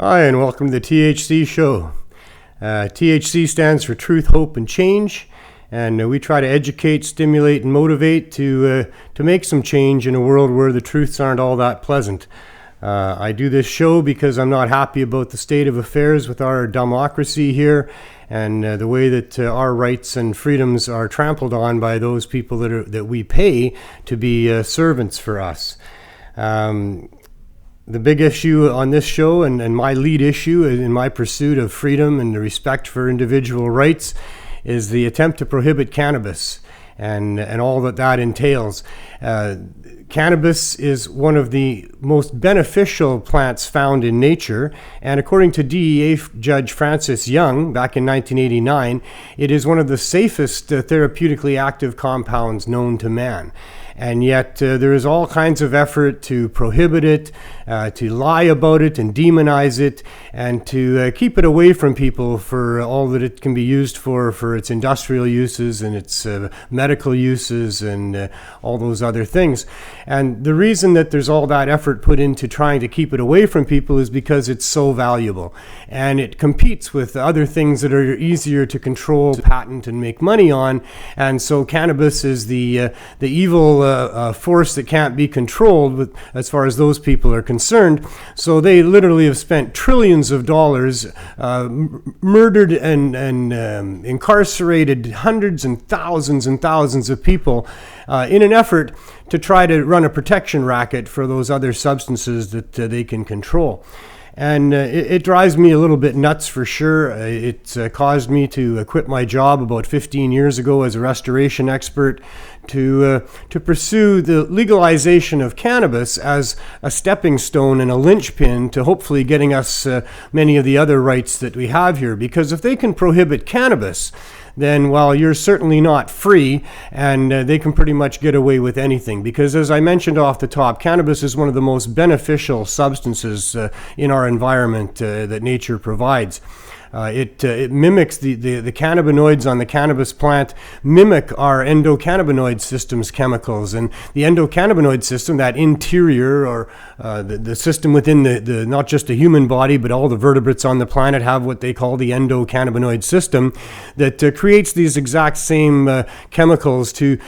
Hi, and welcome to the THC show. THC stands for Truth, Hope, and Change, and we try to educate, stimulate, and motivate to make some change in a world where the truths aren't all that pleasant. I do this show because I'm not happy about the state of affairs with our democracy here and the way that our rights and freedoms are trampled on by those people that we pay to be servants for us. The big issue on this show and my lead issue in my pursuit of freedom and the respect for individual rights is the attempt to prohibit cannabis and all that entails. Cannabis is one of the most beneficial plants found in nature, and according to DEA Judge Francis Young back in 1989, it is one of the safest therapeutically active compounds known to man. And yet there is all kinds of effort to prohibit it, to lie about it and demonize it, and to keep it away from people for all that it can be used for its industrial uses and its medical uses and all those other things. And the reason that there's all that effort put into trying to keep it away from people is because it's so valuable. And it competes with other things that are easier to control, patent, and make money on. And so cannabis is the evil force that can't be controlled as far as those people are concerned. So they literally have spent trillions of dollars, murdered and incarcerated hundreds and thousands of people in an effort to try to run a protection racket for those other substances that they can control. And it drives me a little bit nuts for sure. It caused me to quit my job about 15 years ago as a restoration expert to pursue the legalization of cannabis as a stepping stone and a linchpin to hopefully getting us many of the other rights that we have here. Because if they can prohibit cannabis, then, well, you're certainly not free, and they can pretty much get away with anything. Because as I mentioned off the top, cannabis is one of the most beneficial substances in our environment that nature provides. It mimics the cannabinoids on the cannabis plant mimic our endocannabinoid system's chemicals, and the endocannabinoid system, that interior or the system within the not just the human body but all the vertebrates on the planet have what they call the endocannabinoid system that creates these exact same chemicals to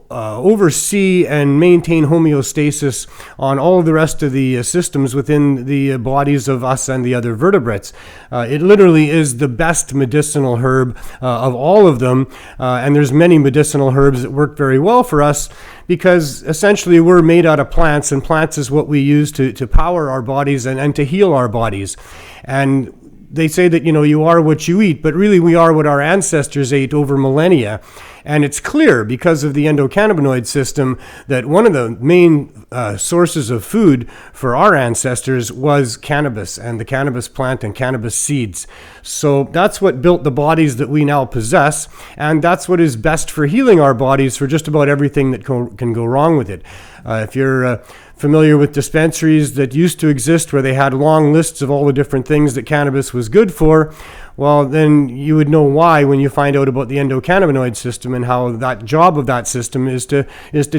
oversee and maintain homeostasis on all of the rest of the systems within the bodies of us and the other vertebrates. It literally is the best medicinal herb of all of them, and there's many medicinal herbs that work very well for us because essentially we're made out of plants, and plants is what we use to power our bodies and to heal our bodies. And they say that, you are what you eat, but really we are what our ancestors ate over millennia. And it's clear because of the endocannabinoid system that one of the main sources of food for our ancestors was cannabis and the cannabis plant and cannabis seeds. So that's what built the bodies that we now possess, and that's what is best for healing our bodies for just about everything that can go wrong with it. If you're familiar with dispensaries that used to exist where they had long lists of all the different things that cannabis was good for, well, then you would know why when you find out about the endocannabinoid system and how that job of that system is to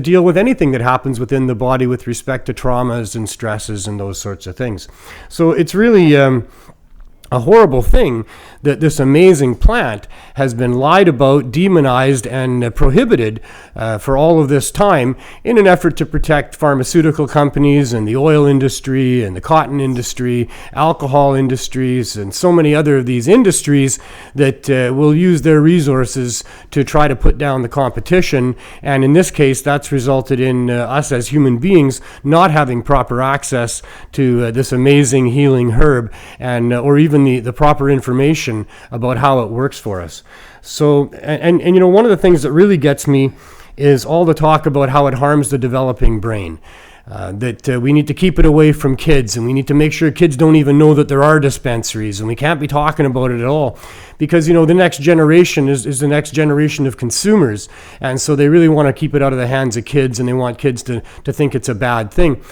deal with anything that happens within the body with respect to traumas and stresses and those sorts of things. So it's really a horrible thing that this amazing plant has been lied about, demonized, and prohibited for all of this time in an effort to protect pharmaceutical companies and the oil industry and the cotton industry, alcohol industries, and so many other of these industries that will use their resources to try to put down the competition. And in this case, that's resulted in us as human beings not having proper access to this amazing healing herb and or even the proper information about how it works for us. So, and one of the things that really gets me is all the talk about how it harms the developing brain. That we need to keep it away from kids, and we need to make sure kids don't even know that there are dispensaries, and we can't be talking about it at all because, the next generation is the next generation of consumers, and so they really want to keep it out of the hands of kids, and they want kids to think it's a bad thing.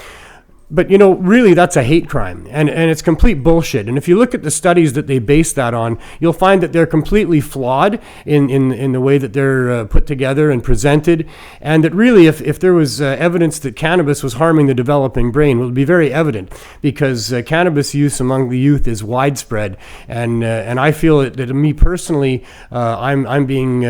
But really that's a hate crime, and it's complete bullshit. And if you look at the studies that they base that on, you'll find that they're completely flawed in the way that they're put together and presented, and that really if there was evidence that cannabis was harming the developing brain, it would be very evident, because cannabis use among the youth is widespread, and I feel that me personally, I'm being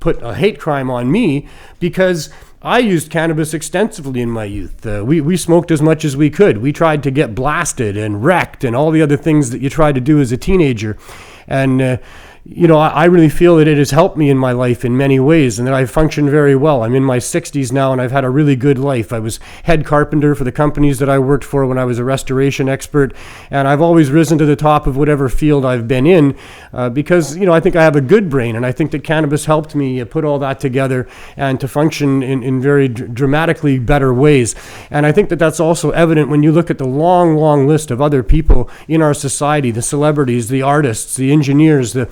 put a hate crime on me because I used cannabis extensively in my youth. We smoked as much as we could. We tried to get blasted and wrecked and all the other things that you try to do as a teenager. And I really feel that it has helped me in my life in many ways, and that I've functioned very well. I'm in my 60s now, and I've had a really good life. I was head carpenter for the companies that I worked for when I was a restoration expert, and I've always risen to the top of whatever field I've been in because, I think I have a good brain, and I think that cannabis helped me put all that together and to function in very dramatically better ways. And I think that that's also evident when you look at the long, long list of other people in our society, the celebrities, the artists, the engineers, the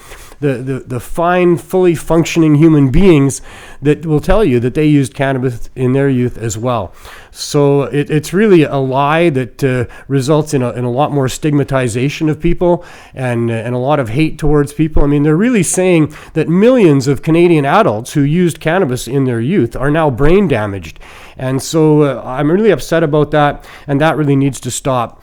fine, fully functioning human beings that will tell you that they used cannabis in their youth as well. So it's really a lie that results in a lot more stigmatization of people and a lot of hate towards people. I mean, they're really saying that millions of Canadian adults who used cannabis in their youth are now brain damaged. And so I'm really upset about that, and that really needs to stop.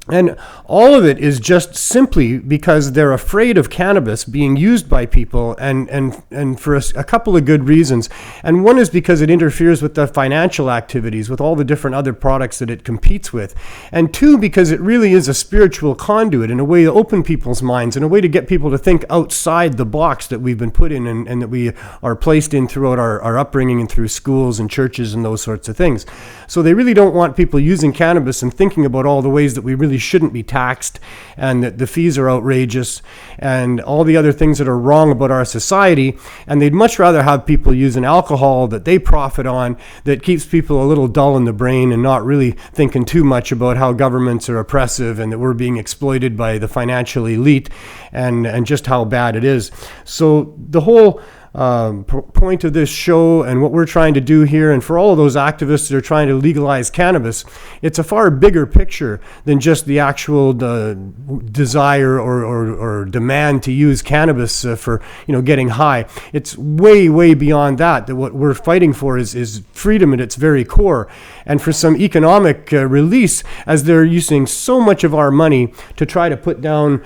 And all of it is just simply because they're afraid of cannabis being used by people, and for a couple of good reasons. And one is because it interferes with the financial activities, with all the different other products that it competes with. And two, because it really is a spiritual conduit, in a way to open people's minds, in a way to get people to think outside the box that we've been put in and that we are placed in throughout our upbringing and through schools and churches and those sorts of things. So they really don't want people using cannabis and thinking about all the ways that we really shouldn't be taxed, and that the fees are outrageous, and all the other things that are wrong about our society. And they'd much rather have people using alcohol that they profit on, that keeps people a little dull in the brain and not really thinking too much about how governments are oppressive and that we're being exploited by the financial elite, and just how bad it is. So the whole point of this show and what we're trying to do here, and for all of those activists that are trying to legalize cannabis, it's a far bigger picture than just the actual desire or demand to use cannabis for getting high. It's way beyond that what we're fighting for is freedom at its very core, and for some economic release, as they're using so much of our money to try to put down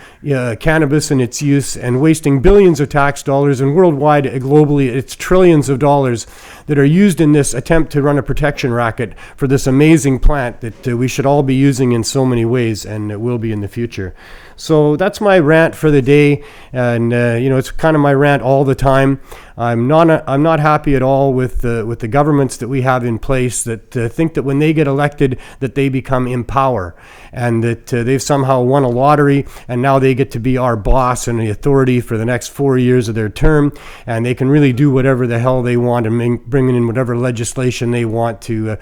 cannabis and its use, and wasting billions of tax dollars, and worldwide, globally, it's trillions of dollars that are used in this attempt to run a protection racket for this amazing plant that we should all be using in so many ways, and it will be in the future. So that's my rant for the day, and it's kind of my rant all the time. I'm not happy at all with the governments that we have in place that think that when they get elected that they become in power, and that they've somehow won a lottery, and now they get to be our boss and the authority for the next 4 years of their term, and they can really do whatever the hell they want and bring in whatever legislation they want to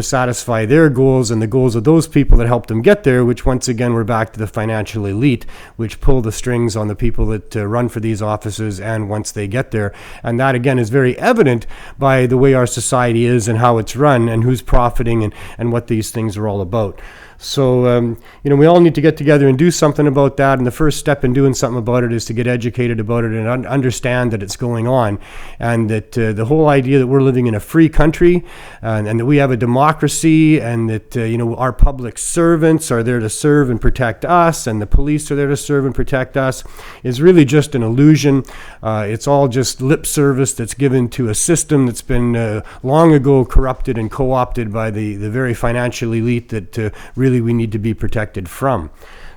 satisfy their goals and the goals of those people that helped them get there, which once again, we're back to the financial elite, which pull the strings on the people that run for these offices and once they get there. And that again is very evident by the way our society is and how it's run and who's profiting and what these things are all about. So, we all need to get together and do something about that. And the first step in doing something about it is to get educated about it and understand that it's going on. And that the whole idea that we're living in a free country and that we have a democracy, and that, our public servants are there to serve and protect us, and the police are there to serve and protect us, is really just an illusion. It's all just lip service that's given to a system that's been long ago corrupted and co-opted by the very financial elite that really we need to be protected from.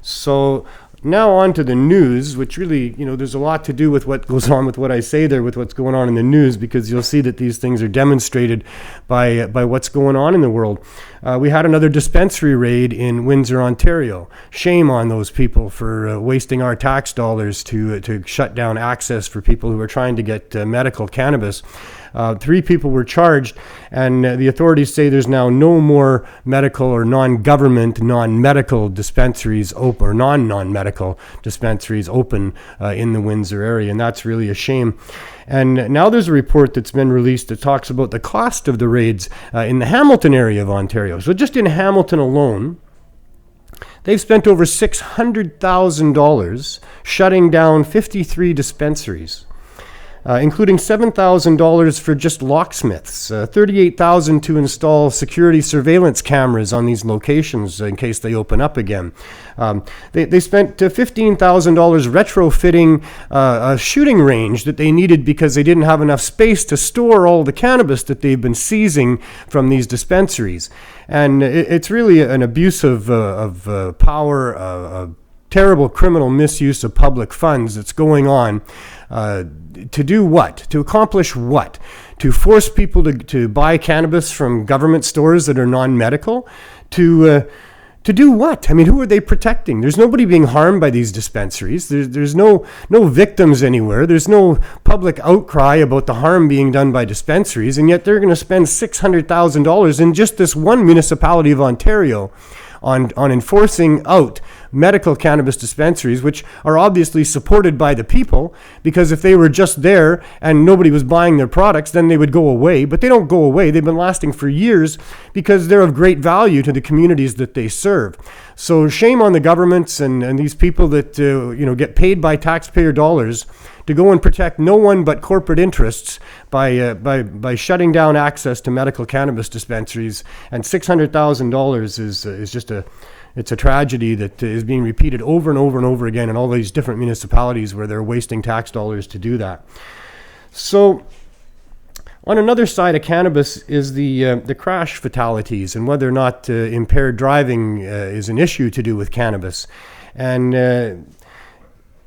So now on to the news, which really, there's a lot to do with what goes on with what I say there, with what's going on in the news, because you'll see that these things are demonstrated by what's going on in the world. We had another dispensary raid in Windsor, Ontario. Shame on those people for wasting our tax dollars to shut down access for people who are trying to get medical cannabis. 3 people were charged, and the authorities say there's now no more medical or non-government, non-medical dispensaries open, or non-medical dispensaries open in the Windsor area, and that's really a shame. And now there's a report that's been released that talks about the cost of the raids in the Hamilton area of Ontario. So just in Hamilton alone, they've spent over $600,000 shutting down 53 dispensaries, including $7,000 for just locksmiths, $38,000 to install security surveillance cameras on these locations in case they open up again. They spent $15,000 retrofitting a shooting range that they needed because they didn't have enough space to store all the cannabis that they've been seizing from these dispensaries. And it's really an abuse of power, a terrible criminal misuse of public funds that's going on. To do what? To accomplish what? To force people to buy cannabis from government stores that are non-medical? To do what? I mean, who are they protecting? There's nobody being harmed by these dispensaries. There's no victims anywhere. There's no public outcry about the harm being done by dispensaries, and yet they're going to spend $600,000 in just this one municipality of Ontario on enforcing out medical cannabis dispensaries, which are obviously supported by the people, because if they were just there and nobody was buying their products, then they would go away. But they don't go away. They've been lasting for years because they're of great value to the communities that they serve. So shame on the governments and these people that get paid by taxpayer dollars to go and protect no one but corporate interests by shutting down access to medical cannabis dispensaries. And $600,000 is just it's a tragedy that is being repeated over and over and over again in all these different municipalities where they're wasting tax dollars to do that. So on another side of cannabis is the crash fatalities and whether or not impaired driving is an issue to do with cannabis. And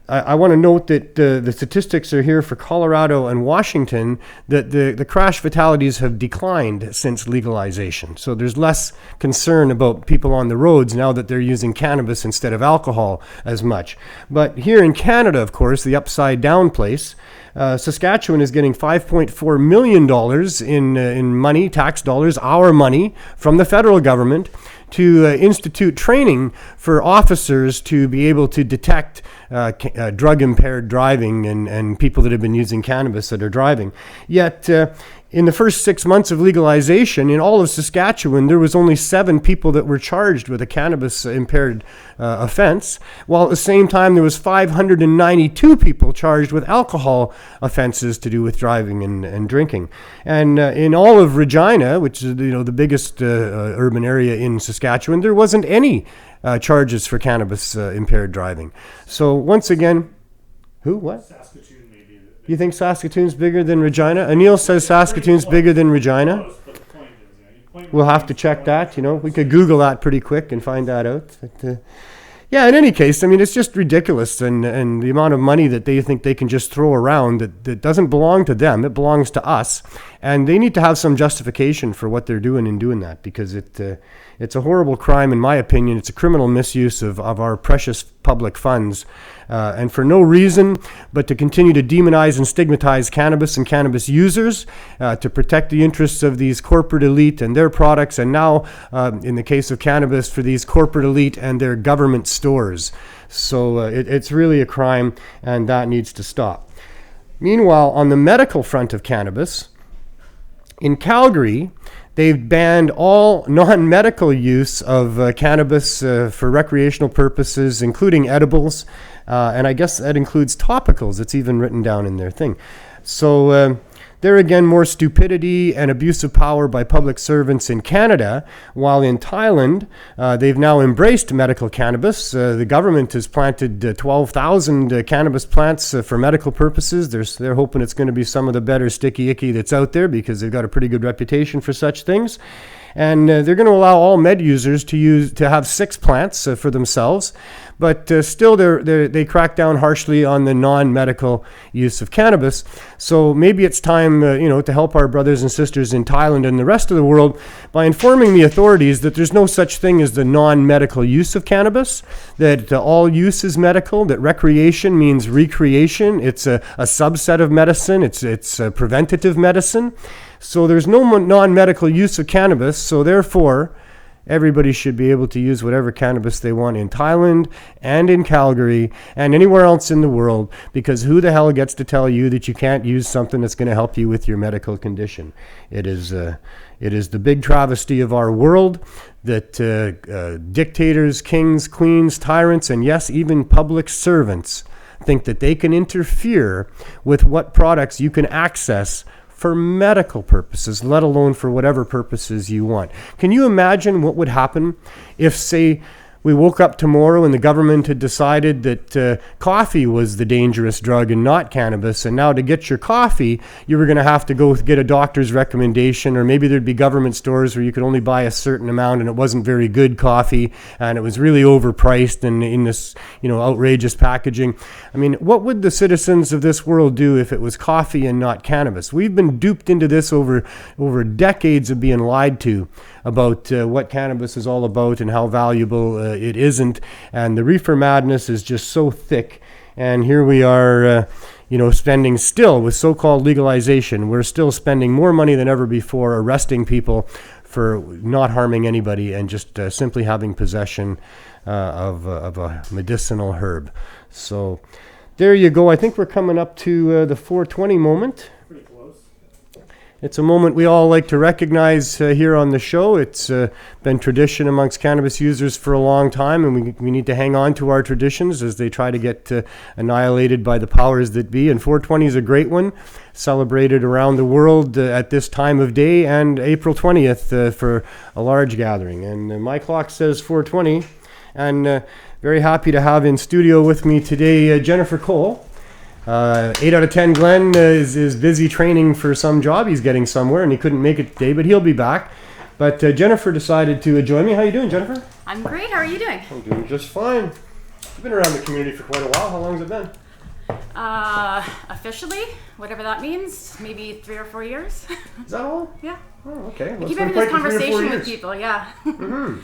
I want to note that the statistics are here for Colorado and Washington, that the crash fatalities have declined since legalization. So there's less concern about people on the roads now that they're using cannabis instead of alcohol as much. But here in Canada, of course, the upside down place, Saskatchewan is getting $5.4 million in money, tax dollars, our money, from the federal government to institute training for officers to be able to detect drug-impaired driving and people that have been using cannabis that are driving. Yet, in the first 6 months of legalization, in all of Saskatchewan, there was only 7 people that were charged with a cannabis-impaired offense, while at the same time there was 592 people charged with alcohol offenses to do with driving and drinking. And in all of Regina, which is the biggest urban area in Saskatchewan, there wasn't any charges for cannabis-impaired driving. So once again, who? What? Saskatoon maybe. You think Saskatoon's bigger than Regina? Anil says Saskatoon's bigger than Regina. We'll have to check that. We could Google that pretty quick and find that out. But, yeah, in any case, I mean, it's just ridiculous, and the amount of money that they think they can just throw around that doesn't belong to them. It belongs to us, and they need to have some justification for what they're doing in doing that, because it's a horrible crime, in my opinion. It's a criminal misuse of our precious public funds, and for no reason but to continue to demonize and stigmatize cannabis and cannabis users, to protect the interests of these corporate elite and their products, and now, in the case of cannabis, for these corporate elite and their government stores. So it's really a crime, and that needs to stop. Meanwhile, on the medical front of cannabis, in Calgary, they've banned all non-medical use of cannabis for recreational purposes, including edibles, and I guess that includes topicals. It's even written down in their thing. So there again, more stupidity and abuse of power by public servants in Canada, while in Thailand, they've now embraced medical cannabis. The government has planted 12,000 cannabis plants for medical purposes. They're hoping it's going to be some of the better sticky icky that's out there, because they've got a pretty good reputation for such things. And they're going to allow all med users to have 6 plants for themselves, but still they crack down harshly on the non-medical use of cannabis. So maybe it's time to help our brothers and sisters in Thailand and the rest of the world by informing the authorities that there's no such thing as the non-medical use of cannabis, that all use is medical, that recreation means recreation. It's a subset of medicine. It's a preventative medicine. So there's no non-medical use of cannabis, so therefore Everybody should be able to use whatever cannabis they want in Thailand and in Calgary and anywhere else in the world, because who the hell gets to tell you that you can't use something that's going to help you with your medical condition? It is the big travesty of our world that dictators, kings, queens, tyrants, and yes, even public servants think that they can interfere with what products you can access for medical purposes, let alone for whatever purposes you want. Can you imagine what would happen if, say, we woke up tomorrow and the government had decided that coffee was the dangerous drug and not cannabis, and now to get your coffee, you were going to have to go get a doctor's recommendation, or maybe there'd be government stores where you could only buy a certain amount and it wasn't very good coffee and it was really overpriced and in this, outrageous packaging. I mean, what would the citizens of this world do if it was coffee and not cannabis? We've been duped into this over decades of being lied to about what cannabis is all about and how valuable it isn't. And the reefer madness is just so thick. And here we are, spending still with so-called legalization. We're still spending more money than ever before arresting people for not harming anybody and just simply having possession of a medicinal herb. So there you go. I think we're coming up to the 420 moment. Pretty close. It's a moment we all like to recognize here on the show. It's been tradition amongst cannabis users for a long time, and we need to hang on to our traditions as they try to get annihilated by the powers that be. And 420 is a great one, celebrated around the world at this time of day, and April 20th for a large gathering. And my clock says 420, and very happy to have in studio with me today Jennifer Cole. 8 out of 10 Glenn is busy training for some job. He's getting somewhere and he couldn't make it today, but he'll be back. But Jennifer decided to join me. How you doing, Jennifer? I'm great. How are you doing? I'm doing just fine. You've been around the community for quite a while. How long has it been? Officially, whatever that means, maybe 3 or 4 years. Is that all? Yeah. Oh, okay. Well, I keep having this conversation with people, yeah. Mm-hmm.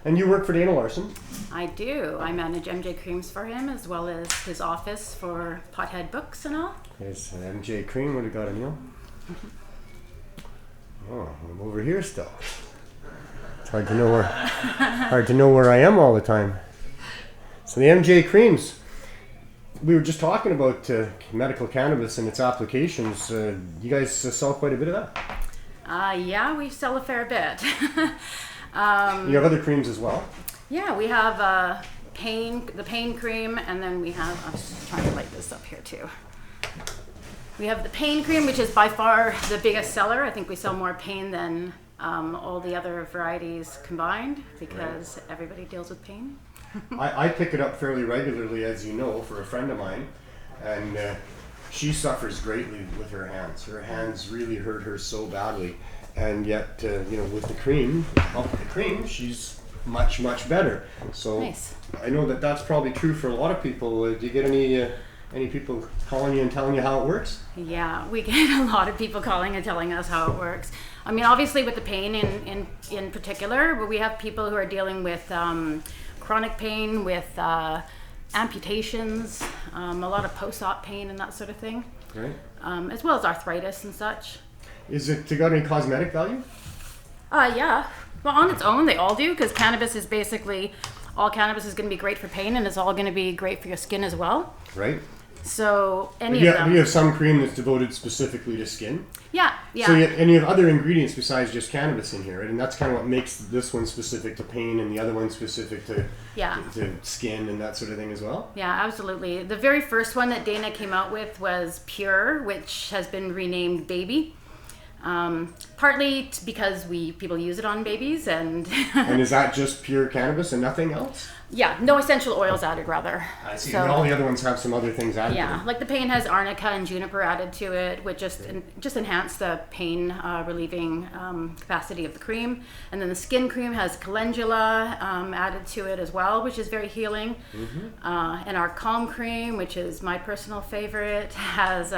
And you work for Dana Larson? I do. I manage MJ Creams for him, as well as his office for Pothead books and all. There's MJ Cream. What do you got, Neil? Oh, I'm over here still. It's hard to know where I am all the time. So the MJ Creams. We were just talking about medical cannabis and its applications. You guys sell quite a bit of that? Yeah, we sell a fair bit. You have other creams as well? Yeah, we have the pain cream, and then we have, I'm just trying to light this up here too. We have the pain cream, which is by far the biggest seller. I think we sell more pain than all the other varieties combined, because everybody deals with pain. I pick it up fairly regularly, as you know, for a friend of mine, and she suffers greatly with her hands. Her hands really hurt her so badly, and yet, with the cream, she's much, much better. So nice. I know that that's probably true for a lot of people. Do you get any people calling you and telling you how it works? Yeah, we get a lot of people calling and telling us how it works. I mean, obviously with the pain in particular, but we have people who are dealing with chronic pain, with amputations, a lot of post-op pain and that sort of thing. Right. As well as arthritis and such. Is it got any cosmetic value? Yeah. Well, on its own, they all do, because cannabis is basically, all cannabis is going to be great for pain, and it's all going to be great for your skin as well. Right. So You have some cream that's devoted specifically to skin. Yeah. So and you have other ingredients besides just cannabis in here, right? And that's kind of what makes this one specific to pain and the other one specific to skin and that sort of thing as well. Yeah, absolutely. The very first one that Dana came out with was Pure, which has been renamed Baby. Partly because people use it on babies, and and is that just pure cannabis and nothing else? Yeah, no essential oils added, rather. I see. So, and all the other ones have some other things added. Yeah, to them. Like the pain has arnica and juniper added to it, which just enhance the pain relieving capacity of the cream. And then the skin cream has calendula added to it as well, which is very healing. Mm-hmm. And our calm cream, which is my personal favorite, has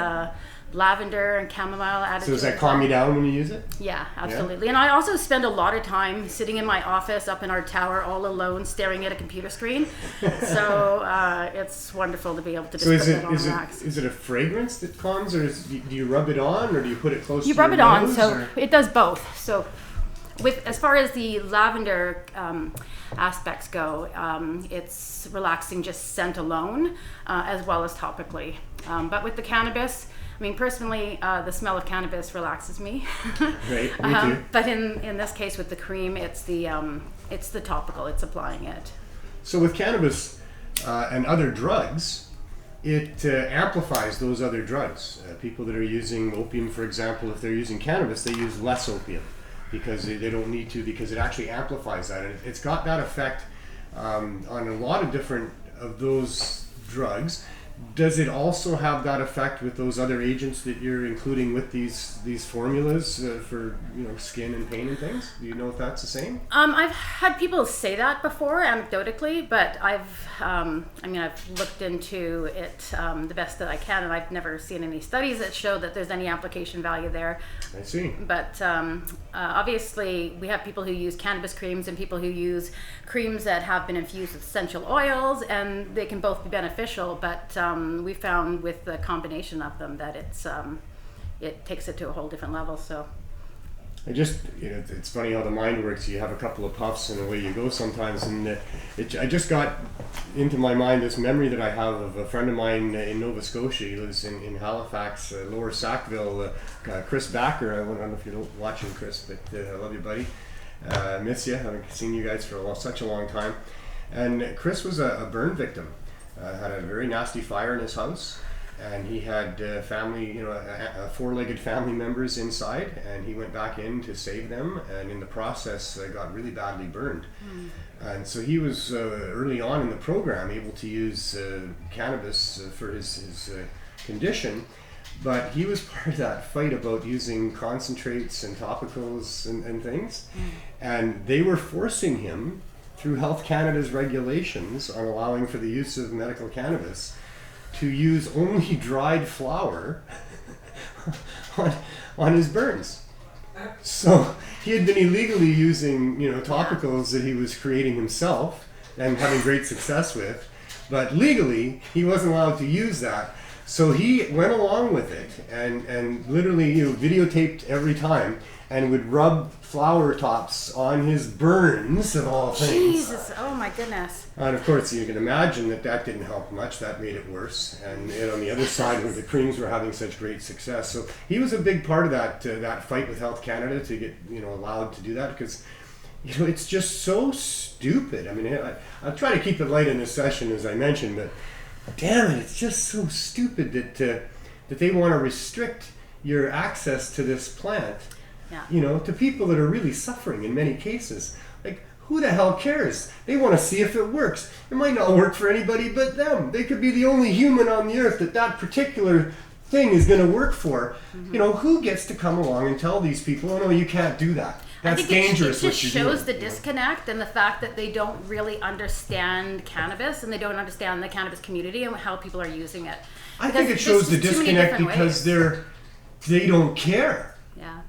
lavender and chamomile added to it. So does that calm you down when you use it? Yeah, absolutely. Yeah? And I also spend a lot of time sitting in my office up in our tower all alone staring at a computer screen. So it's wonderful to be able to just put it on and relax. Is it a fragrance that calms, or do you rub it on, or do you put it close to your nose? You rub it on, so it does both. So with as far as the lavender aspects go, it's relaxing just scent alone, as well as topically. But with the cannabis, I mean, personally, the smell of cannabis relaxes me. Right, me too. But in this case, with the cream, it's the topical. It's applying it. So with cannabis and other drugs, it amplifies those other drugs. People that are using opium, for example, if they're using cannabis, they use less opium because they don't need to, because it actually amplifies that. And it's got that effect on a lot of different of those drugs. Does it also have that effect with those other agents that you're including with these formulas for skin and pain and things? Do you know if that's the same? I've had people say that before, anecdotally, but I've looked into it the best that I can, and I've never seen any studies that show that there's any application value there. I see. But obviously, we have people who use cannabis creams and people who use creams that have been infused with essential oils, and they can both be beneficial, but we found with the combination of them that it takes it to a whole different level. So it's funny how the mind works. You have a couple of puffs and away you go sometimes. And I just got into my mind this memory that I have of a friend of mine in Nova Scotia. He lives in Halifax, Lower Sackville, Chris Backer. I don't know if you're watching, Chris, but I love you, buddy. Miss you. I haven't seen you guys for such a long time. And Chris was a burn victim. Had a very nasty fire in his house, and he had family, four-legged family members inside, and he went back in to save them, and in the process got really badly burned. And so he was early on in the program able to use cannabis for his condition, but he was part of that fight about using concentrates and topicals and things, and they were forcing him through Health Canada's regulations on allowing for the use of medical cannabis to use only dried flower on his burns. So he had been illegally using topicals that he was creating himself and having great success with, but legally he wasn't allowed to use that. So he went along with it and literally videotaped every time and would rub flower tops on his burns of all things. Jesus, oh my goodness. And of course you can imagine that didn't help much. That made it worse. And on the other side where the creams were having such great success. So he was a big part of that fight with Health Canada to get allowed to do that, because it's just so stupid. I mean, I'll try to keep it light in this session, as I mentioned, but damn it, it's just so stupid that they want to restrict your access to this plant. Yeah. To people that are really suffering in many cases. Like, who the hell cares? They want to see if it works. It might not work for anybody but them. They could be the only human on the earth that particular thing is going to work for. Who gets to come along and tell these people, oh no, you can't do that? That's dangerous. It just shows the disconnect and the fact that they don't really understand cannabis, and they don't understand the cannabis community and how people are using it. I think it shows the disconnect because they don't care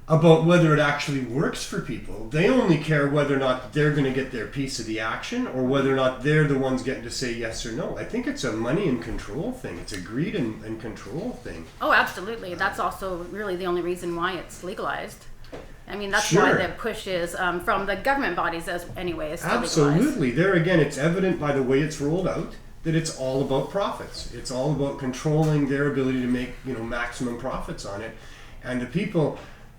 about whether it actually works for people. They only care whether or not they're going to get their piece of the action, or whether or not they're the ones getting to say yes or no. I think it's a money and control thing. It's a greed and control thing. Oh, absolutely. That's also really the only reason why it's legalized. I mean, that's why the push is from the government bodies anyways. Absolutely. There again, it's evident by the way it's rolled out that it's all about profits. It's all about controlling their ability to make maximum profits on it. And the people,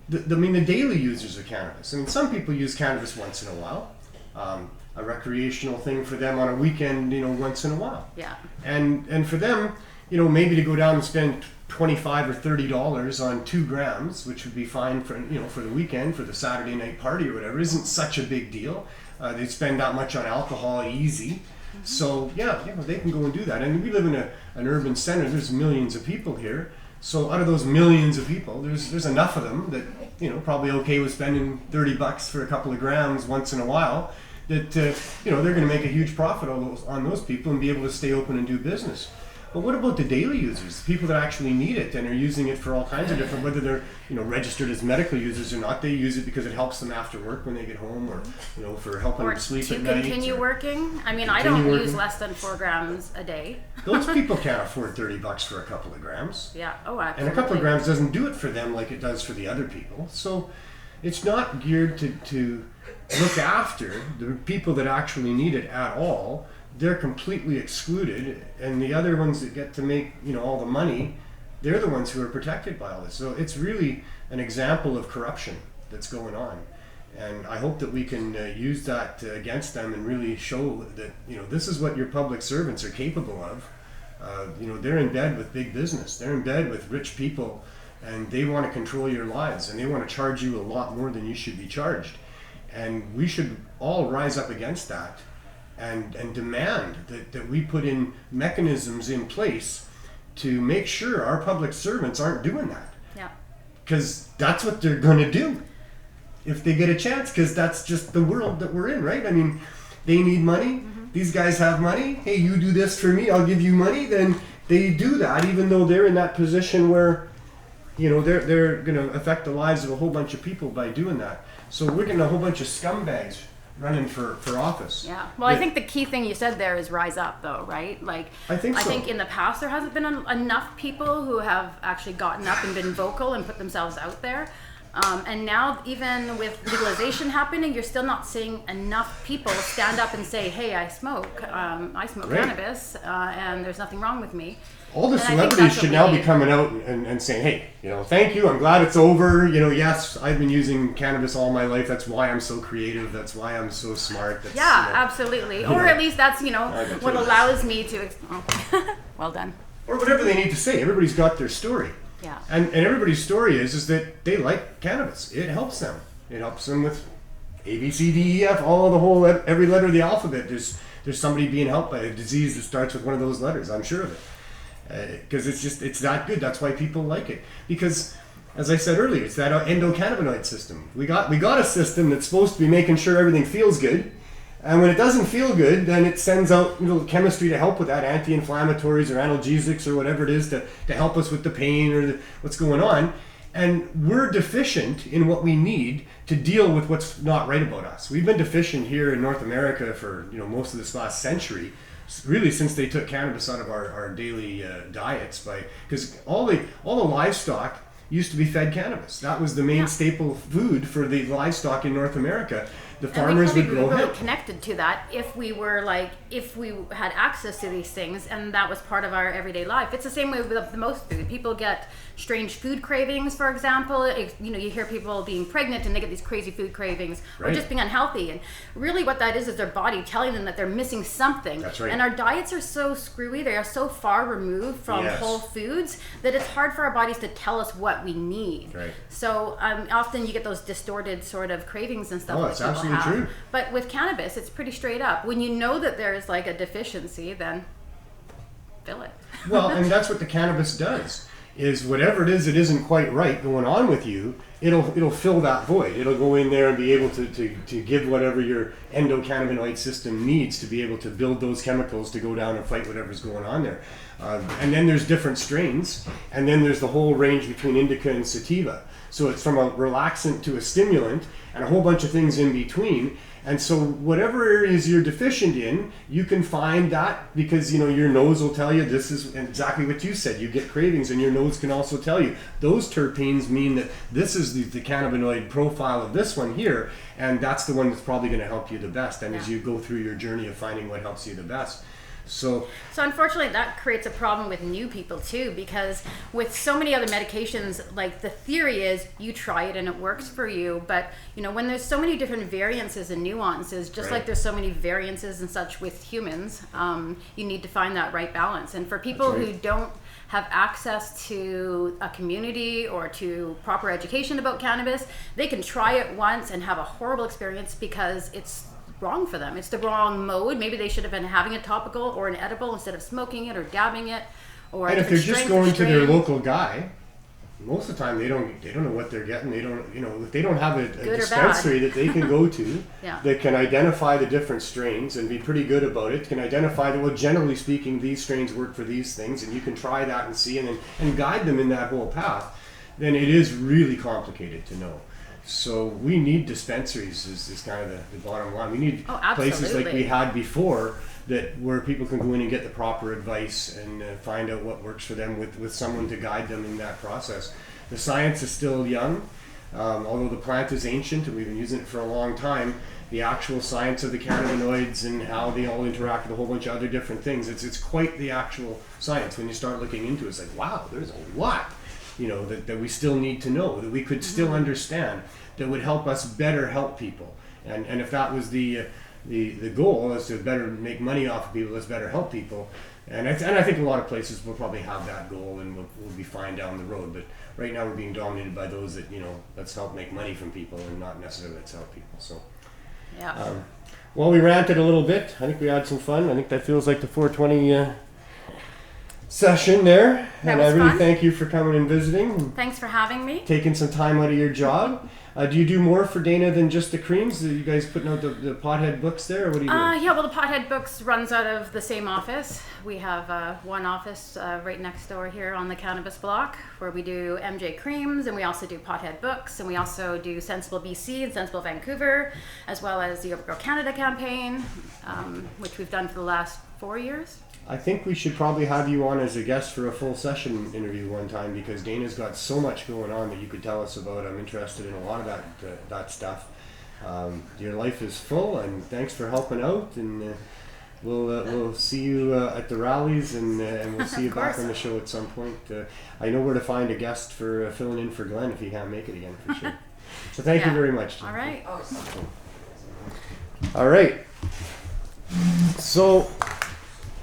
the daily users of cannabis. I mean, some people use cannabis once in a while, a recreational thing for them on a weekend, once in a while. Yeah. And for them, maybe to go down and spend $25 or $30 on 2 grams, which would be fine for for the weekend, for the Saturday night party or whatever, isn't such a big deal. They spend that much on alcohol easy. So they can go and do that. And we live in an urban center. There's millions of people here. So out of those millions of people, there's enough of them that probably okay with spending $30 for a couple of grams once in a while, that they're going to make a huge profit on those people and be able to stay open and do business. But what about the daily users, the people that actually need it and are using it for all kinds of different, whether they're registered as medical users or not? They use it because it helps them after work when they get home, or for helping them sleep at night. Or to continue working. I mean, I don't use less than 4 grams a day. Those people can't afford $30 for a couple of grams. Yeah. Oh, absolutely. And a couple of grams doesn't do it for them like it does for the other people. So, it's not geared to look after the people that actually need it at all. They're completely excluded, and the other ones that get to make, you know, all the money, they're the ones who are protected by all this. So it's really an example of corruption that's going on. And I hope that we can use that against them and really show that, you know, this is what your public servants are capable of. You know, they're in bed with big business. They're in bed with rich people, and they want to control your lives, and they want to charge you a lot more than you should be charged. And we should all rise up against that and demand that we put in mechanisms in place to make sure our public servants aren't doing that. Yeah. Because that's what they're going to do if they get a chance, because that's just the world that we're in, right? I mean, they need money. Mm-hmm. These guys have money. Hey, you do this for me, I'll give you money. Then they do that, even though they're in that position where, you know, they're going to affect the lives of a whole bunch of people by doing that. So we're getting a whole bunch of scumbags running for office. Yeah. Well, I think the key thing you said there is rise up, though, right? Like, I think in the past there hasn't been enough people who have actually gotten up and been vocal and put themselves out there. And now, even with legalization happening, you're still not seeing enough people stand up and say, "Hey, I smoke cannabis, and there's nothing wrong with me." All the celebrities should now be coming out and saying, "Hey, you know, thank you. I'm glad it's over. You know, yes, I've been using cannabis all my life. That's why I'm so creative. That's why I'm so smart." That's, yeah, you know, absolutely. Or at least that's, you know, what allows me to. Well done. Or whatever they need to say. Everybody's got their story. Yeah. And everybody's story is that they like cannabis. It helps them. It helps them with A, B, C, D, E, F, every letter of the alphabet. There's somebody being helped by a disease that starts with one of those letters. I'm sure of it. Because it's that good. That's why people like it. Because, as I said earlier, it's that endocannabinoid system. We got a system that's supposed to be making sure everything feels good. And when it doesn't feel good, then it sends out, you know, chemistry to help with that, anti-inflammatories or analgesics or whatever it is to help us with the pain or what's going on. And we're deficient in what we need to deal with what's not right about us. We've been deficient here in North America for, you know, most of this last century, really since they took cannabis out of our daily diets, because all the livestock used to be fed cannabis. That was the main staple food for the livestock in North America. The farmers would grow really connected to that if we had access to these things and that was part of our everyday life. It's the same way with the most food. People get strange food cravings, for example. You know, you hear people being pregnant and they get these crazy food cravings, or just being unhealthy. And really what that is their body telling them that they're missing something. That's right. And our diets are so screwy, they are so far removed from whole foods that it's hard for our bodies to tell us what we need. Right. So often you get those distorted sort of cravings and stuff. Oh, that's absolutely true. But with cannabis, it's pretty straight up. When you know that there's like a deficiency, then fill it. Well, and that's what the cannabis does. Is whatever it is that isn't quite right going on with you, it'll fill that void. It'll go in there and be able to give whatever your endocannabinoid system needs to be able to build those chemicals to go down and fight whatever's going on there. And then there's different strains, and then there's the whole range between indica and sativa. So it's from a relaxant to a stimulant and a whole bunch of things in between. And so whatever areas you're deficient in, you can find that because, you know, your nose will tell you this is exactly what you said. You get cravings and your nose can also tell you those terpenes mean that this is the cannabinoid profile of this one here, and that's the one that's probably going to help you the best. And as you go through your journey of finding what helps you the best. So unfortunately that creates a problem with new people too, because with so many other medications, like the theory is you try it and it works for you, but you know, when there's so many different variances and nuances, just like there's so many variances and such with humans, you need to find that right balance. And for people who don't have access to a community or to proper education about cannabis, they can try it once and have a horrible experience because it's wrong for them. It's the wrong mode. Maybe they should have been having a topical or an edible instead of smoking it or dabbing it. Or and if they're just going to their local guy, most of the time they don't know what they're getting. They don't, you know, if they don't have a dispensary that they can go to that can identify the different strains and be pretty good about it, can identify that, well, generally speaking, these strains work for these things, and you can try that and see and guide them in that whole path, then it is really complicated to know. So we need dispensaries is kind of the bottom line. We need places like we had before where people can go in and get the proper advice and find out what works for them with someone to guide them in that process. The science is still young. although the plant is ancient and we've been using it for a long time, the actual science of the cannabinoids and how they all interact with a whole bunch of other different things, it's quite the actual science when you start looking into it. It's like, wow, there's a lot, that we still need to know, that we could still understand, that would help us better help people. And if that was the goal, is to better make money off of people, let's better help people. And I think a lot of places will probably have that goal, and we'll be fine down the road. But right now we're being dominated by those that, let's help make money from people and not necessarily let's help people. So, yeah. Well, we ranted a little bit. I think we had some fun. I think that feels like the 420 session there. That and was I really fun. thank you for coming and visiting. Thanks for having me. Taking some time out of your job. Do you do more for Dana than just the creams? Are you guys putting out the Pothead books there, or what do you do? Yeah, well, the Pothead Books runs out of the same office. We have one office right next door here on the Cannabis block where we do MJ creams, and we also do Pothead Books, and we also do Sensible BC and Sensible Vancouver, as well as the Overgrow Canada campaign, which we've done for the last 4 years. I think we should probably have you on as a guest for a full session interview one time, because Dana's got so much going on that you could tell us about. I'm interested in a lot of that stuff. Your life is full, and thanks for helping out. And we'll see you at the rallies, and we'll see you back on the show at some point. I know where to find a guest for filling in for Glenn if he can't make it again, for sure. So thank you very much. All right. All right. So,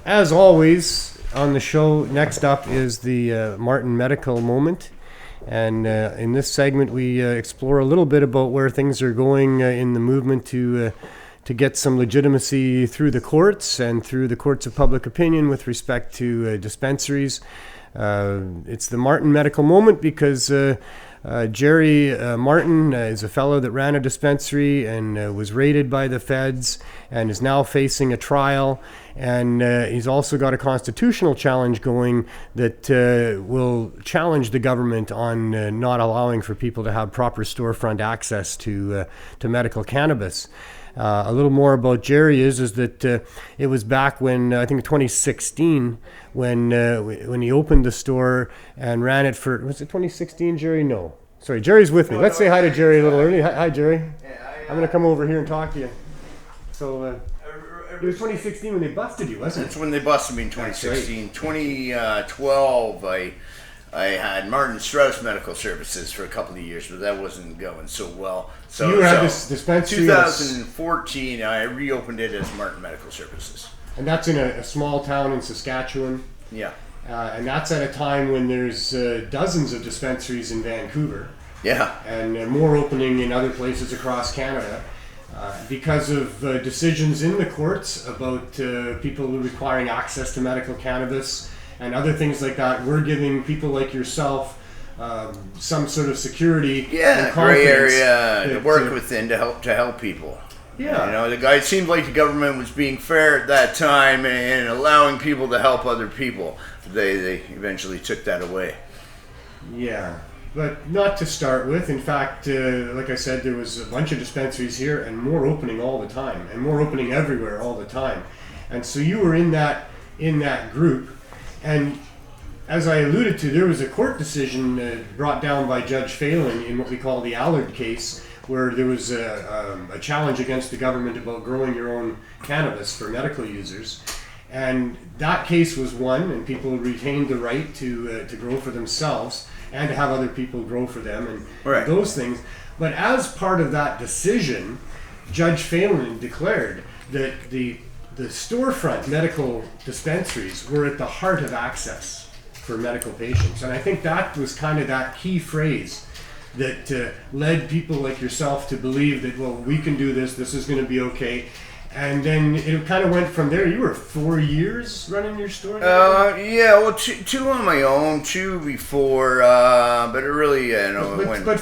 as always on the show, next up is the Martin Medical Moment. And in this segment, we explore a little bit about where things are going in the movement to get some legitimacy through the courts and through the courts of public opinion with respect to dispensaries. It's the Martin Medical Moment because Jerry Martin is a fellow that ran a dispensary and was raided by the feds and is now facing a trial. And he's also got a constitutional challenge going that will challenge the government on not allowing for people to have proper storefront access to medical cannabis. A little more about Jerry is that it was back when, I think 2016, when he opened the store and ran it for, was it 2016, Jerry? No. Sorry, Jerry's with me. Let's say hi to Jerry a little early. Hi, Jerry. I'm going to come over here and talk to you. So, it was 2016 when they busted you, wasn't it? That's when they busted me in 2016. Right. 2012, I had Martin Strauss Medical Services for a couple of years, but that wasn't going so well. So you had this dispensary. 2014, I reopened it as Martin Medical Services. And that's in a small town in Saskatchewan. Yeah. And that's at a time when there's dozens of dispensaries in Vancouver. Yeah. And more opening in other places across Canada. Because of decisions in the courts about people requiring access to medical cannabis and other things like that, we're giving people like yourself some sort of security and gray confidence area to work within to help people. Yeah. It seemed like the government was being fair at that time and allowing people to help other people. They eventually took that away. Yeah. But not to start with. In fact, like I said, there was a bunch of dispensaries here and more opening all the time and more opening everywhere all the time. And so you were in that group. And as I alluded to, there was a court decision brought down by Judge Phelan in what we call the Allard case, where there was a challenge against the government about growing your own cannabis for medical users. And that case was won, and people retained the right to grow for themselves and to have other people grow for them and those things. But as part of that decision, Judge Phelan declared that the storefront medical dispensaries were at the heart of access for medical patients. And I think that was kind of that key phrase that led people like yourself to believe that, well, we can do this is going to be okay. And then it kind of went from there. You were 4 years running your store? Two on my own, 2 before, but it really, But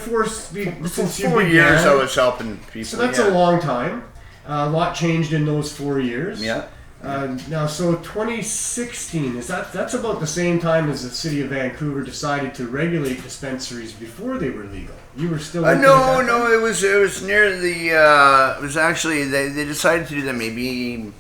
since 4 years I was helping people. So that's a long time. A lot changed in those 4 years. Yeah. Now, so 2016, that's about the same time as the city of Vancouver decided to regulate dispensaries before they were legal. You were still no, it was near the it was actually they decided to do that maybe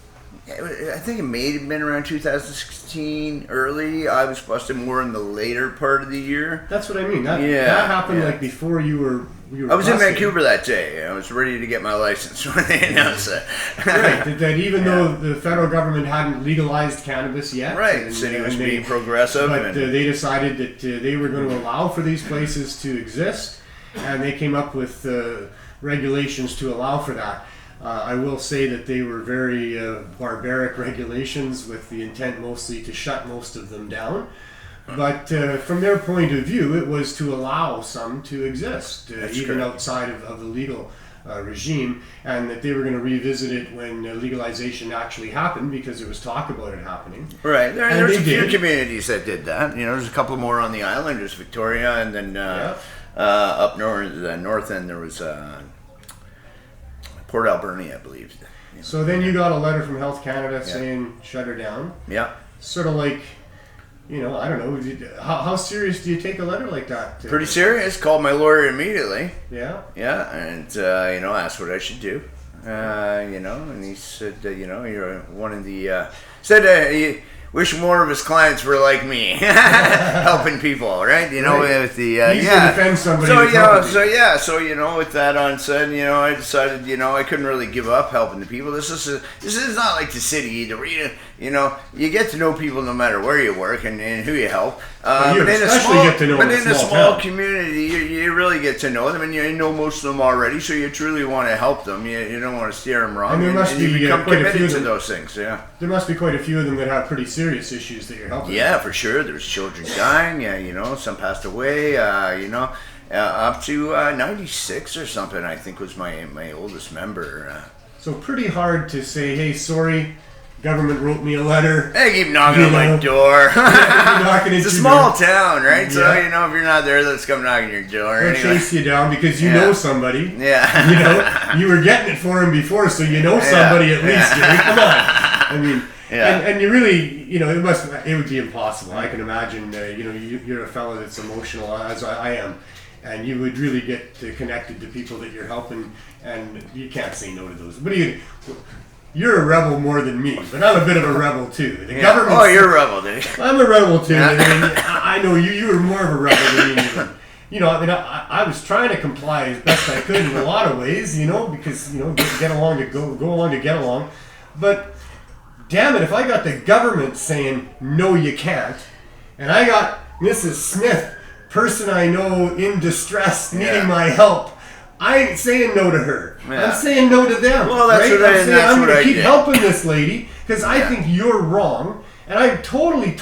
I think it may have been around 2016 early. I was busted more in the later part of the year. That's what I mean. That happened like before you were I was busted. in Vancouver that day. I was ready to get my license when they announced it. Right. That even though the federal government hadn't legalized cannabis yet. Right. The city was being progressive. But they decided that they were going to allow for these places to exist. And they came up with regulations to allow for that. I will say that they were very barbaric regulations with the intent mostly to shut most of them down. But from their point of view, it was to allow some to exist, even outside of the legal regime, and that they were going to revisit it when legalization actually happened, because there was talk about it happening. Right. There's a few communities that did that. There's a couple more on the island. There's Victoria, and then up north, the north end, there was Port Alberni, I believe. So then you got a letter from Health Canada saying shut her down. Yeah. Sort of like, I don't know. How serious do you take a letter like that? Pretty serious. Called my lawyer immediately. Yeah. Yeah, and asked what I should do. And he said, you're one of the he wish more of his clients were like me, helping people, right? With the He's to defend somebody. With that on said, I decided, I couldn't really give up helping the people. This is not like the city either. Where you get to know people no matter where you work and who you help. But in a small community, you really get to know them, and you know most of them already, so you truly want to help them. You don't want to steer them wrong. And there must be you become quite a few committed of to them. those things. Yeah. There must be quite a few of them that have pretty serious issues that you're helping. Yeah, for sure. There's children dying. Some passed away. Up to 96 or something, I think, was my oldest member. So pretty hard to say, hey, sorry, government wrote me a letter. They keep knocking on my door. It's a small town, right? Yeah. So, if you're not there, let's come knock on your door. They'll chase you down because you know somebody. Yeah. You were getting it for him before, so you know somebody at least. Come on. I mean, and you really, it would be impossible. I can imagine, you're a fellow that's emotional, as I am, and you would really get connected to people that you're helping, and you can't say no to those. But you're a rebel more than me, but I'm a bit of a rebel too. The government. Oh, you're a rebel, dude. I'm a rebel too. I know you were more of a rebel than me even. I was trying to comply as best I could in a lot of ways, because get along to go along to get along. But damn it, if I got the government saying no, you can't, and I got Mrs. Smith, person I know in distress, needing my help, I ain't saying no to her. Yeah. I'm saying no to them. Well, that's right? I'm going to keep did. helping this lady because I think you're wrong, and I totally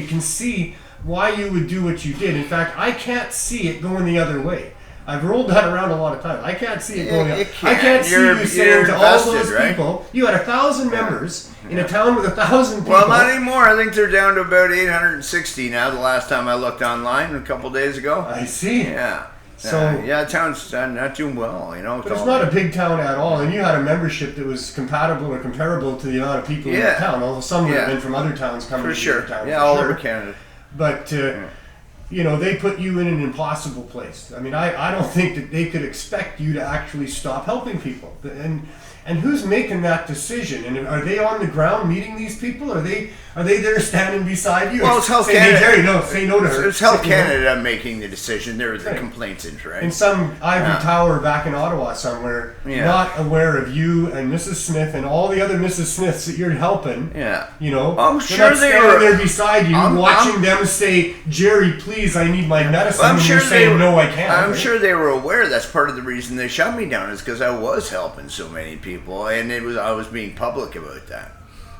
can see why you would do what you did. In fact, I can't see it going the other way. I've rolled that around a lot of times. I can't see it going. I can't see you saying to all those people, you had 1,000 members in a town with 1,000 people. Well, not anymore. I think they're down to about 860 now. The last time I looked online a couple days ago. I see. Yeah. So town's not doing well. But it's not a big town at all, and you had a membership that was compatible or comparable to the amount of people in the town. Although some would have been from other towns coming to your town. Yeah, all over Canada. But they put you in an impossible place. I mean, I don't think that they could expect you to actually stop helping people. And who's making that decision? And are they on the ground meeting these people? Are they there standing beside you? Well, it's Health Canada. Hey, Jerry, say no to her. It's Health Canada making the decision. They're the complainants, right? In some ivory tower back in Ottawa somewhere, not aware of you and Mrs. Smith and all the other Mrs. Smiths that you're helping. Yeah. I'm sure they were there beside you, watching them say, "Jerry, please, I need my medicine." I'm sure saying, "No, I can't." I'm sure they were aware. That's part of the reason they shut me down, is because I was helping so many people, and I was being public about that.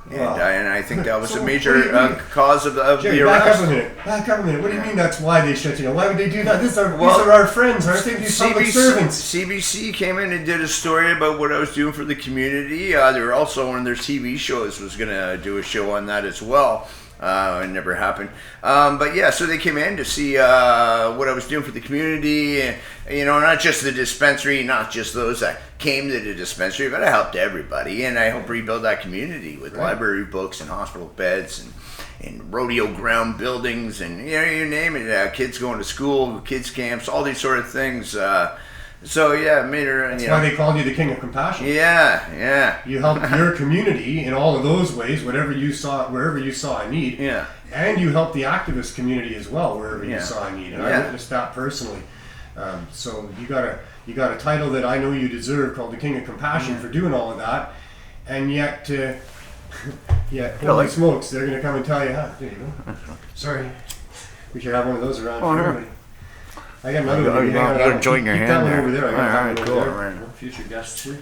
And I think that was a major cause of Jerry, the arrest. Back up a minute. What do you mean that's why they shut you down? Why would they do that? These are our friends, aren't they? These public servants. CBC came in and did a story about what I was doing for the community. They were also, one of their TV shows was going to do a show on that as well. It never happened. So they came in to see what I was doing for the community, and, not just the dispensary, not just those that came to the dispensary, but I helped everybody, and I helped rebuild that community with library books and hospital beds and rodeo ground buildings, and you name it, kids going to school, kids camps, all these sort of things. So yeah, it made her. That's why they called you the King of Compassion. Yeah. You helped your community in all of those ways, wherever you saw a need. Yeah. And you helped the activist community as well, wherever you saw a need. And I witnessed that personally. So you got a title that I know you deserve, called the King of Compassion, for doing all of that. And yet, holy smokes, they're going to come and tell you, there you go. Sorry. We should have one of those around for everybody. I got another one. You got a joint in your hand that one there. over there. I got cool. Right. Future guests too.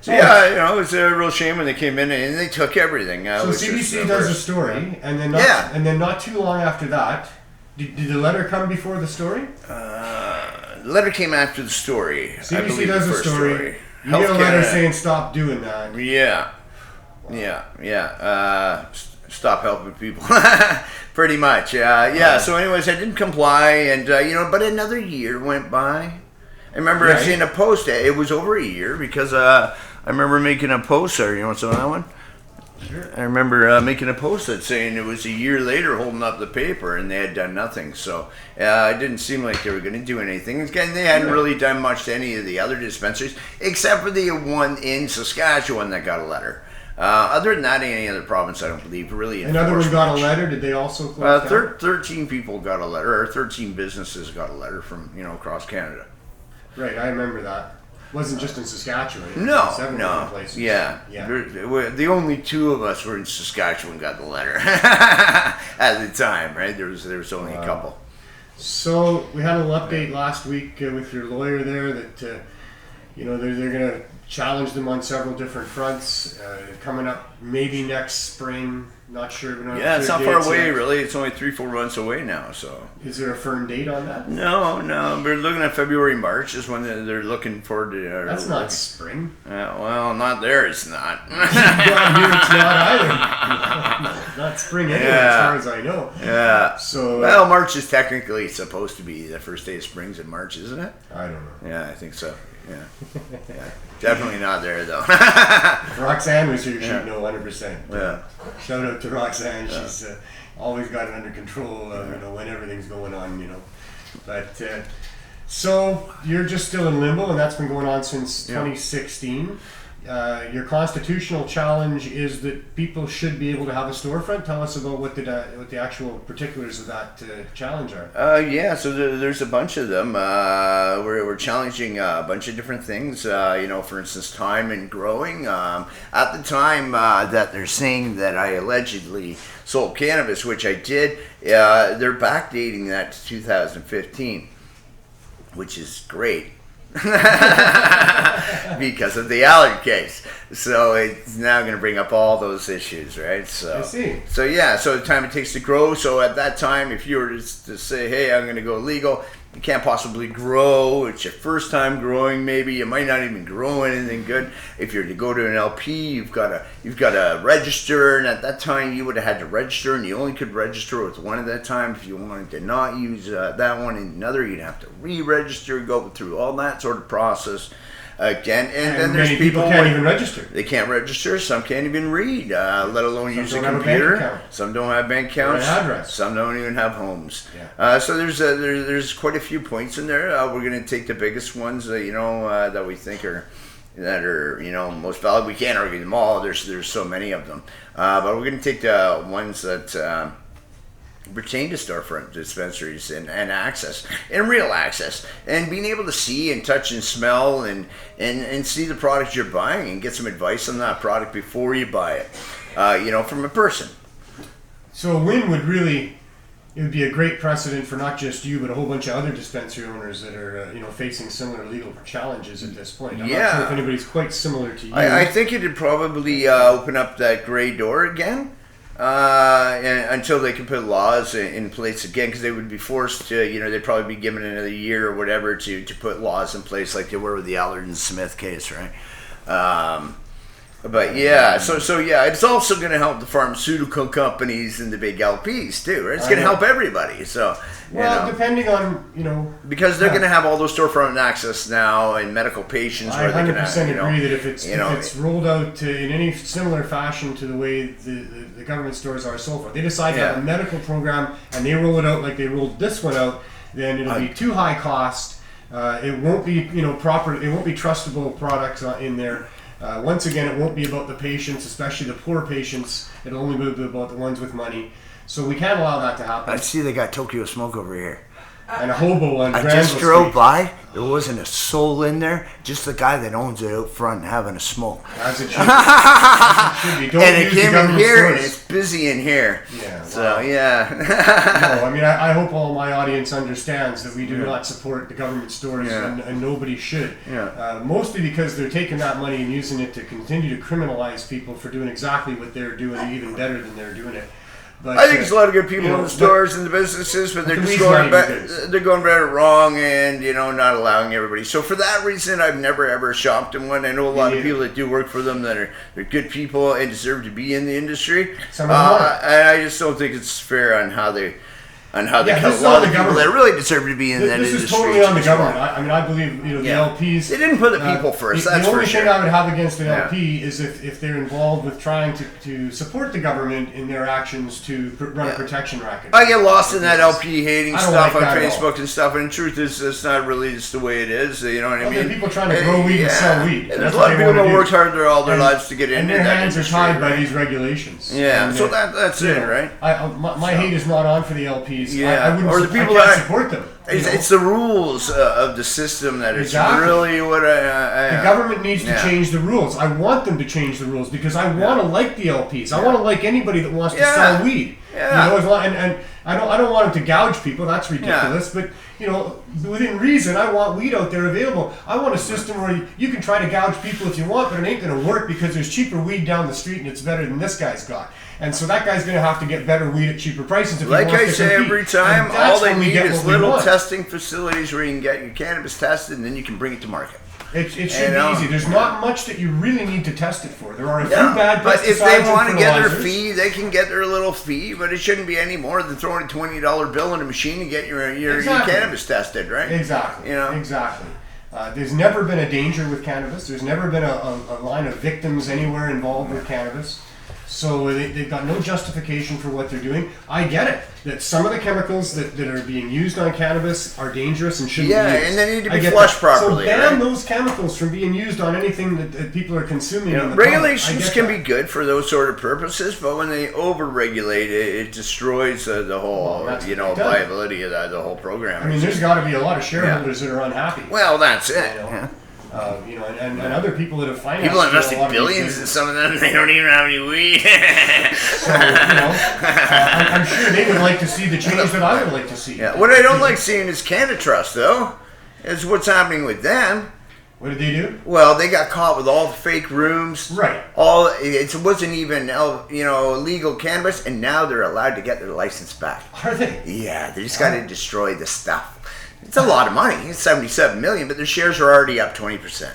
So it was a real shame when they came in and they took everything. So CBC does a story, and then not too long after that, did the letter come before the story? The letter came after the story. CBC does a story. You get a letter saying stop doing that. Yeah. Stop helping people. Pretty much. So anyways, I didn't comply, and but another year went by. I remember I seen a post. It was over a year because I remember making a post there. You want some of that one? Sure. I remember making a post that saying it was a year later holding up the paper and they had done nothing. So it didn't seem like they were going to do anything. Again, they hadn't really done much to any of the other dispensaries except for the one in Saskatchewan that got a letter. Other than that, any other province, I don't believe, really. Another one got a letter. Did they also close down? 13 people got a letter, or 13 businesses got a letter from across Canada. Right, I remember that. It wasn't just in Saskatchewan. No. Places. Yeah. The only two of us were in Saskatchewan got the letter at the time, right? There was only a couple. So we had a little update last week with your lawyer there that they're going to challenge them on several different fronts coming up maybe next spring. Not sure. It's not far away, really. It's only 3-4 months away now. So, is there a firm date on that? No. We're looking at February, March is when they're looking forward to. That's not spring. Well, not there. It's not. Here it's not either. Not spring anyway, as far as I know. Yeah. So. March is technically supposed to be the first day of spring's in March, isn't it? I don't know. Yeah, I think so. Yeah. Definitely not there though. If Roxanne was here, she'd know 100%. Yeah. Shout out to Roxanne. She's always got it under control. When everything's going on. But so you're just still in limbo, and that's been going on since 2016. Your constitutional challenge is that people should be able to have a storefront. Tell us about what the actual particulars of that challenge are. So there's a bunch of them. We're challenging a bunch of different things. For instance, time and growing. At the time that they're saying that I allegedly sold cannabis, which I did, they're backdating that to 2015, which is great. Because of the Allard case. So it's now going to bring up all those issues, right? So, I see. So the time it takes to grow. So at that time, if you were to say, hey, I'm going to go legal, you can't possibly grow. It's your first time growing, maybe. You might not even grow anything good. If you're to go to an LP, you've got to register. And at that time, you would have had to register, and you only could register with one at that time. If you wanted to not use that one and another, you'd have to re-register, go through all that sort of process again. And then there's people can't even register. They can't register. Some can't even read, let alone use a computer. Some don't have bank accounts. Address. Some don't even have homes. Yeah. So there's quite a few points in there. We're going to take the biggest ones that we think are most valid. We can't argue them all. There's so many of them. But we're going to take the ones that pertain to storefront dispensaries and access and real access and being able to see and touch and smell and see the product you're buying and get some advice on that product before you buy it, from a person. So a win it would be a great precedent for not just you, but a whole bunch of other dispensary owners that are, facing similar legal challenges at this point. I'm not sure if anybody's quite similar to you. I think it'd probably open up that gray door again. Until they can put laws in place again, because they would be forced to, they'd probably be given another year or whatever to put laws in place like they were with the Allard and Smith case, right? But it's also going to help the pharmaceutical companies and the big LPs too, right? It's going to help everybody. So, depending on, because they're going to have all those storefront access now and medical patients. I 100% agree that if it's rolled out in any similar fashion to the way the government stores are so far, they decide to have a medical program and they roll it out like they rolled this one out, then it'll be too high cost. It won't be, proper. It won't be trustable products in there. Once again, it won't be about the patients, especially the poor patients. It'll only be about the ones with money. So we can't allow that to happen. I see they got Tokyo Smoke over here. And a hobo on I Granville just drove Street. by. There wasn't a soul in there. Just the guy that owns it out front having a smoke. As it should be. As it should be. Don't And it use the came in government here, and stores. it's busy in here. Yeah. So, wow. yeah. No, I mean, I hope all my audience understands that we do not support the government stores, and nobody should. Yeah. Mostly because they're taking that money and using it to continue to criminalize people for doing exactly what they're doing, even better than they're doing it. But, I think there's a lot of good people in the stores and the businesses, but they're just going about it wrong and, not allowing everybody. So for that reason, I've never ever shopped in one. I know a lot of people that do work for them that are good people and deserve to be in the industry. Some of them are. And I just don't think it's fair on how they cut a this lot of is people on the that really deserve to be in that industry. This is totally on the government. I mean, I believe the LPs. They didn't put the people first. That's the only for sure. thing I would have against an LP is if they're involved with trying to support the government in their actions to run a protection racket. I get lost in that LP hating stuff like on that Facebook and stuff, and the truth is, it's not really just the way it is. You know what I mean? There are people trying to grow weed and sell weed. And there's a lot of people that worked hard all their lives to get into that. And their hands are industry, tied by these regulations. Yeah, and, so that's it, right? My hate is not on for the LPs. Yeah, I can't support them. It's the rules of the system that is really what the government needs to change the rules. I want them to change the rules because I want to like the LPs. I want to like anybody that wants to sell weed. Yeah. And I don't want them to gouge people. That's ridiculous. But within reason, I want weed out there available. I want a system where you can try to gouge people if you want, but it ain't going to work because there's cheaper weed down the street and it's better than this guy's got. And so that guy's going to have to get better weed at cheaper prices. If like he wants I to say compete. every time, And that's all they when we need get is what we little want. testing facilities where you can get your cannabis tested and then you can bring it to market. It should be easy. There's not much that you really need to test it for. There are a few bad pesticides. But if they want to get their fertilizers. fee, they can get their little fee, but it shouldn't be any more than throwing a $20 bill in a machine and get your cannabis tested, right? Exactly. You know? Exactly. There's never been a danger with cannabis. There's never been a line of victims anywhere involved with cannabis. So they've got no justification for what they're doing. I get it, that some of the chemicals that are being used on cannabis are dangerous and shouldn't be used. Yeah, and they need to be flushed properly. So ban right? those chemicals from being used on anything that people are consuming. In the regulations can be good for those sort of purposes, but when they over-regulate it, it destroys the whole, viability of the whole program. I mean, there's got to be a lot of shareholders that are unhappy. Well, that's it. And other people that have financed people investing billions in some of them, they don't even have any weed. So, I'm sure they would like to see the change that I would like to see. Yeah. What I don't like seeing is Canada Trust, though, is what's happening with them. What did they do? Well, they got caught with all the fake rooms. Right. It wasn't even legal cannabis, and now they're allowed to get their license back. Are they? Yeah, they just got to destroy the stuff. It's a lot of money. It's $77 million, but their shares are already up 20%.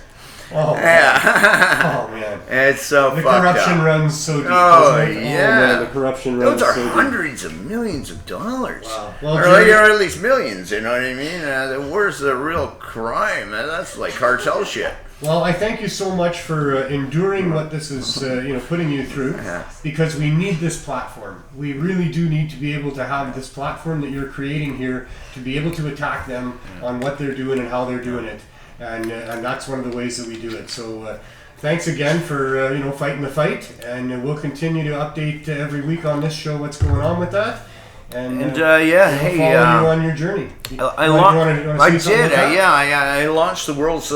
Oh, yeah. Oh, man. It's so the fucked up. corruption runs so deep. Oh, doesn't it? yeah. Oh, man, the corruption runs Those are so deep. hundreds of millions of dollars. Wow. Well, or at least millions, you know what I mean? Where's the real crime? That's like cartel shit. Well, I thank you so much for enduring what this is, putting you through, because we need this platform. We really do need to be able to have this platform that you're creating here to be able to attack them on what they're doing and how they're doing it, and that's one of the ways that we do it. So, thanks again for fighting the fight, and we'll continue to update every week on this show what's going on with that. And follow you on your journey. I launched the world's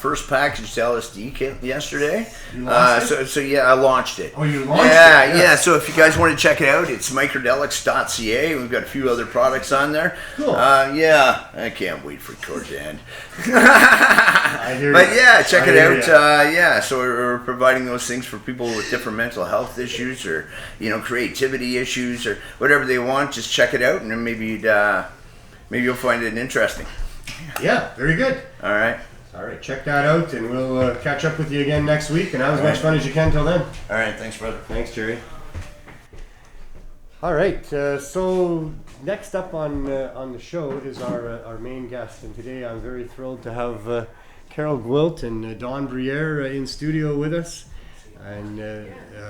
first packaged LSD kit yesterday. You launched it? So I launched it. Oh, you launched it? Yeah. So if you guys want to check it out, it's microdelics.ca. We've got a few other products on there. Cool. I can't wait for towards the end. I hear But you. yeah, check it out. You. So we're providing those things for people with different mental health issues or creativity issues or whatever they want. Just check it out, and then maybe you'll find it interesting. Yeah, very good. All right. Check that out, and we'll catch up with you again next week, and have as much fun as you can till then. All right, thanks, brother. Thanks, Jerry. All right, so next up on the show is our main guest, and today I'm very thrilled to have Carrol Gwilt and Don Briere in studio with us, and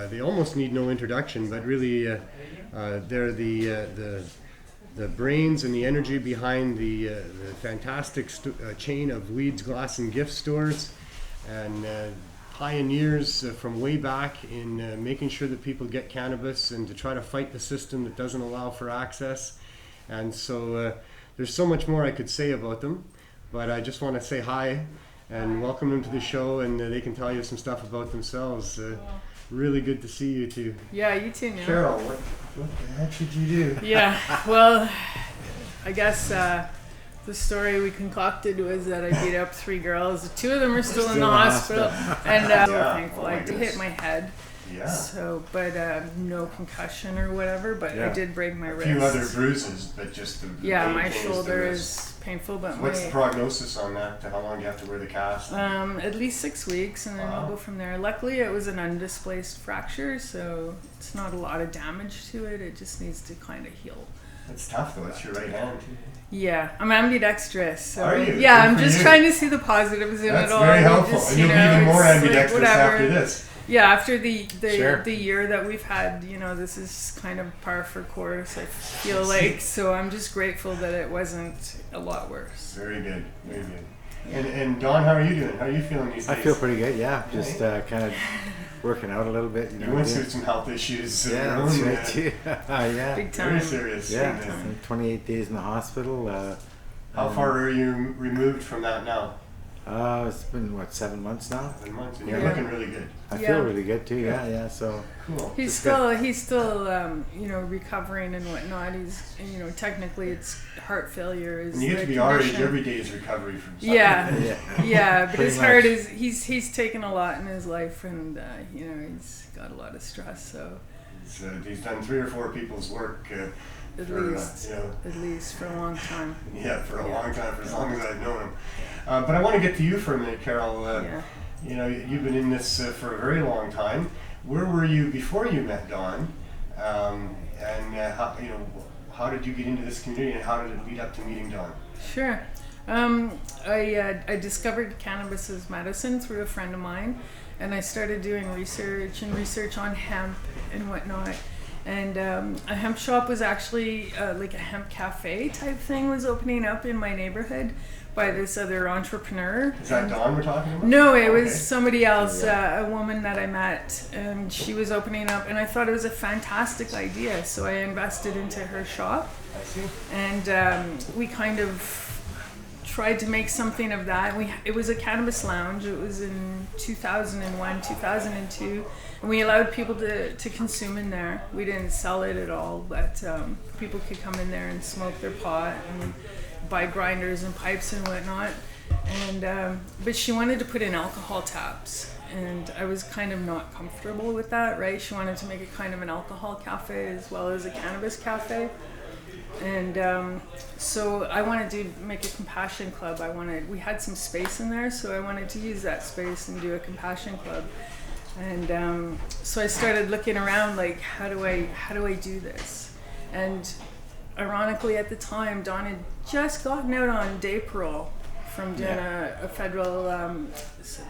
they almost need no introduction, but really they're the the brains and the energy behind the fantastic chain of Weeds, Glass and Gift stores, and pioneers from way back in making sure that people get cannabis and to try to fight the system that doesn't allow for access. And so there's so much more I could say about them, but I just want to say hi and welcome them to the show, and they can tell you some stuff about themselves. Really good to see you two. Yeah, you too, Neil. Carrol, what the heck did you do? Yeah, well, I guess the story we concocted was that I beat up 3 girls. 2 of them are still in the hospital. And so thankful. I did hit my head. Yeah. So, but no concussion or whatever, but I did break my wrist. A few other bruises, but just the my shoulder is painful. But what's the prognosis on that? How long do you have to wear the cast? At least 6 weeks, and then we'll go from there. Luckily, it was an undisplaced fracture, so it's not a lot of damage to it. It just needs to kind of heal. That's tough, though. It's your right hand. Yeah, I'm ambidextrous. So are you? Yeah, Good I'm for just you. trying to see the positives in That's it all. very helpful. Just, And you'll be even more ambidextrous like, after this. Yeah, after the Sure. the year that we've had, this is kind of par for course, I feel like. So I'm just grateful that it wasn't a lot worse. Very good. Very good. And Don, how are you doing? How are you feeling these days? I feel pretty good, yeah. Just kind of working out a little bit. You went through some health issues. Yeah, of that's your own, right too. Yeah. Big time. Very serious. Yeah, And, 28 days in the hospital. how far are you removed from that now? It's been, 7 months now? 7 months. And you're Yeah. looking really good. I feel really good too, yeah, so. Cool. He's still recovering and whatnot. He's technically it's heart failure is And you get the to be our age, condition. every day is recovery from something. Yeah, but Pretty his heart much. is he's taken a lot in his life, and he's got a lot of stress. So He's done 3 or 4 people's work. at for, least for a long time. Yeah, for a long time, for as long as I've known him. But I want to get to you for a minute, Carrol. You've been in this for a very long time. Where were you before you met Don? How did you get into this community, and how did it lead up to meeting Don? Sure. I discovered cannabis as medicine through a friend of mine, and I started doing research on hemp and whatnot. And a hemp shop was actually like a hemp cafe type thing was opening up in my neighborhood by this other entrepreneur. Is that Don we're talking about? No, it was somebody else, a woman that I met, and she was opening up, and I thought it was a fantastic idea, so I invested into her shop. I see. And we kind of tried to make something of that. It was a cannabis lounge. It was in 2001, 2002, and we allowed people to consume in there. We didn't sell it at all, but people could come in there and smoke their pot and buy grinders and pipes and whatnot. And but she wanted to put in alcohol taps, and I was kind of not comfortable with that, right? She wanted to make it kind of an alcohol cafe as well as a cannabis cafe. And so I wanted to make a compassion club. We had some space in there, so I wanted to use that space and do a compassion club. And so I started looking around, like, how do I do this? And ironically, at the time, Don had just gotten out on day parole from doing a federal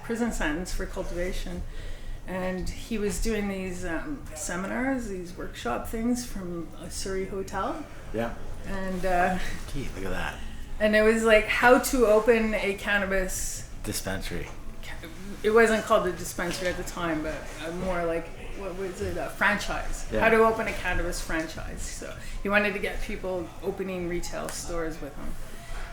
prison sentence for cultivation. And he was doing these seminars, these workshop things from a Surrey hotel. Yeah. And Gee, look at that. and it was like how to open a cannabis. Dispensary. It wasn't called a dispensary at the time, but more like, what was it, a franchise. Yeah. How to open a cannabis franchise. So he wanted to get people opening retail stores with him.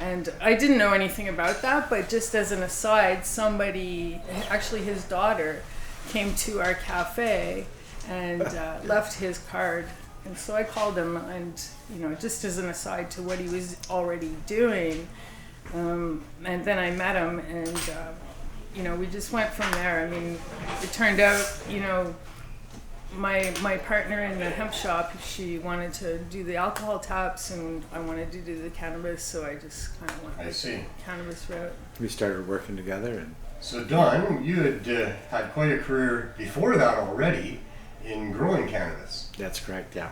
And I didn't know anything about that, but just as an aside, somebody, actually his daughter, came to our cafe and left his card. And so I called him, and just as an aside to what he was already doing, and then I met him, and we just went from there. I mean, it turned out, my partner in the hemp shop, she wanted to do the alcohol taps, and I wanted to do the cannabis, so I just kind of went with the cannabis route. We started working together, and So Don, you had quite a career before that already in growing cannabis. that's correct, yeah.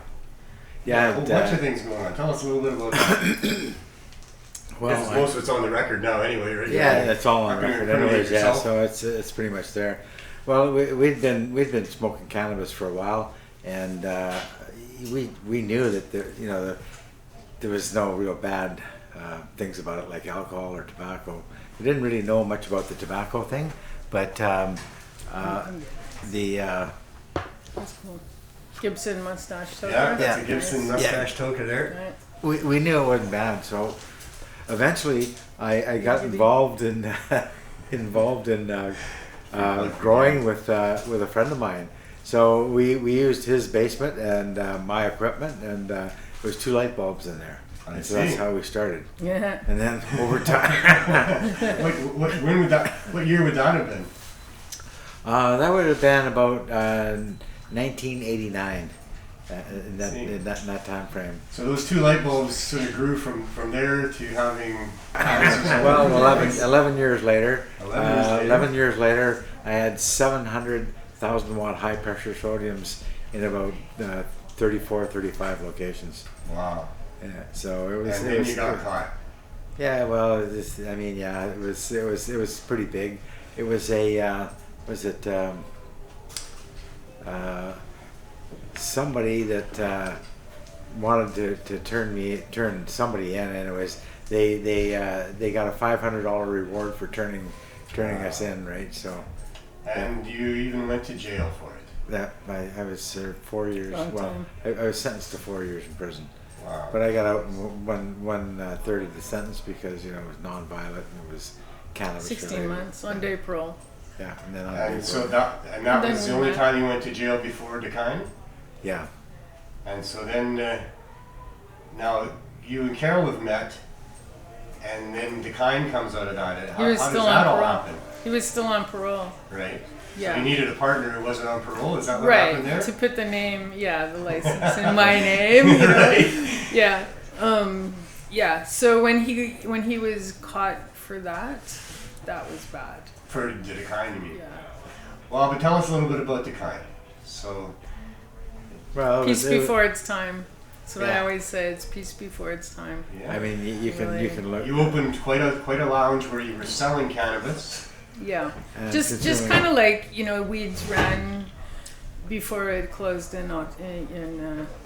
Yeah, a whole bunch of things going on. Tell us a little bit about that. Well, most of it's on the record now anyway, right? yeah, that's all on record anyways, yeah, yourself. so it's pretty much there. Well, we'd been smoking cannabis for a while, and we knew that there there was no real bad things about it like alcohol or tobacco. We didn't really know much about the tobacco thing, but the That's cool. Gibson mustache toker. Yeah, that's Yeah. a Gibson mustache toker there. Right. we knew it wasn't bad. So eventually, I got involved in growing with a friend of mine. So we used his basement and my equipment, and there was 2 light bulbs in there. And so that's how we started. Yeah. And then over time, What year would that have been? that would have been about 1989. In that time frame. So those 2 light bulbs sort of grew from there to having. Well, 11 years later. 11 years later, I had 700,000 watt high pressure sodiums in about 34, 35 locations. Wow. Yeah, so it was. And then you got caught. Yeah, well, it was pretty big. It was a somebody that wanted to turn somebody in, and it was they got a $500 reward for turning us in, right? So. And you even went to jail for it. That I was served 4 years. Long Well, time. I was sentenced to 4 years in prison. Wow. But I got out in one third of the sentence because it was non-violent and it was cannabis. 16 related. months on day parole. Yeah, and then And so And that then was the we only met. time you went to jail before Decline? yeah. And so then, now you and Carrol have met, and then Decline comes out of that. How, He was how still does that on all parole. happen? He was still on parole. Right? Yeah. So you needed a partner who wasn't on parole, is that what Right. happened there? To put the name, the license in my name. You know? Right. Yeah. Yeah. So when he was caught for that was bad. For the Decline, you mean? Yeah. Well, but tell us a little bit about Decline. So, Well, Peace before its time. That's what I Yeah. always say. It's peace before its time. yeah. I mean, you can look. You opened quite a lounge where you were selling cannabis. Yeah. and Just consuming- kind of like Weeds ran before it closed in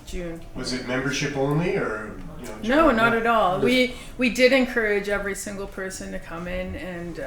June. Was it membership only, or No, not at all. We did encourage every single person to come in, and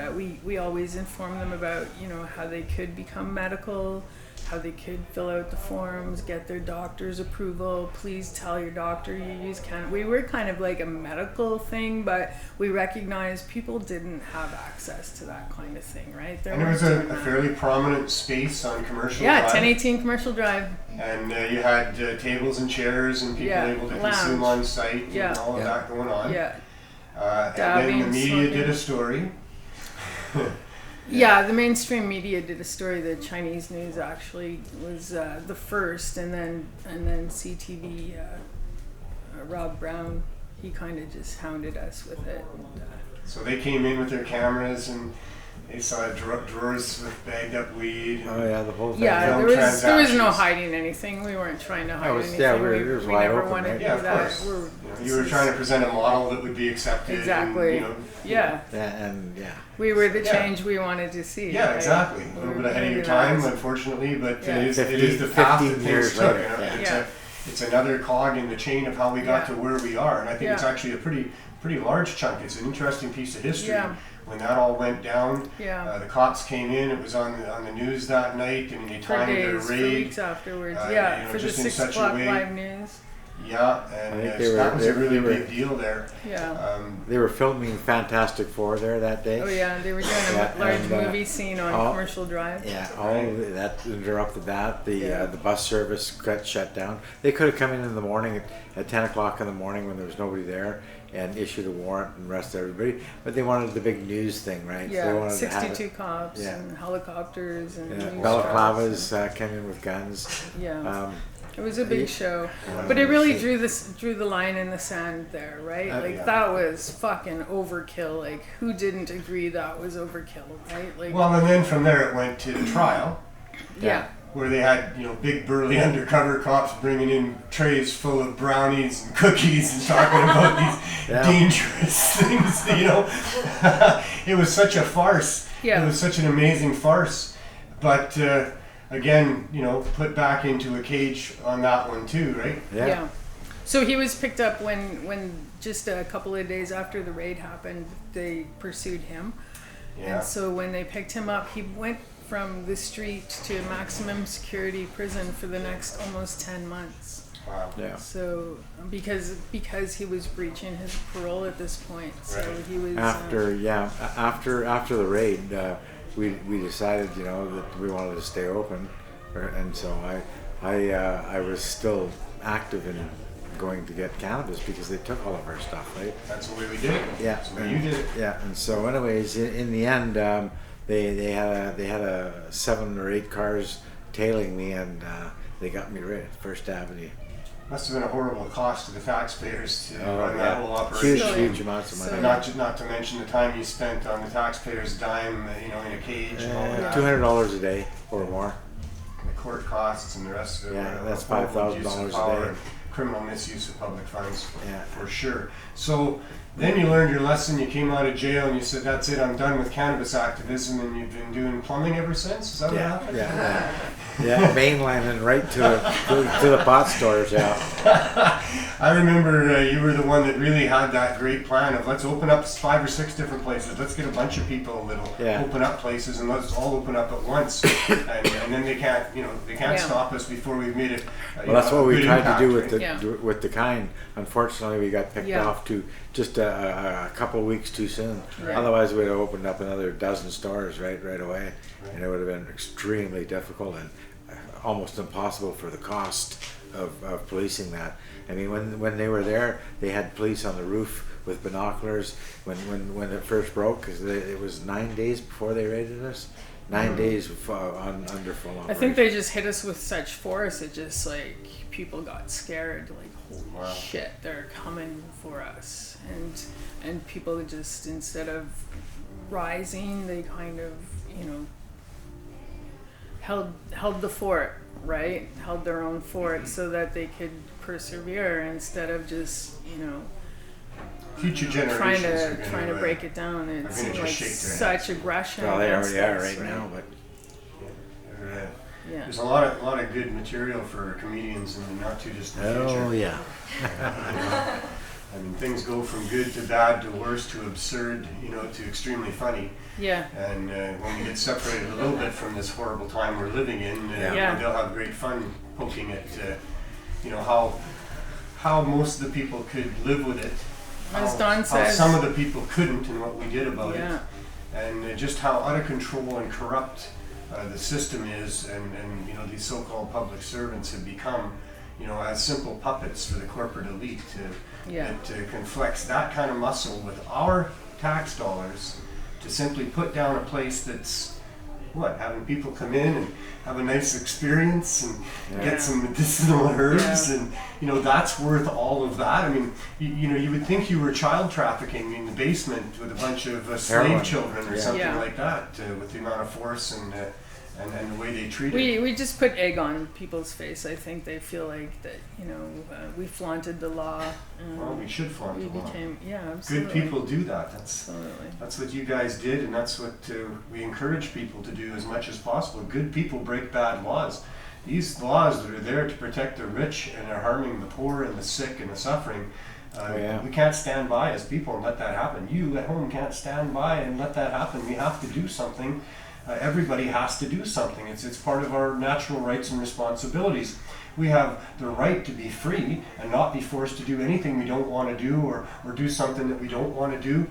we always informed them about how they could become medical, how they could fill out the forms, get their doctor's approval. Please tell your doctor you use cannabis. We were kind of like a medical thing, but we recognized people didn't have access to that kind of thing, right? And there was a fairly prominent space on Commercial Drive. 1018 Commercial Drive. And you had tables and chairs and people Yeah, able to lounge. consume on site Yeah. and all of Yeah. that going on. Yeah. And then the Dabbing, media smoking. did a story. Yeah, the mainstream media did a story. The Chinese news actually was the first, and then CTV, Rob Brown, he kind of just hounded us with it. And, So they came in with their cameras and they saw drawers with bagged up weed. Oh yeah, the whole thing. yeah, Film there was no transactions. hiding anything. We weren't trying to hide was- anything. yeah, it we was wide never open, wanted right? to Yeah, do of that. course. We're- You were trying to present a model that would be accepted. Exactly. And, Yeah, And yeah. we were the Yeah. change we wanted to see. Yeah, right? exactly. A We little were bit ahead of your doing time, that. unfortunately, but Yeah. it is the path that 15 things years took. later, yeah. Yeah. It's another cog in the chain of how we got Yeah. to where we are, and I think it's Yeah. actually a pretty large chunk. It's an interesting piece of history. Yeah. When that all went down, Yeah. the cops came in. It was on the news that night, and they For timed their days, for raid. weeks afterwards. you know, for the just in 6 such a o'clock way- live news. Yeah, I and think so that was a really they were- big deal there. Yeah. They were filming Fantastic Four there that day. Oh yeah, they were doing Yeah, a large and, movie scene on all- Commercial Drive. Yeah, all that interrupted that. Yeah. The bus service got shut down. They could have come in the morning at 10 o'clock in the morning when there was nobody there and issued a warrant and arrest everybody. But they wanted the big news thing, right? So they Yeah, wanted to have 62 it. cops Yeah. and helicopters and Yeah, news balaclavas trucks came in with guns. and- yeah, Um, it was a big you- show, wanted but it to really see- drew the line in the sand there, right? Like yeah. that was fucking overkill. Like who didn't agree that was overkill, right? Like Well, and then from there it went to the trial, yeah, where they had big burly undercover cops bringing in trays full of brownies and cookies and talking about these Yeah. dangerous things. It was such a farce. Yeah. It was such an amazing farce, but again, put back into a cage on that one too, right? yeah. yeah. So he was picked up when just a couple of days after the raid happened, they pursued him. Yeah. And so when they picked him up, he went from the street to maximum security prison for the next almost 10 months. Wow. Yeah. So because he was breaching his parole at this point, so Right. he was After the raid, we decided, you know, that we wanted to stay open, and so I was still active in going to get cannabis because they took all of our stuff, right? That's the way we did it. Yeah. That's the way you did it. Yeah, and so anyways, in the end, they had a 7 or 8 cars tailing me, and they got me right at First Avenue. Must have been a horrible cost to the taxpayers to Oh, run that whole huge, operation. huge amounts of money. Not to mention the time you spent on the taxpayers' dime, in a cage and all that. $200 a day or more. And the court costs and the rest of it. Yeah, that's horrible abuse of $5,000 a power day. and criminal misuse of public funds. Yeah. For sure. So then you learned your lesson, you came out of jail and you said, that's it, I'm done with cannabis activism, and you've been doing plumbing ever since? Is that what happened? Yeah, mainlining right to the pot stores, yeah. I remember you were the one that really had that great plan of let's open up 5 or 6 different places. Let's get a bunch of people that'll open up places, and let's all open up at once. and then they can't stop us before we've made it. Well, that's what we tried impact, to do right? with the kind. Unfortunately, we got picked off to just a couple of weeks too soon. Right. Otherwise, we'd have opened up another dozen stores right away, and it would have been extremely difficult and almost impossible for the cost of policing that. I mean, when they were there, they had police on the roof with binoculars. When it first broke, because it was 9 days before they raided us. 9 days under full operation. I think they just hit us with such force. It just like people got scared. Like, holy shit, they're coming for us. And people just, instead of rising, they kind of held the fort, right? Held their own fort so that they could persevere instead of just future generations trying to break it down. It seemed like such aggression. Well, they already are us, right now, but there's a lot of good material for comedians in the not too distant future. oh yeah. I mean, things go from good to bad to worse to absurd, to extremely funny. Yeah. And when we get separated a little bit from this horrible time we're living in, they'll have great fun poking at, how most of the people could live with it. As Don says, how some of the people couldn't, and what we did about Yeah. it. And just how out of control and corrupt the system is, and these so-called public servants have become, as simple puppets for the corporate elite that can flex that kind of muscle with our tax dollars to simply put down a place that's having people come in and have a nice experience and get some medicinal herbs, and that's worth all of that. I mean, you would think you were child trafficking in the basement with a bunch of slave children or something like that, with the amount of force and the way they treat it. We just put egg on people's face. I think they feel like that, we flaunted the law. Well, we should flaunt the law. Absolutely. Good people do that. Absolutely. That's what you guys did, and that's what we encourage people to do as much as possible. Good people break bad laws. These laws that are there to protect the rich and are harming the poor and the sick and the suffering, we can't stand by as people and let that happen. You at home can't stand by and let that happen. We have to do something. Everybody has to do something. It's part of our natural rights and responsibilities. We have the right to be free and not be forced to do anything we don't want to do or do something that we don't want to do.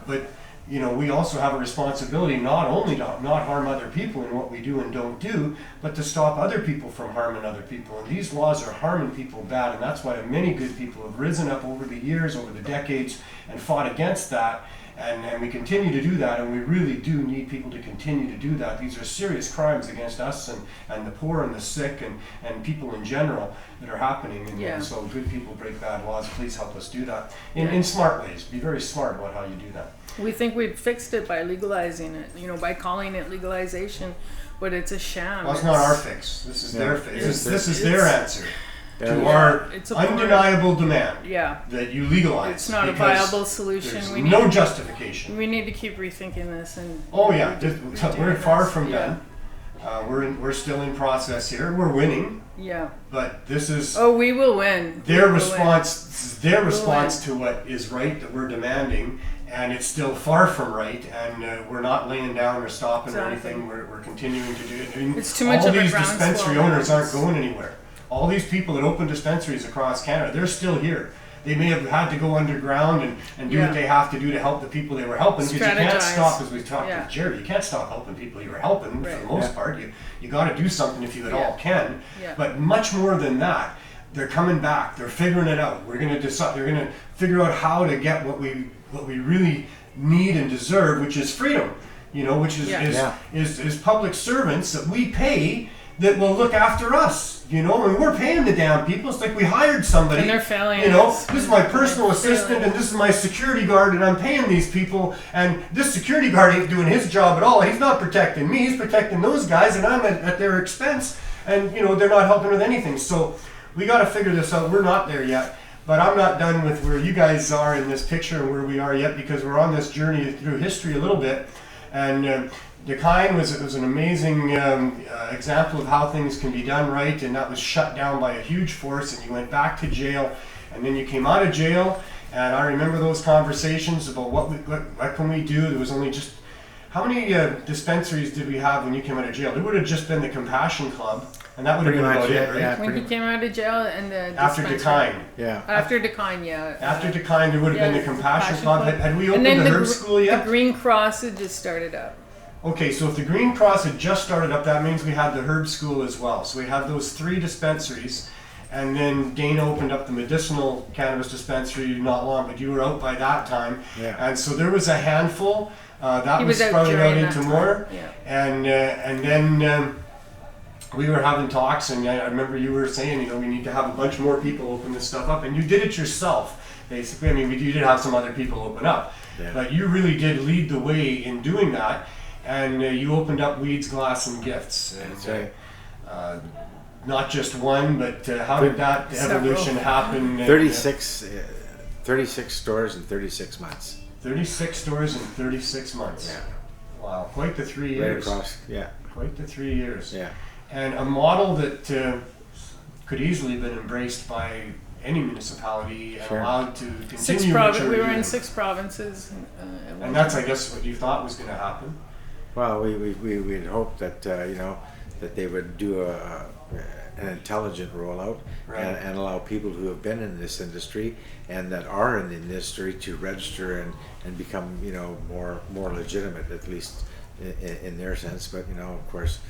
But we also have a responsibility not only to not harm other people in what we do and don't do, but to stop other people from harming other people. And these laws are harming people bad, and that's why many good people have risen up over the years, over the decades, and fought against that. And we continue to do that, and we really do need people to continue to do that. These are serious crimes against us and the poor and the sick and people in general that are happening. And so good people break bad laws. Please help us do that in smart ways. Be very smart about how you do that. We think we've fixed it by legalizing it, by calling it legalization, but it's a sham. Well, it's not our fix. This is their fix. This is their answer to our undeniable demand that you legalize. It's not a viable solution. There's no justification. We need to keep rethinking this. And we're far from done. We're still in process here. We're winning, Yeah. but this is Oh, we will win. their We will response. Their We'll response to what is right that we're demanding, and it's still far from right. And we're not laying down or stopping or Exactly. anything. We're continuing to do it. I mean, It's too much all of a these groundswell dispensary now. owners aren't going anywhere. All these people that open dispensaries across Canada, they're still here. They may have had to go underground and do Yeah. what they have to do to help the people they were helping. Because you can't Strategize. stop, as we talked Yeah. with Jerry, you can't stop helping people you were helping for Right. the most part. You got to do something if you at all can. Yeah. But much more than that, they're coming back. They're figuring it out. We're going to decide. They're going to figure out how to get what we really need and deserve, which is freedom. You know, which is Yeah. is public servants that we pay that will look after us. You know, and we're paying the damn people. It's like we hired somebody. And they're failing You know, us. this is my personal They're assistant failing. and this is my security guard, and I'm paying these people. And this security guard ain't doing his job at all. He's not protecting me. He's protecting those guys, and I'm at their expense. And you know, they're not helping with anything. So we got to figure this out. We're not there yet. But I'm not done with where you guys are in this picture and where we are yet, because we're on this journey through history a little bit. And Decline was an amazing example of how things can be done right, and that was shut down by a huge force, and you went back to jail, and then you came out of jail, and I remember those conversations about what can we do. There was only just, how many dispensaries did we have when you came out of jail? There would have just been the Compassion Club, and that would have Pretty been much, about it, yeah, right? yeah. When he came out of jail and the After dispensary. Decline. Yeah. After Decline, yeah. After Decline, there would have been the Compassion Club. Had we And opened then the Herb School yet? The Green Cross had just started up. Okay, so if the Green Cross had just started up, that means we had the Herb School as well. So we had those 3 dispensaries, and then Dana opened up the medicinal cannabis dispensary not long, but you were out by that time. Yeah. And so there was a handful. That He was was out sprouting out during into that more. time, And then we were having talks, and I remember you were saying, you know, we need to have a bunch more people open this stuff up, and you did it yourself, basically. I mean, you did have some other people open up, Yeah. but you really did lead the way in doing that. And you opened up Weeds, Glass, and Gifts. And, That's right. not just one, but how did that Several. evolution happen? 36 stores in 36 months. 36 stores in 36 months. Yeah. Wow, quite the 3 Right years. across. Yeah. Quite the 3 years. Yeah. And a model that could easily have been embraced by any municipality and Sure. allowed to continue. We were in 6 provinces. At one And that's, I time. guess, what you thought was going to happen. Well, we'd hoped that you know, that they would do an intelligent rollout, Right. and allow people who have been in this industry and that are in the industry to register and become, you know, more legitimate, at least in their sense. But you know, of course,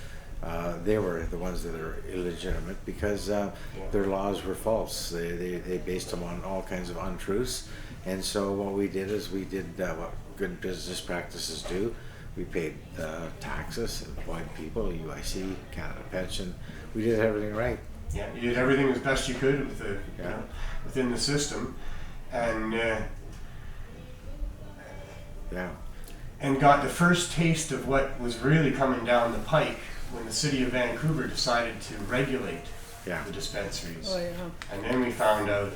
they were the ones that are illegitimate because their laws were false. They based them on all kinds of untruths. And so what we did is we did what good business practices do. We paid taxes, employed people, UIC, Canada Pension. We did everything right. Yeah, you did everything as best you could with the, you know, within the system, and got the first taste of what was really coming down the pike when the city of Vancouver decided to regulate the dispensaries. Oh, yeah. And then we found out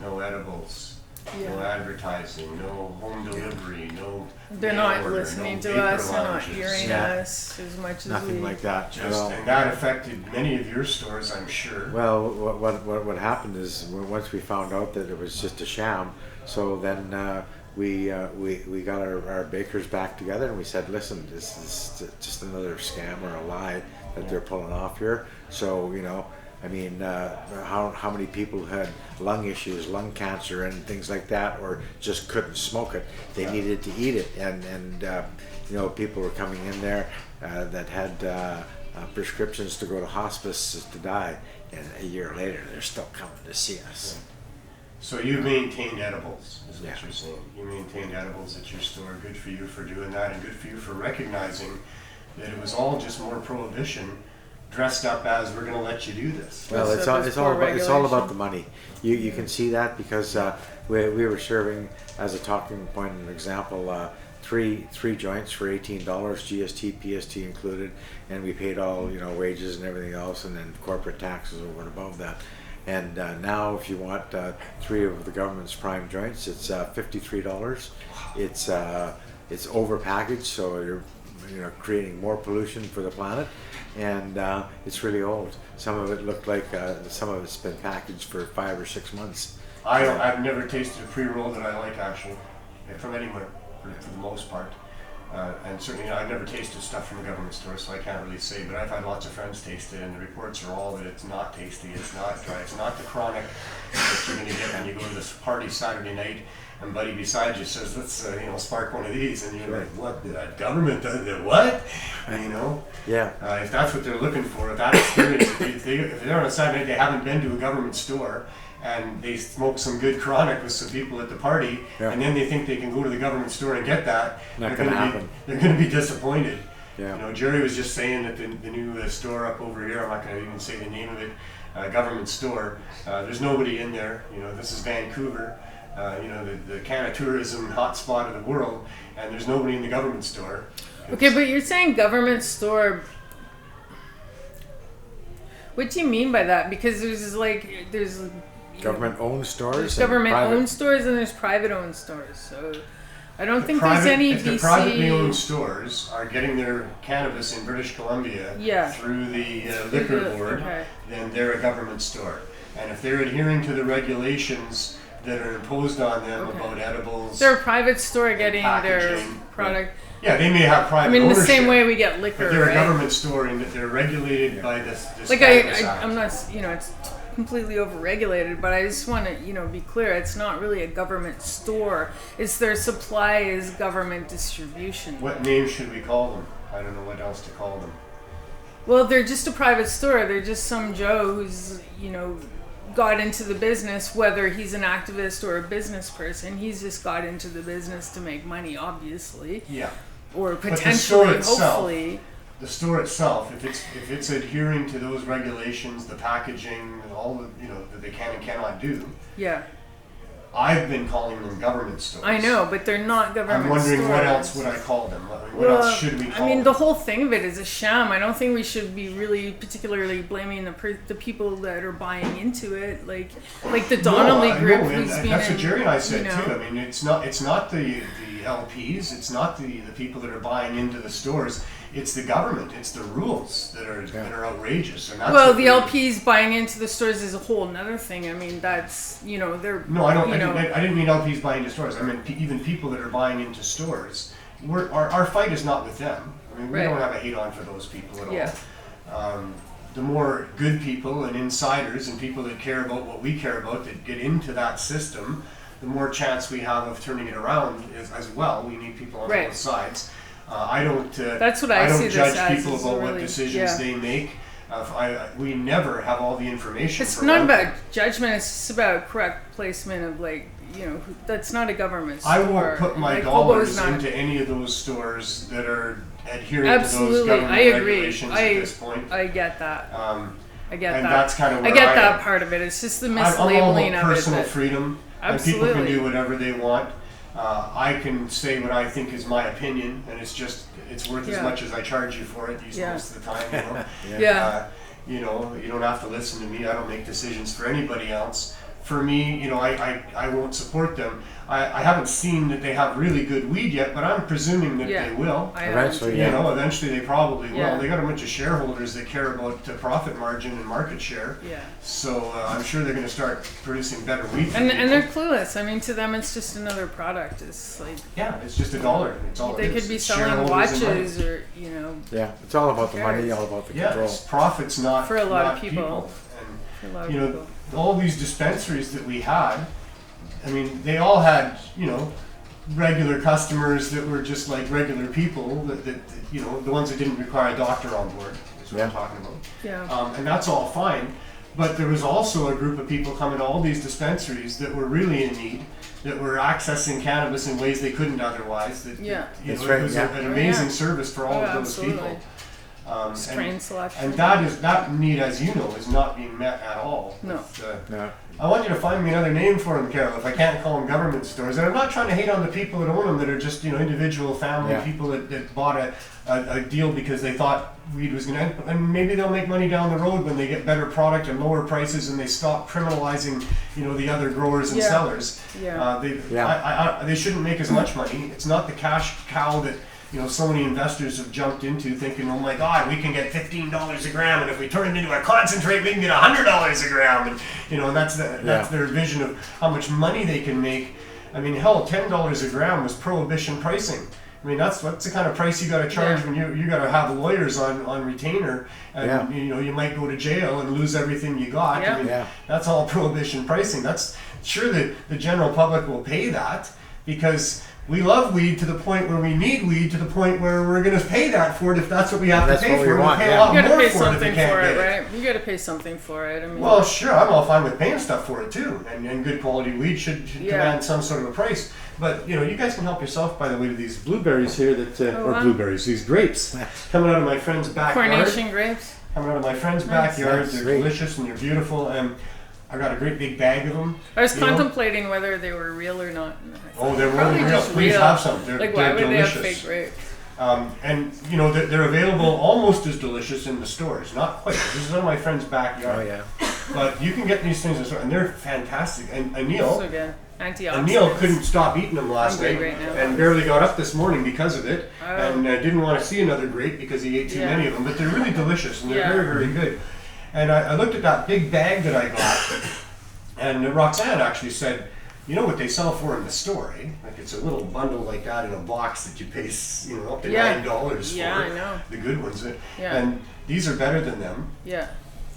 no edibles, no Yeah. advertising, no home delivery, no. They're mail not order, listening no to vapor us. They're not lounges. hearing Yeah. us as much as Nothing like that at Just, all. and that affected many of your stores, I'm sure. Well, what happened is once we found out that it was just a sham, so then we got our bakers back together and we said, listen, this is just another scam or a lie that they're pulling off here. So you know, I mean, how many people had lung issues, lung cancer, and things like that, or just couldn't smoke it? They needed to eat it, and you know, people were coming in there that had prescriptions to go to hospice to die, and a year later they're still coming to see us. So you maintained edibles, is what Yeah. you're saying. You maintained edibles at your store. Good for you for doing that, and good for you for recognizing that it was all just more prohibition dressed up as we're going to let you do this. Well, So it's there's all poor about regulation. the money. You can see that because we were serving as a talking point, an example, three joints for $18, GST, PST included, and we paid all, you know, wages and everything else, and then corporate taxes over and above that. And now, if you want 3 of the government's prime joints, it's $53. It's over packaged, so you're creating more pollution for the planet, and it's really old. Some of it looked like some of it's been packaged for 5 or 6 months. I've never tasted a pre-roll that I like, actually, from anywhere, for the most part. And certainly I've never tasted stuff from a government store, so I can't really say, but I've had lots of friends taste it, and the reports are all that it's not tasty, it's not dry, it's not the chronic that you're going to get when you go to this party Saturday night and buddy beside you says, let's spark one of these, and you're like, what, the government does it, what? Yeah. If that's what they're looking for, that experience, if they're on a Saturday night, they haven't been to a government store, and they smoke some good chronic with some people at the party, and then they think they can go to the government store and get that. Not going to happen. They're going to be disappointed. Yeah. Jerry was just saying that the new store up over here, I'm not going to even say the name of it, government store, there's nobody in there. This is Vancouver, the Canada tourism hotspot of the world, and there's nobody in the government store. Okay, but you're saying government store. What do you mean by that? Because there's government-owned stores. There's government-owned stores and there's private-owned stores. So I don't think there's any If BC. the privately owned stores are getting their cannabis in British Columbia through the liquor board, then they're a government store. And if they're adhering to the regulations that are imposed on them about edibles, they're a private store getting their packaging, product. Yeah, they may have private I mean, ownership, the same way we get liquor, but they're right? a government store in that they're regulated by this Like Cannabis Act. I'm not, it's completely overregulated, but I just want to, be clear. It's not really a government store. It's their supply is government distribution. What name should we call them? I don't know what else to call them. Well, they're just a private store. They're just some Joe who's, got into the business, whether he's an activist or a business person. He's just got into the business to make money, obviously. Yeah. Or But potentially, hopefully. The store itself, if it's adhering to those regulations, the packaging, and all that they can and cannot do. Yeah. I've been calling them government stores. I know, but they're not government I'm wondering stores. what else would I call them? What else should we call them? the whole thing of it is a sham. I don't think we should be really particularly blaming the people that are buying into it, like the Donnelly group who's been. That's what Jerry and I said too. I mean, it's not the LPs, it's not the people that are buying into the stores. It's the government. It's the rules that are outrageous. And that's the LPs buying into the stores is a whole nother thing. I mean, that's they're. No, I don't. I didn't mean LPs buying into stores. I mean even people that are buying into stores. Our fight is not with them. I mean, we don't have a hate on for those people at all. Yeah. The more good people and insiders and people that care about what we care about that get into that system, the more chance we have of turning it around as well. We need people on both sides. I don't. That's what I see don't judge this people as about really, what decisions they make. We never have all the information. It's not about judgment. It's just about correct placement of that's not a government store. I won't put my dollars into any of those stores that are adhering to those government regulations at this point. I get that. I get and that. That's kind of where I get that part of it. It's just the mislabeling I'm all about of personal it. freedom. Absolutely. And people can do whatever they want. I can say what I think is my opinion, and it's worth as much as I charge you for it most of the time. You don't have to listen to me. I don't make decisions for anybody else. For me, I won't support them. I haven't seen that they have really good weed yet, but I'm presuming that they will. Eventually, eventually they probably will. Yeah. They got a bunch of shareholders that care about profit margin and market share. Yeah. So I'm sure they're going to start producing better weed. And they're clueless. I mean, to them, it's just another product. It's like it's just $1. It's all they it is. could be It's selling shareholders watches or Yeah, it's all about the money, all about the control. It's profits, not for a lot not of people. And For a lot of people. all these dispensaries that we had, I mean, they all had, regular customers that were just like regular people, that the ones that didn't require a doctor on board, is what I'm talking about. Yeah. And that's all fine. But there was also a group of people coming to all these dispensaries that were really in need, that were accessing cannabis in ways they couldn't otherwise. That, That's it right, was an amazing service for all of those absolutely. people. Strain selection. And that need, as you know, is not being met at all. No. No. I want you to find me another name for them, Carrol, if I can't call them government stores. And I'm not trying to hate on the people that own them, that are just, individual family people that bought a deal because they thought weed was going to, and maybe they'll make money down the road when they get better product and lower prices and they stop criminalizing, the other growers and sellers. Yeah. They shouldn't make as much money. It's not the cash cow that so many investors have jumped into thinking, oh my God, we can get $15 a gram, and if we turn it into a concentrate, we can get $100 a gram, and that's their vision of how much money they can make. I mean, hell, $10 a gram was prohibition pricing. I mean, that's the kind of price you got to charge when you got to have lawyers on retainer, and you might go to jail and lose everything you got. I mean, that's all prohibition pricing. That's sure that the general public will pay that, because we love weed to the point where we need weed to the point where we're going to pay that for it if that's what we have to pay for it. You got to pay something for it, right? You got to pay something for it. I mean, well, sure, I'm all fine with paying stuff for it too, and good quality weed should command some sort of a price. But you guys can help yourself, by the way, to these blueberries here blueberries, these grapes coming out of my friend's backyard. Carnation grapes. Coming out of my friend's backyard. They're delicious and they're beautiful. I got a great big bag of them. I was contemplating whether they were real or not. Oh, they're really real. Please have some. They're why would delicious. they have fake grapes? And they're available almost as delicious in the stores. Not quite. This is on my friend's backyard. Oh yeah. But you can get these things in the store, and they're fantastic. And Neil, so good. Antioxidants. Neil couldn't stop eating them last night, right now. and barely got up this morning because of it, and didn't want to see another grape because he ate too many of them. But they're really delicious, and they're very, very good. And I looked at that big bag that I got, and Roxanne actually said, you know what they sell for in the store, eh? Like it's a little bundle like that in a box that you pay, up to $9 for. Yeah, I know. The good ones. And these are better than them. Yeah.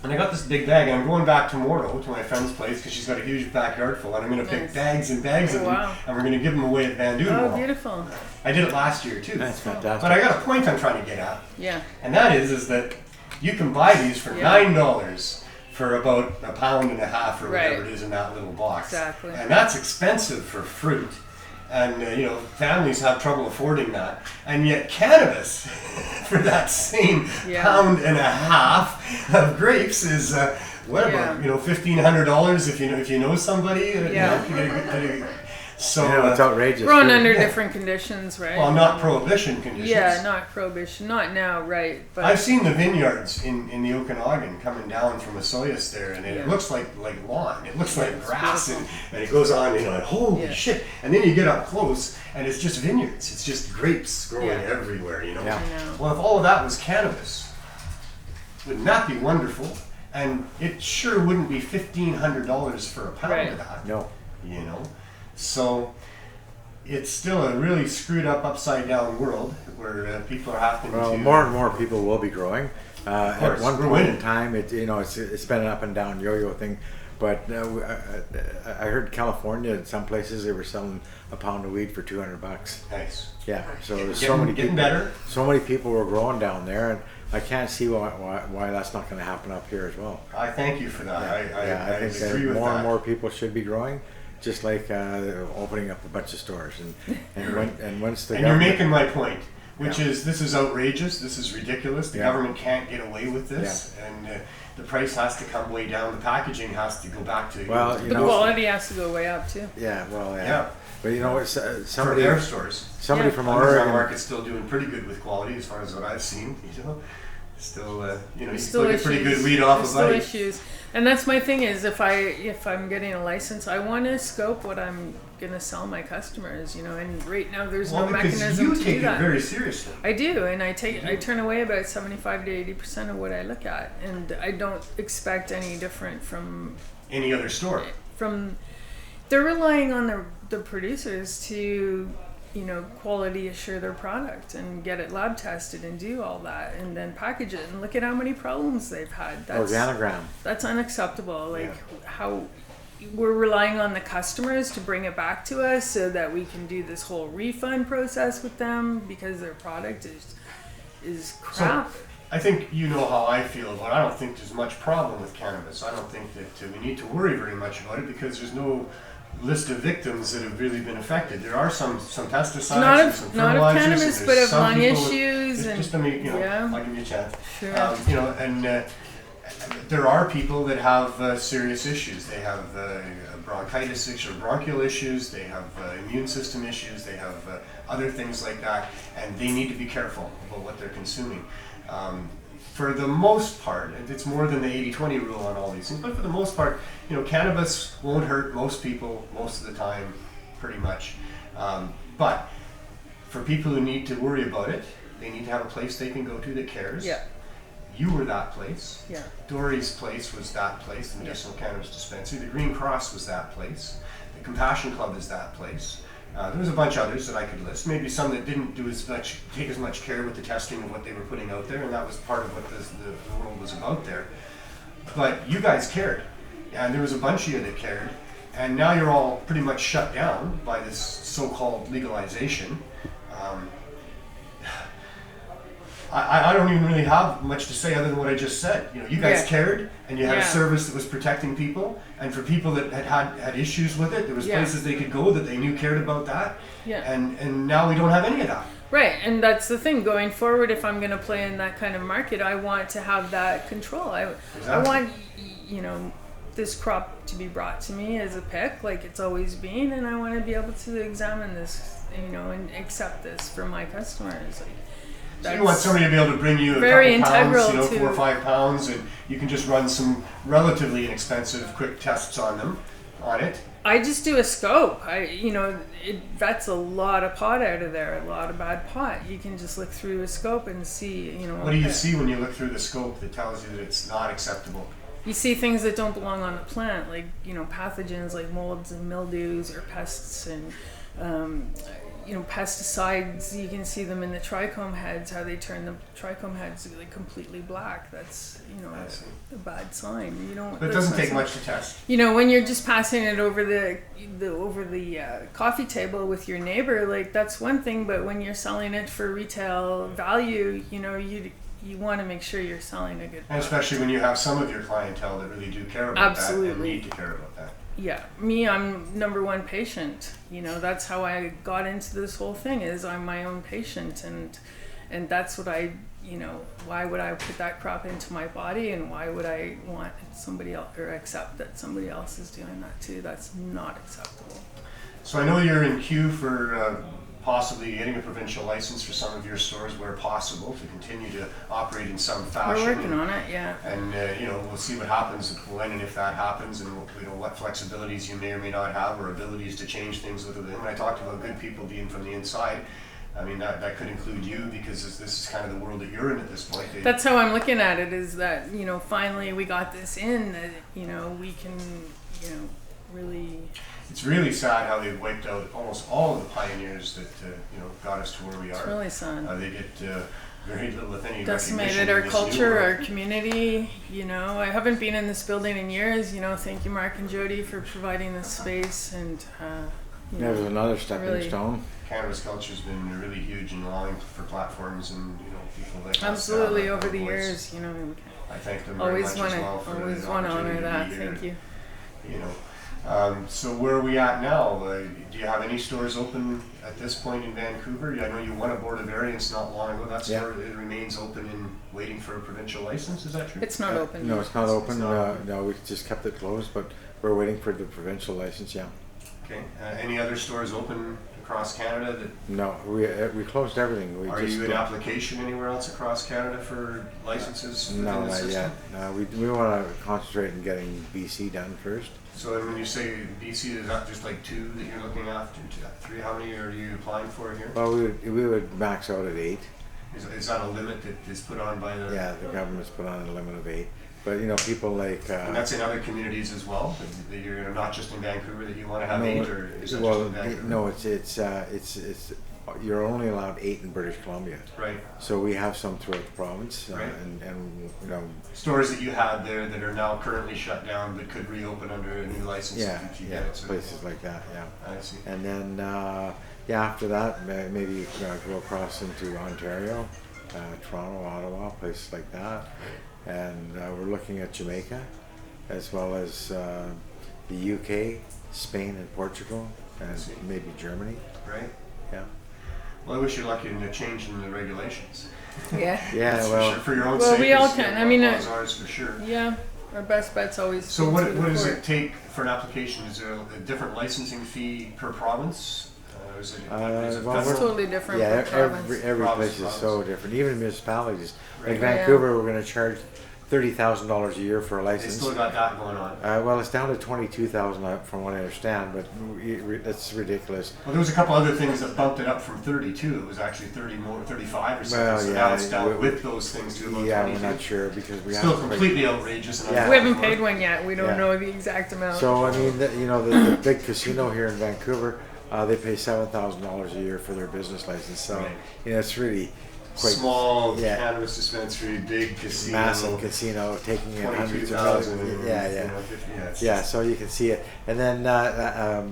And I got this big bag, and I'm going back tomorrow to my friend's place because she's got a huge backyard full, and I'm going to pick bags and bags of them, and we're going to give them away at Van tomorrow. Oh, beautiful. I did it last year too. That's fantastic. But I got a point I'm trying to get at. Yeah. And that is that you can buy these for $9 for about a pound and a half or whatever it is in that little box. Exactly. And that's expensive for fruit. And families have trouble affording that, and yet cannabis for that same pound and a half of grapes is what about $1,500 if you know somebody. So it's outrageous. Grown under different conditions, right? Well, not prohibition conditions. Yeah, not prohibition, not now, right? But I've seen the vineyards in the Okanagan coming down from Osoyoos there, and it looks like lawn. It looks like grass, and it goes on, and holy shit! And then you get up close, and it's just vineyards. It's just grapes growing everywhere, Yeah. Well, if all of that was cannabis, wouldn't that be wonderful? And it sure wouldn't be $1,500 for a pound of that. No. So it's still a really screwed up, upside down world where people are having to. More and more people will be growing. At one point in time, it's been an up and down yo-yo thing. But I heard California, in some places, they were selling a pound of weed for $200. Nice. Yeah. So there's getting better. So many people were growing down there, and I can't see why that's not going to happen up here as well. I thank you for that. I think agree with more that. and more people should be growing. Just like opening up a bunch of stores, and once the you're making my point, which is this is outrageous, this is ridiculous. The government can't get away with this, and the price has to come way down. The packaging has to go back to the quality has to go way up too. Yeah, well, but it's somebody for their stores. Somebody from Oregon market's still doing pretty good with quality as far as what I've seen. Still, you still get pretty good weed off of that. Issues. And that's my thing is if I'm getting a license, I want to scope what I'm going to sell my customers, and right now there's no mechanism to do that. You take it very seriously. I do, and I turn away about 75 to 80% of what I look at, and I don't expect any different from any other store. They're relying on the producers to quality assure their product and get it lab tested and do all that and then package it, and look at how many problems they've had. Organogram. That's unacceptable. How we're relying on the customers to bring it back to us so that we can do this whole refund process with them because their product is crap. So, I think you know how I feel about it. I don't think there's much problem with cannabis. I don't think that we need to worry very much about it because there's no list of victims that have really been affected. There are some pesticides and some fertilizers. Not of cannabis, but of lung issues. I'll give you a chance. Sure. And there are people that have serious issues. They have bronchitis issues, bronchial issues. They have immune system issues. They have other things like that, and they need to be careful about what they're consuming. For the most part, it's more than the 80-20 rule on all these things, but for the most part, cannabis won't hurt most people most of the time, pretty much. But for people who need to worry about it, they need to have a place they can go to that cares. Yeah. You were that place. Yeah. Dory's place was that place, the medicinal cannabis dispensary. The Green Cross was that place. The Compassion Club is that place. There was a bunch of others that I could list. Maybe some that didn't take as much care with the testing of what they were putting out there, and that was part of what the world was about there. But you guys cared, and there was a bunch of you that cared, and now you're all pretty much shut down by this so-called legalization. I don't even really have much to say other than what I just said. You know, you guys cared, and you had a service that was protecting people, and for people that had issues with it, there was places they could go that they knew cared about that. Yeah. And now we don't have any of that. Right, and that's the thing. Going forward, if I'm going to play in that kind of market, I want to have that control. I want, you know, this crop to be brought to me as a pick, like it's always been, and I want to be able to examine this, you know, and accept this for my customers. Like, so you want somebody to be able to bring you a couple pounds, you know, 4 or 5 pounds, and you can just run some relatively inexpensive, quick tests on it. I just do a scope. That's a lot of pot out of there, a lot of bad pot. You can just look through a scope and see, you know. What do you see when you look through the scope that tells you that it's not acceptable? You see things that don't belong on the plant, like, you know, pathogens like molds and mildews or pests and, you know, pesticides. You can see them in the trichome heads, how they turn the trichome heads like completely black. That's, you know, a bad sign. You don't. But it doesn't take much to test. You know, when you're just passing it over the coffee table with your neighbor, like that's one thing. But when you're selling it for retail value, you know, you want to make sure you're selling a good product. And especially when you have some of your clientele that really do care about that and need to care about that. Yeah, I'm number one patient. You know, that's how I got into this whole thing, is I'm my own patient, and that's what I, you know, why would I put that crop into my body, and why would I want somebody else or accept that somebody else is doing that too? That's not acceptable. So I know you're in queue for possibly getting a provincial license for some of your stores where possible to continue to operate in some fashion. We're working on it, yeah. And you know, we'll see what happens when and if that happens, and you know what flexibilities you may or may not have, or abilities to change things within. When I talked about good people being from the inside, I mean that could include you, because this is kind of the world that you're in at this point. That's how I'm looking at it, is that, you know, finally we got this in, that, you know, we can, you know, really. It's really sad how they've wiped out almost all of the pioneers that you know, got us to where we are. It's really sad. They get very little, if any, decimated our culture, our community. You know, I haven't been in this building in years. You know, thank you, Mark and Jody, for providing this space. And there's another stepping stone. Cannabis culture's been really huge and allowing for platforms and, you know, people like absolutely over the years. You know, I thank them very much as well for always want to honor that. Thank you. You know. So where are we at now? Do you have any stores open at this point in Vancouver? I know you won a board of variance not long ago. That store it remains open and waiting for a provincial license. Is that true? It's not open. No, it's not open. No, we just kept it closed, but we're waiting for the provincial license. Yeah. Okay. Any other stores open across Canada? No, we closed everything. Are you in application anywhere else across Canada for licenses? No, not yet. No, we want to concentrate on getting BC done first. So when you say BC, is that just like 2 that you're looking after? 3? How many are you applying for here? Well, we would max out at 8. Is that a limit that is put on by the? Yeah, the government's put on a limit of 8. But you know, people like. And that's in other communities as well. That you're not just in Vancouver that you want to have 8, or is that just in Vancouver? No, it's you're only allowed 8 in British Columbia. Right. So we have some throughout the province, right. and you know, stores that you had there that are now currently shut down but could reopen under a new license. If you get it. So places like that. Yeah. I see. And then after that, maybe go across into Ontario, Toronto, Ottawa, places like that, and we're looking at Jamaica, as well as the UK, Spain, and Portugal, and maybe Germany. Right. Yeah. Well, I wish you luck in the change in the regulations. Yeah. Yeah. Well, for your own sake. Well, we all can. I mean, ours for sure. Yeah. Our best bet's always. So what does it take for an application? Is there a different licensing fee per province? Is it it's totally different. Yeah, per province. every place is so different. Even municipalities, like Vancouver, we're going to charge $30,000 a year for a They license. still got that going on. Well, it's down to 22,000 from what I understand, but that's ridiculous. Well, there was a couple other things that bumped it up from 32. It was actually 35 or something. Well, so yeah, now it's down with those things to about Yeah, 22. we're not sure because we Still haven't completely outrageous. And Yeah. We haven't paid one yet. We don't Yeah. know the exact amount. So I mean, the big casino here in Vancouver, they pay $7,000 a year for their business license. So Right. it's really quite Small yeah. cannabis dispensary, big casino. massive casino, taking in hundreds of 22,000. millions. Yeah. Yeah, so you can see it. And then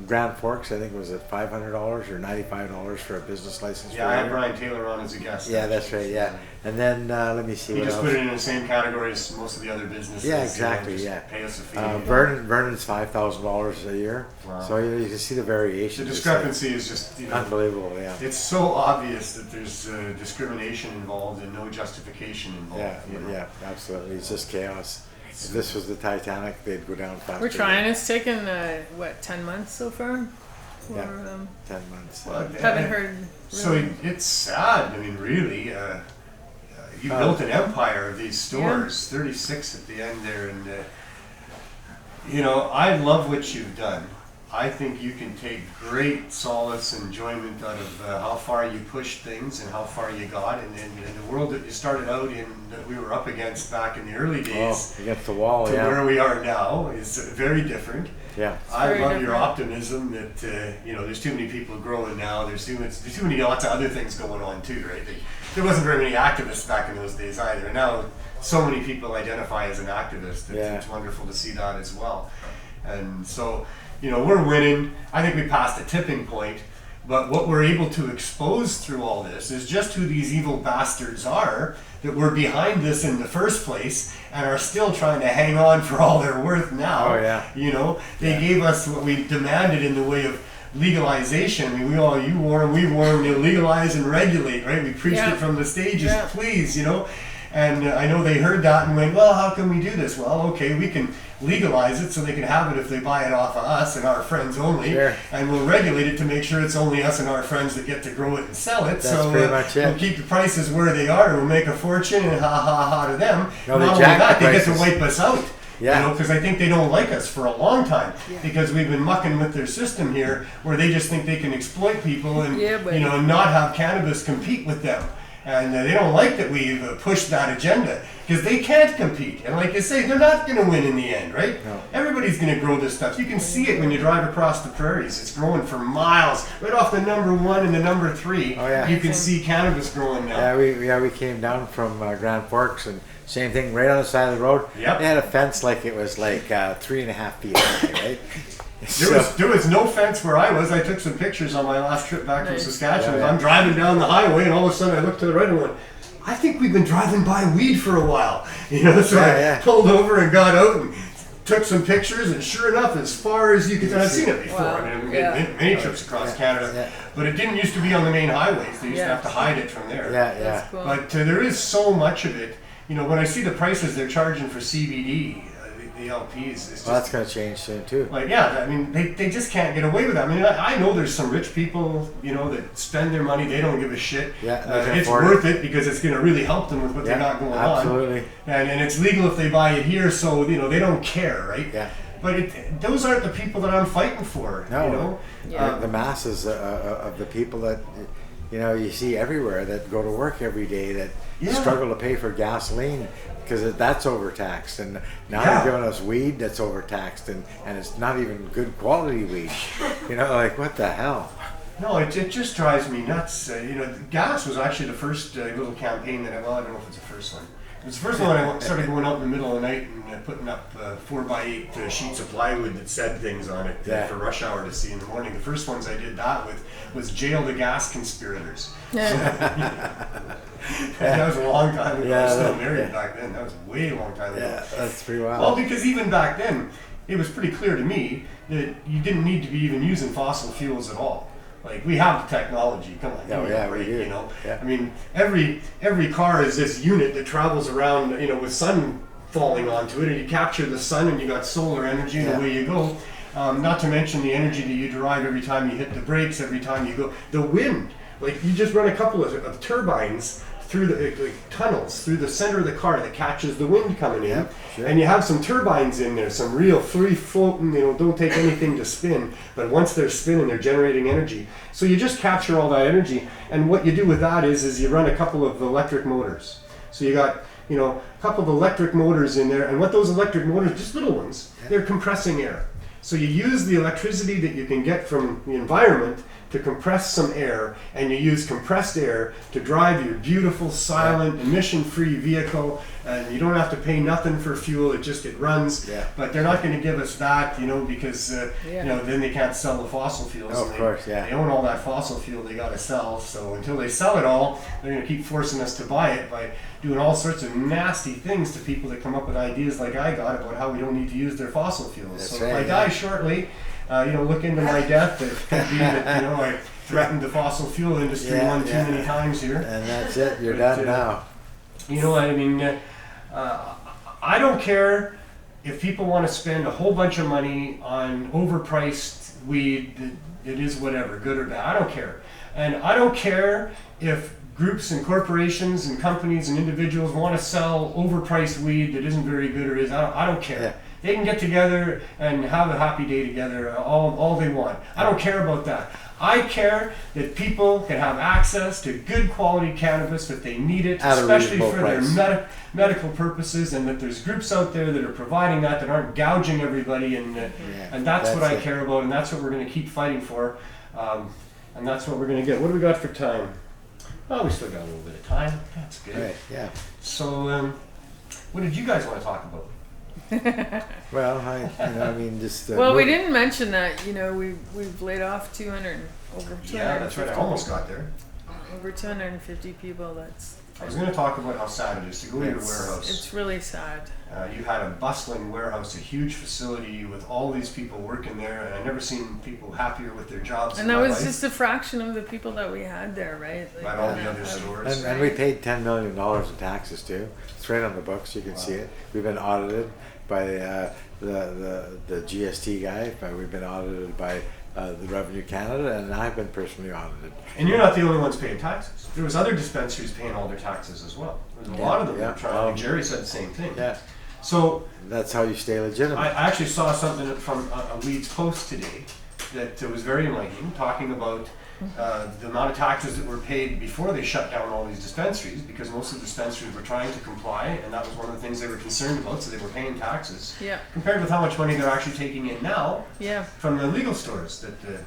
Grand Forks, I think, was at $500 or $95 for a business license. Yeah, for I a had year. Brian Taylor on as a guest. Yeah, that's right. Yeah, and then let me see He what just else. put it in the same category as most of the other businesses. Yeah, you know, exactly, just yeah. Pay us a fee. Vernon's $5,000 a year. Wow. So you can see the variation. The It's like discrepancy is just, unbelievable. Yeah. it's so obvious that there's discrimination involved and no justification involved. Yeah, you know? yeah, absolutely. It's just chaos. If this was the Titanic, they'd go down faster. We're trying. It's taken 10 months so far. Yeah. Or, 10 months. Well, haven't heard. So Really. it's sad. I mean, really, you built an empire of these stores, 36 at the end there, and you know, I love what you've done. I think you can take great solace and enjoyment out of how far you pushed things and how far you got, and the world that you started out in, that we were up against back in the early days, Against the wall, to yeah. where we are now is very different. Yeah. I very love your different. optimism that you know, there's too many people growing now. There's too many lots of other things going on too, right? There wasn't very many activists back in those days either. And now so many people identify as an activist. It's wonderful to see that as well. And so, you know, we're winning. I think we passed a tipping point. But what we're able to expose through all this is just who these evil bastards are that were behind this in the first place and are still trying to hang on for all they're worth now. Oh, yeah. You know, they gave us what we demanded in the way of legalization. I mean, you warn, we warn, you legalize and regulate, right? We preached Yeah. it from the stages, Yeah. please, you know. And I know they heard that and went, well, how can we do this? Well, okay, we can legalize it so they can have it if they buy it off of us and our friends only. Sure. And we'll regulate it to make sure it's only us and our friends that get to grow it and sell it. That's so pretty much it. we'll keep the prices where they are and we'll make a fortune and ha ha ha to them. No, they Not only jack that, the they get to prices. wipe us out. Yeah. You know, because I think they don't like us for a long time because we've been mucking with their system here where they just think they can exploit people and Yeah, but- you know, not have cannabis compete with them. And they don't like that we've pushed that agenda because they can't compete. And like you say, they're not going to win in the end, right? No. Everybody's going to grow this stuff. You can see it when you drive across the prairies. It's growing for miles. Right off the number 1 and the number 3, Oh, yeah. you can see cannabis growing now. Yeah, we came down from Grand Forks and same thing right on the side of the road. Yep. They had a fence like it was like 3.5 feet high, right? There was no fence where I was. I took some pictures on my last trip back from Nice. Saskatchewan. Yeah. I'm driving down the highway, and all of a sudden I look to the right and went, I think we've been driving by weed for a while. You know, so Yeah. I pulled over and got out and took some pictures, and sure enough, as far as you could, and I've seen it before. Wow. I mean, we did many trips across Canada, Yeah. but it didn't used to be on the main highways. They used to Yeah. have to hide it from there. Yeah, yeah. That's cool. But there is so much of it. You know, when I see the prices they're charging for CBD, the LPs, it's just Well, that's going to change soon too. like, yeah, I mean, they just can't get away with that. I mean, I know there's some rich people, you know, that spend their money, they don't give a shit. Yeah, they can it's afford worth it because it's going to really help them with what they Yeah, got going absolutely. on. And it's legal if they buy it here, so, you know, they don't care, right? Yeah. But those aren't the people that I'm fighting for, No. you know? Yeah. The masses of the people that you see everywhere that go to work every day that Yeah. struggle to pay for gasoline because that's overtaxed, and now Yeah. they're giving us weed that's overtaxed, and it's not even good quality weed. You know, like what the hell? No, it just drives me nuts. You know, gas was actually the first little campaign that I don't know if it's the first one. It was the first one I started going out in the middle of the night and putting up 4x8 sheets of plywood that said things on it for rush hour to see in the morning. The first ones I did that with was jail the gas conspirators. That was a long time ago. I was still married back then. That was a way long time ago. Yeah, that's pretty wild. Well, because even back then, it was pretty clear to me that you didn't need to be even using fossil fuels at all. Like, we have the technology. Come on, Oh, give me yeah, a break, we do. you know. Yeah. I mean, every car is this unit that travels around, you know, with sun falling onto it, and you capture the sun, and you got solar energy, and Yeah. away you go. Not to mention the energy that you derive every time you hit the brakes, every time you go. The wind, like, you just run a couple of turbines through the tunnels through the center of the car that catches the wind coming in. Yep, sure. And you have some turbines in there, some real free floating, don't take anything to spin, but once they're spinning, they're generating energy. So you just capture all that energy, and what you do with that is you run a couple of electric motors. So you got a couple of electric motors in there, and what those electric motors, just little ones, they're compressing air. So you use the electricity that you can get from the environment to compress some air, and you use compressed air to drive your beautiful, silent, emission-free vehicle, and you don't have to pay nothing for fuel. It runs. Yeah. But they're not going to give us that, because then they can't sell the fossil fuels. Oh, of course, yeah. They own all that fossil fuel they got to sell. So until they sell it all, they're going to keep forcing us to buy it by doing all sorts of nasty things to people that come up with ideas like I got about how we don't need to use their fossil fuels. That's so right, if I die shortly, look into my death. It could be that I threatened the fossil fuel industry too many times here. And that's it. You're done now. I don't care if people want to spend a whole bunch of money on overpriced weed. It is whatever, good or bad. I don't care, and I don't care if groups and corporations and companies and individuals want to sell overpriced weed that isn't very good or is. I don't care. Yeah. They can get together and have a happy day together all they want. I don't care about that. I care that people can have access to good quality cannabis if they need it, At a especially reasonable for price. their medical purposes, and that there's groups out there that are providing that aren't gouging everybody, and that's what I care about, and that's what we're going to keep fighting for, and that's what we're going to get. What do we got for time? Oh, we still got a little bit of time. That's good. Right, yeah. So, what did you guys want to talk about? Well, just... Well, we didn't mention that, we've laid off over 250 Yeah, that's right. I almost got there. over 250 people. I was going to talk about how sad it is to go to your warehouse. It's really sad. You had a bustling warehouse, a huge facility with all these people working there, and I've never seen people happier with their jobs. And that was just a fraction of the people that we had there, right? At all the other stores. And we paid $10 million in taxes too. It's right on the books. You can see it. We've been audited by the GST guy. We've been audited by the Revenue Canada, and I've been personally audited. And you're not the only ones paying taxes. There was other dispensaries paying all their taxes as well. There's a lot of them that are trying. Jerry said the same thing. Yeah. So that's how you stay legitimate. I actually saw something from a Weeds post today that was very enlightening, talking about the amount of taxes that were paid before they shut down all these dispensaries, because most of the dispensaries were trying to comply, and that was one of the things they were concerned about, so they were paying taxes. Yeah. Compared with how much money they're actually taking in now from the legal stores that,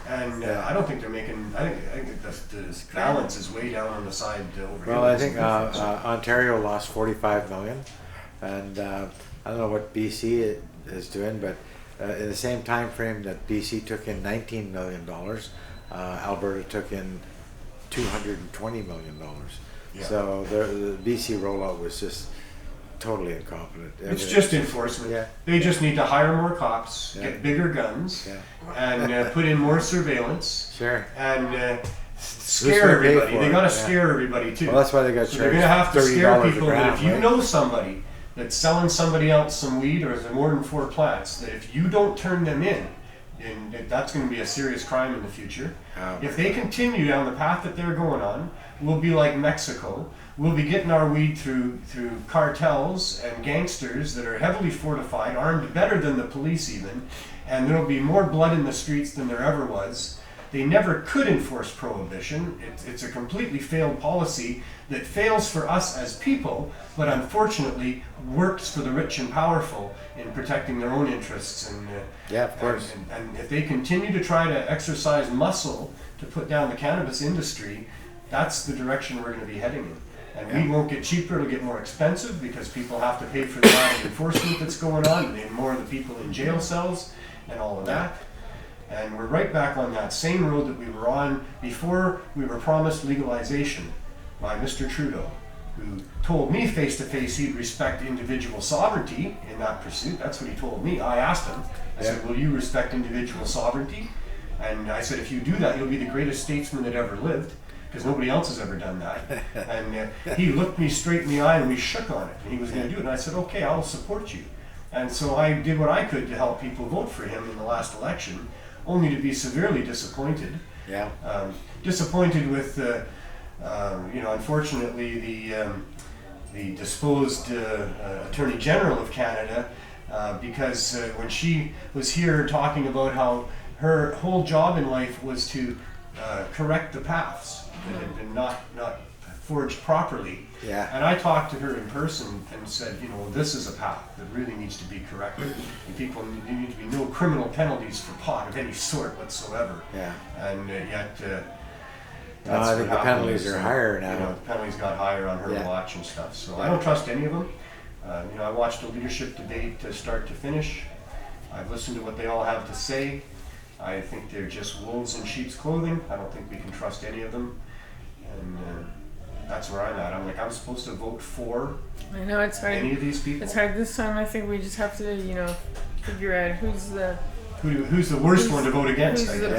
and I don't think they're making, I think the balance is way down on the side over here. Well, I think Ontario lost $45 million, and I don't know what BC is doing, but in the same time frame that BC took in $19 million, Alberta took in $220 million. Yeah. So the BC rollout was just totally incompetent. It's just enforcement. Yeah. They just need to hire more cops, get bigger guns, and put in more surveillance. Sure. And scare everybody. They got to scare everybody too. Well, that's why they got. So they're going to have to scare people that if you know somebody that's selling somebody else some weed, or there's more than 4 plants, that if you don't turn them in, and that's going to be a serious crime in the future. If they continue down the path that they're going on, we'll be like Mexico. We'll be getting our weed through cartels and gangsters that are heavily fortified, armed better than the police even, and there'll be more blood in the streets than there ever was. They never could enforce prohibition. It's a completely failed policy that fails for us as people, but unfortunately works for the rich and powerful in protecting their own interests. And of course. And if they continue to try to exercise muscle to put down the cannabis industry, that's the direction we're going to be heading in. And weed won't get cheaper, it'll get more expensive because people have to pay for the amount of enforcement that's going on, and more of the people in jail cells and all of that. And we're right back on that same road that we were on before we were promised legalization by Mr. Trudeau, who told me face to face he'd respect individual sovereignty in that pursuit. That's what he told me. I asked him, I said, will you respect individual sovereignty? And I said, if you do that, you'll be the greatest statesman that ever lived, because nobody else has ever done that. And he looked me straight in the eye and we shook on it, and he was going to do it. And I said, okay, I'll support you. And so I did what I could to help people vote for him in the last election, only to be severely disappointed. Disappointed with Unfortunately, the disposed Attorney General of Canada, because when she was here talking about how her whole job in life was to correct the paths that had been not forged properly. Yeah. And I talked to her in person and said, this is a path that really needs to be corrected. And there need to be no criminal penalties for pot of any sort whatsoever. Yeah. And yet, no, I think the penalties are higher now. The penalties got higher on her watch and stuff. So I don't trust any of them. I watched the leadership debate start to finish. I've listened to what they all have to say. I think they're just wolves in sheep's clothing. I don't think we can trust any of them. And that's where I'm at. I'm supposed to vote for I know it's hard. any of these people. It's hard this time. I think we just have to, figure out who's the worst one to vote against, I guess.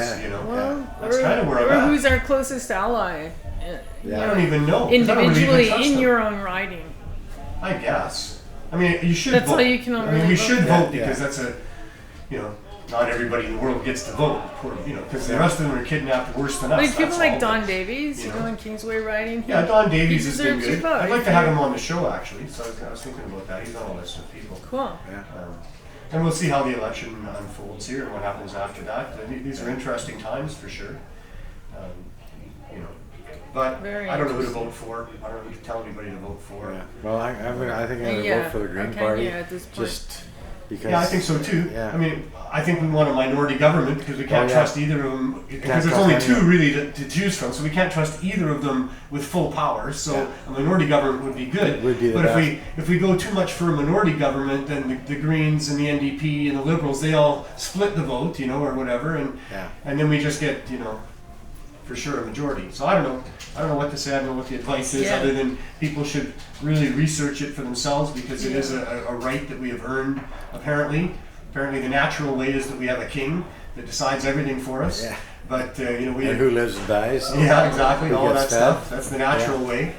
That's kind of where I'm at. Who's our closest ally? I don't even know. 'Cause I don't really Individually even trust in them. your own riding. I guess. You should That's vote. all you can really we vote. should Yeah, vote because that's not everybody in the world gets to vote, because the rest of them are kidnapped worse than us. Like people that's like all. Don Davies, in Kingsway riding. Yeah, Don Davies has been deserves your good. vote. I'd like to have him on the show, actually. So I was thinking about that. He's on a list of people. Cool. Yeah. And we'll see how the election unfolds here and what happens after that. These are interesting times for sure. But Very I don't know who to vote for. I don't know who to tell anybody to vote for. Yeah. Well, I think I'm going to Yeah, vote for the Green okay, Party. yeah, at this point. Just because. Yeah, I think so too. Yeah. I think we want a minority government because we can't trust either of them. Because there's trust only any two of them. really to choose from, so we can't trust either of them with full power. So Yeah. a minority government would be good. Would be the but best. if we go too much for a minority government, then the Greens and the NDP and the Liberals, they all split the vote, or whatever, and then we just get for sure a majority. So I don't know what to say. I don't know what the advice is, other than people should really research it for themselves, because it is a right that we have earned. Apparently the natural way is that we have a king that decides everything for us. Yeah. But we And who lives and dies. yeah, exactly, Who all that gets fed. stuff. That's the natural way.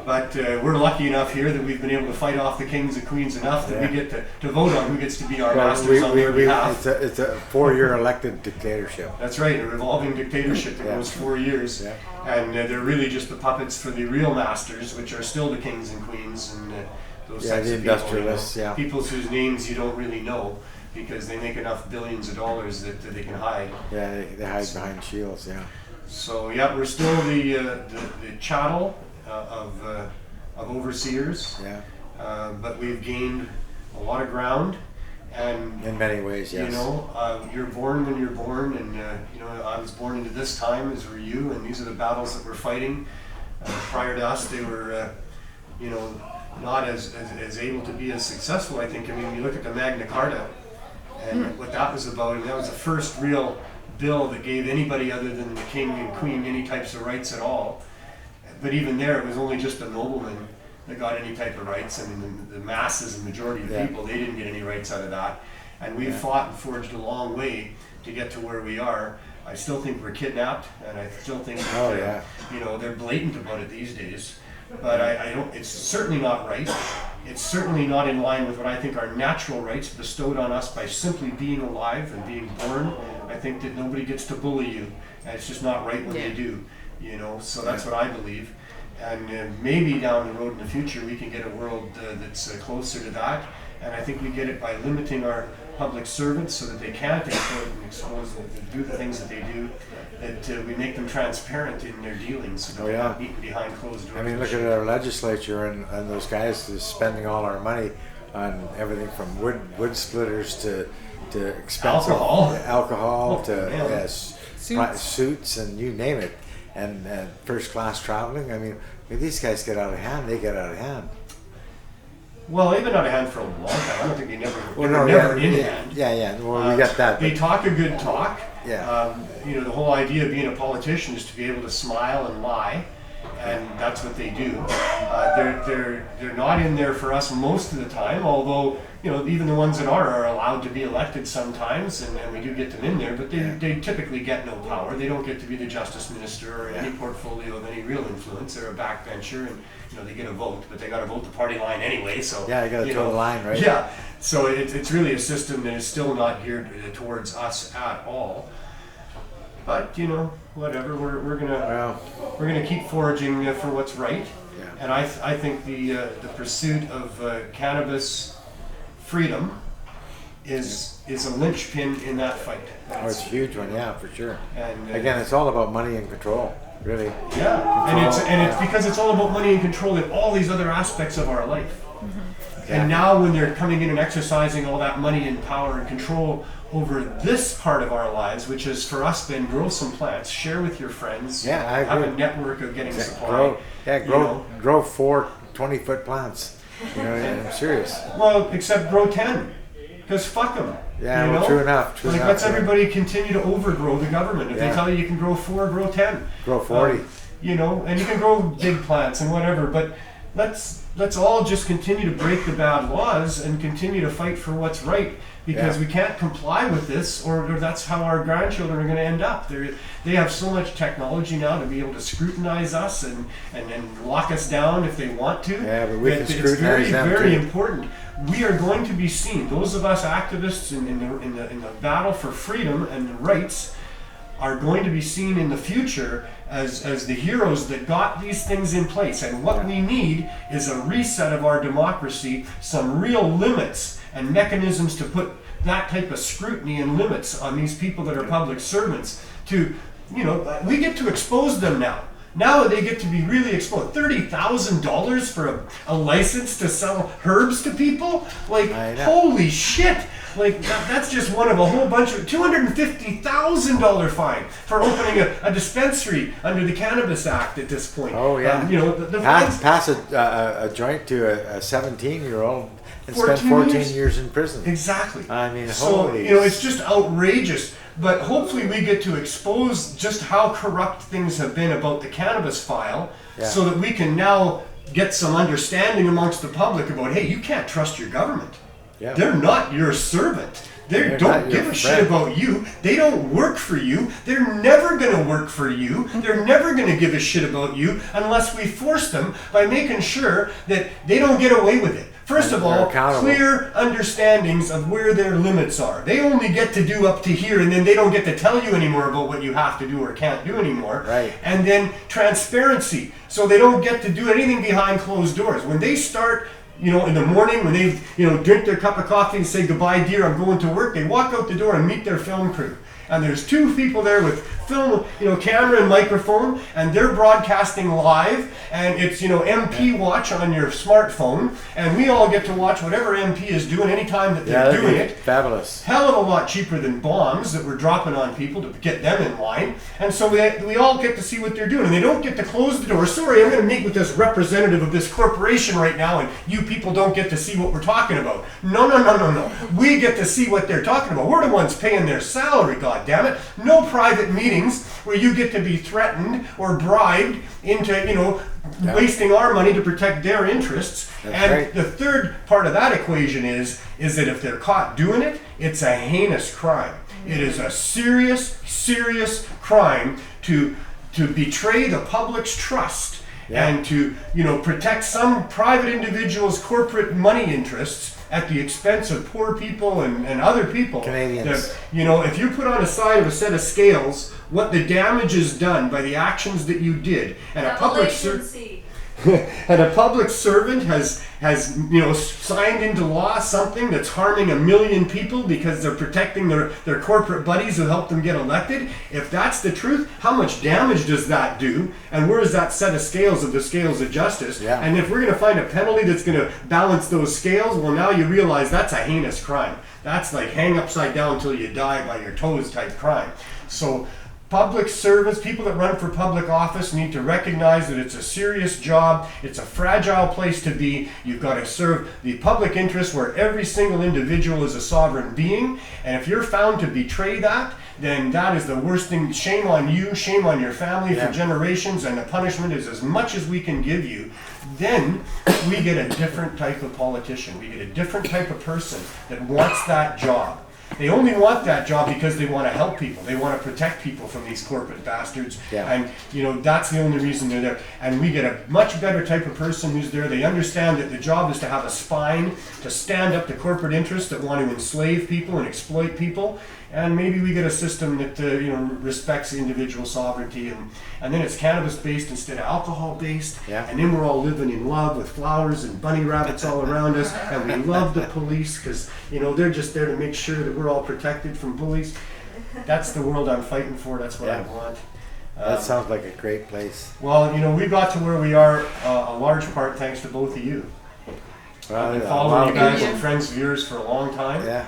But we're lucky enough here that we've been able to fight off the kings and queens enough that we get to vote on who gets to be our masters on their behalf. It's a 4-year elected dictatorship. That's right, a revolving dictatorship that goes 4 years. Yeah. And they're really just the puppets for the real masters, which are still the kings and queens and those types the of people. industrialists, People whose names you don't really know because they make enough billions of dollars that they can hide. Yeah, they hide behind shields, yeah. So we're still the chattel of overseers. Yeah. But we've gained a lot of ground. And in many ways, yes. You're born when you're born, and I was born into this time, as were you, and these are the battles that we're fighting. Prior to us, they were, not as able to be as successful. I think. You look at the Magna Carta, and what that was about, and that was the first real bill that gave anybody other than the king and queen any types of rights at all. But even there, it was only just the noblemen that got any type of rights. The masses and majority of people, they didn't get any rights out of that. And we've fought and forged a long way to get to where we are. I still think we're kidnapped, and I still think they're blatant about it these days. But I don't. It's certainly not right. It's certainly not in line with what I think are natural rights bestowed on us by simply being alive and being born. I think that nobody gets to bully you, and it's just not right when they do. So that's what I believe. And maybe down the road in the future we can get a world that's closer to that. And I think we get it by limiting our public servants so that they can't exploit and expose and do the things that they do. That we make them transparent in their dealings, so they're not beaten behind closed doors. Look at our legislature and those guys just spending all our money on everything from wood splitters to expensive alcohol to suits and you name it. And first class traveling. If these guys get out of hand, they get out of hand. Well, they've been out of hand for a long time. I don't think they never in hand. Yeah. Well, we got that. They talk a good talk. Yeah. The whole idea of being a politician is to be able to smile and lie, and that's what they do. They're not in there for us most of the time, although even the ones that are allowed to be elected sometimes, and we do get them in there, but they typically get no power. They don't get to be the justice minister or any portfolio of any real influence. They're a backbencher, and they get a vote, but they got to vote the party line anyway. So you got to toe the line, right? Yeah. So it's really a system that is still not geared towards us at all. But whatever. We're gonna keep foraging for what's right. Yeah. And I think the pursuit of cannabis freedom is a linchpin in that fight. Oh, it's a huge one, yeah, for sure. And again, it's all about money and control, really. Yeah, it's because it's all about money and control in all these other aspects of our life. Mm-hmm. And now when they're coming in and exercising all that money and power and control over this part of our lives, which is for us then grow some plants, share with your friends, Yeah, I have agree. a network of getting supply. Grow 4 20-foot plants. I'm serious. Well, except grow 10, because fuck them. Yeah, well, true enough. Let's everybody continue to overgrow the government. If they tell you can grow 4, grow 10. Grow 40. And you can grow big plants and whatever, but let's all just continue to break the bad laws and continue to fight for what's right, because we can't comply with this, or that's how our grandchildren are going to end up. They have so much technology now to be able to scrutinize us and lock us down if they want to. Yeah, but we can scrutinize it's very, them very too. important. We are going to be seen. Those of us activists in the battle for freedom and rights are going to be seen in the future as the heroes that got these things in place. And what we need is a reset of our democracy, some real limits and mechanisms to put that type of scrutiny and limits on these people that are public servants. We get to expose them now. Now they get to be really exposed. $30,000 for a license to sell herbs to people? Like, holy shit! Like, that's just one of a whole bunch of $250,000 fine for opening a dispensary under the Cannabis Act at this point. Oh, yeah. The fines, Pass a joint to a 17-year-old and 14 spend 14 years. years in prison. Exactly. I mean, so, holy... it's just outrageous. But hopefully we get to expose just how corrupt things have been about the cannabis file, so that we can now get some understanding amongst the public about, hey, you can't trust your government. Yeah. They're not your servant. They don't give a shit about you. They don't work for you. They're never going to work for you. They're never going to give a shit about you unless we force them by making sure that they don't get away with it. First of all, clear understandings of where their limits are. They only get to do up to here, and then they don't get to tell you anymore about what you have to do or can't do anymore. Right. And then transparency, so they don't get to do anything behind closed doors. When they start, in the morning, when they, drink their cup of coffee and say, "Goodbye, dear, I'm going to work," they walk out the door and meet their film crew. And there's 2 people there with film, camera and microphone, and they're broadcasting live, and it's, MP watch on your smartphone, and we all get to watch whatever MP is doing anytime that they're doing it. Fabulous. Hell of a lot cheaper than bombs that we're dropping on people to get them in line. And so we all get to see what they're doing, and they don't get to close the door. Sorry, I'm going to meet with this representative of this corporation right now, and you people don't get to see what we're talking about. No. We get to see what they're talking about. We're the ones paying their salary, God damn it. No private meetings where you get to be threatened or bribed into, wasting our money to protect their interests. That's right. The third part of that equation is that if they're caught doing it, it's a heinous crime. It is a serious crime to betray the public's trust and to, protect some private individual's corporate money interests at the expense of poor people and other people. Canadians. If you put on a side of a set of scales what the damage is done by the actions that you did, and a public servant has signed into law something that's harming 1 million people because they're protecting their corporate buddies who helped them get elected, if that's the truth, how much damage does that do? And where is that set of scales of the scales of justice? Yeah. And if we're going to find a penalty that's going to balance those scales, well, now you realize that's a heinous crime. That's like hang upside down till you die by your toes type crime. So public servants, people that run for public office, need to recognize that it's a serious job. It's a fragile place to be. You've got to serve the public interest where every single individual is a sovereign being. And if you're found to betray that, then that is the worst thing. Shame on you, shame on your family for generations, and the punishment is as much as we can give you. Then we get a different type of politician. We get a different type of person that wants that job. They only want that job because they want to help people. They want to protect people from these corporate bastards. Yeah. And, that's the only reason they're there. And we get a much better type of person who's there. They understand that the job is to have a spine, to stand up to corporate interests that want to enslave people and exploit people. and maybe we get a system that respects individual sovereignty, and then it's cannabis based instead of alcohol based, and then we're all living in love with flowers and bunny rabbits all around us, and we love the police because they're just there to make sure that we're all protected from bullies. That's the world I'm fighting for. That's what I want. That sounds like a great place. Well, we got to where we are a large part thanks to both of you. I've been following you guys and friends of yours for a long time. Yeah.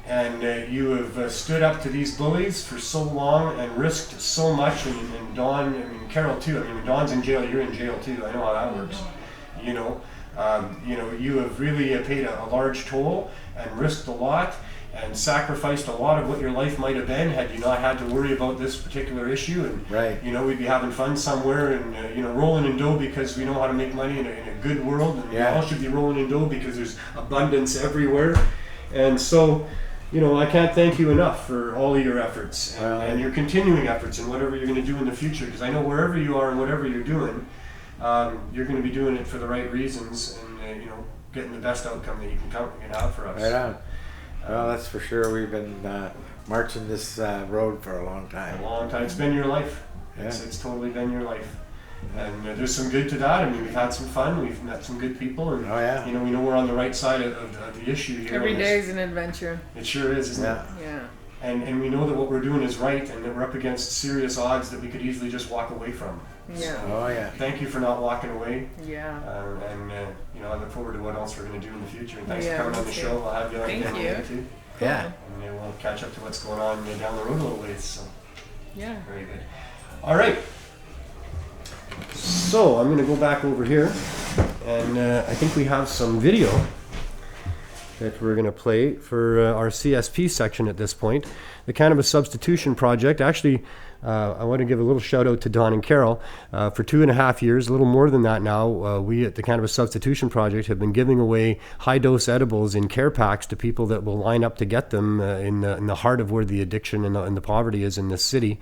And you have stood up to these bullies for so long and risked so much. And Dawn, Carrol too. When Dawn's in jail, you're in jail too. I know how that works. You have really paid a large toll and risked a lot and sacrificed a lot of what your life might have been had you not had to worry about this particular issue. And we'd be having fun somewhere and rolling in dough because we know how to make money in a good world. And we all should be rolling in dough because there's abundance everywhere. And so, I can't thank you enough for all of your efforts and your continuing efforts and whatever you're going to do in the future. Because I know wherever you are and whatever you're doing, you're going to be doing it for the right reasons and getting the best outcome that you can have for us. Right on. Well, that's for sure. We've been marching this road for a long time. A long time. It's been your life. Yeah. It's totally been your life. And there's some good to that. We've had some fun. We've met some good people. And, we know we're on the right side of the issue here. Every day is an adventure. It sure is, isn't it? Yeah. And we know that what we're doing is right and that we're up against serious odds that we could easily just walk away from. Yeah. So, thank you for not walking away. Yeah. I look forward to what else we're going to do in the future. And thanks for coming on the show. I'll have you on again later too. Yeah. And we'll catch up to what's going on down the road a little ways. So. Yeah. Very good. All right. So I'm going to go back over here, and I think we have some video that we're going to play for our CSP section at this point. The Cannabis Substitution Project. Actually, I want to give a little shout out to Dawn and Carrol. For 2.5 years, a little more than that now, we at the Cannabis Substitution Project have been giving away high-dose edibles in care packs to people that will line up to get them in the heart of where the addiction and the poverty is in this city.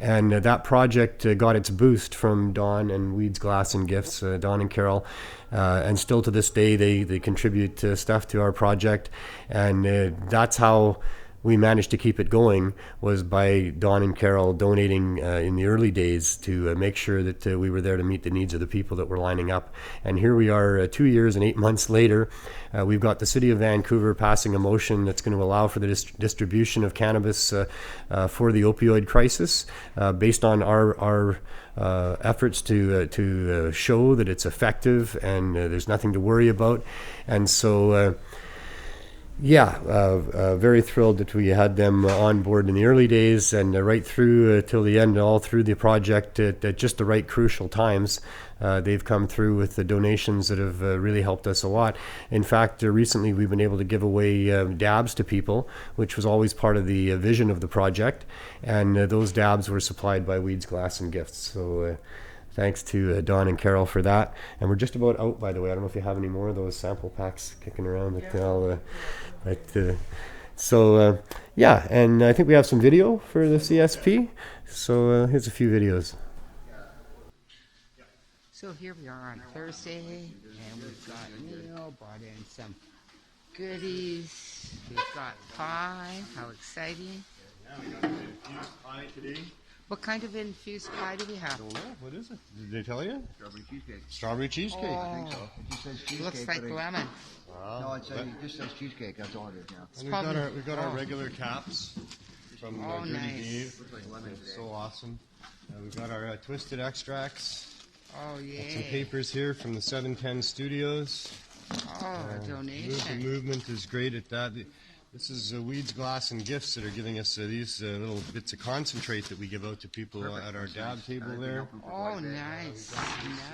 And that project got its boost from Dawn and Weeds, Glass and Gifts, Dawn and Carrol. And still to this day, they contribute stuff to our project. And that's how we managed to keep it going, was by Dawn and Carrol donating in the early days to make sure that we were there to meet the needs of the people that were lining up. And here we are 2 years and 8 months later. We've got the City of Vancouver passing a motion that's going to allow for the distribution of cannabis for the opioid crisis based on our efforts to show that it's effective and there's nothing to worry about. And so very thrilled that we had them on board in the early days and right through till the end, all through the project at just the right crucial times. They've come through with the donations that have really helped us a lot. In fact, recently we've been able to give away dabs to people, which was always part of the vision of the project. And those dabs were supplied by Weeds, Glass and Gifts. So thanks to Dawn and Carrol for that. And we're just about out, by the way. I don't know if you have any more of those sample packs kicking around. And I think we have some video for the CSP. So here's a few videos. So here we are on Thursday, and we've got Neil brought in some goodies. We've got pie. How exciting! Yeah, we got infused pie today. What kind of infused pie do we have? I don't know. What is it? Did they tell you? Strawberry cheesecake. Strawberry cheesecake. Oh, I think so. It just says cheesecake. looks like lemon. No, it just says cheesecake. That's all it is now. And we've got our regular caps from Dirty Dave. Looks like lemon today. So awesome. We've got our twisted extracts. Oh, yeah. Got some papers here from the 710 Studios. Oh, a donation. The movement is great at that. This is Weeds, Glass and Gifts that are giving us these little bits of concentrate that we give out to people at our dab table there. Oh, nice.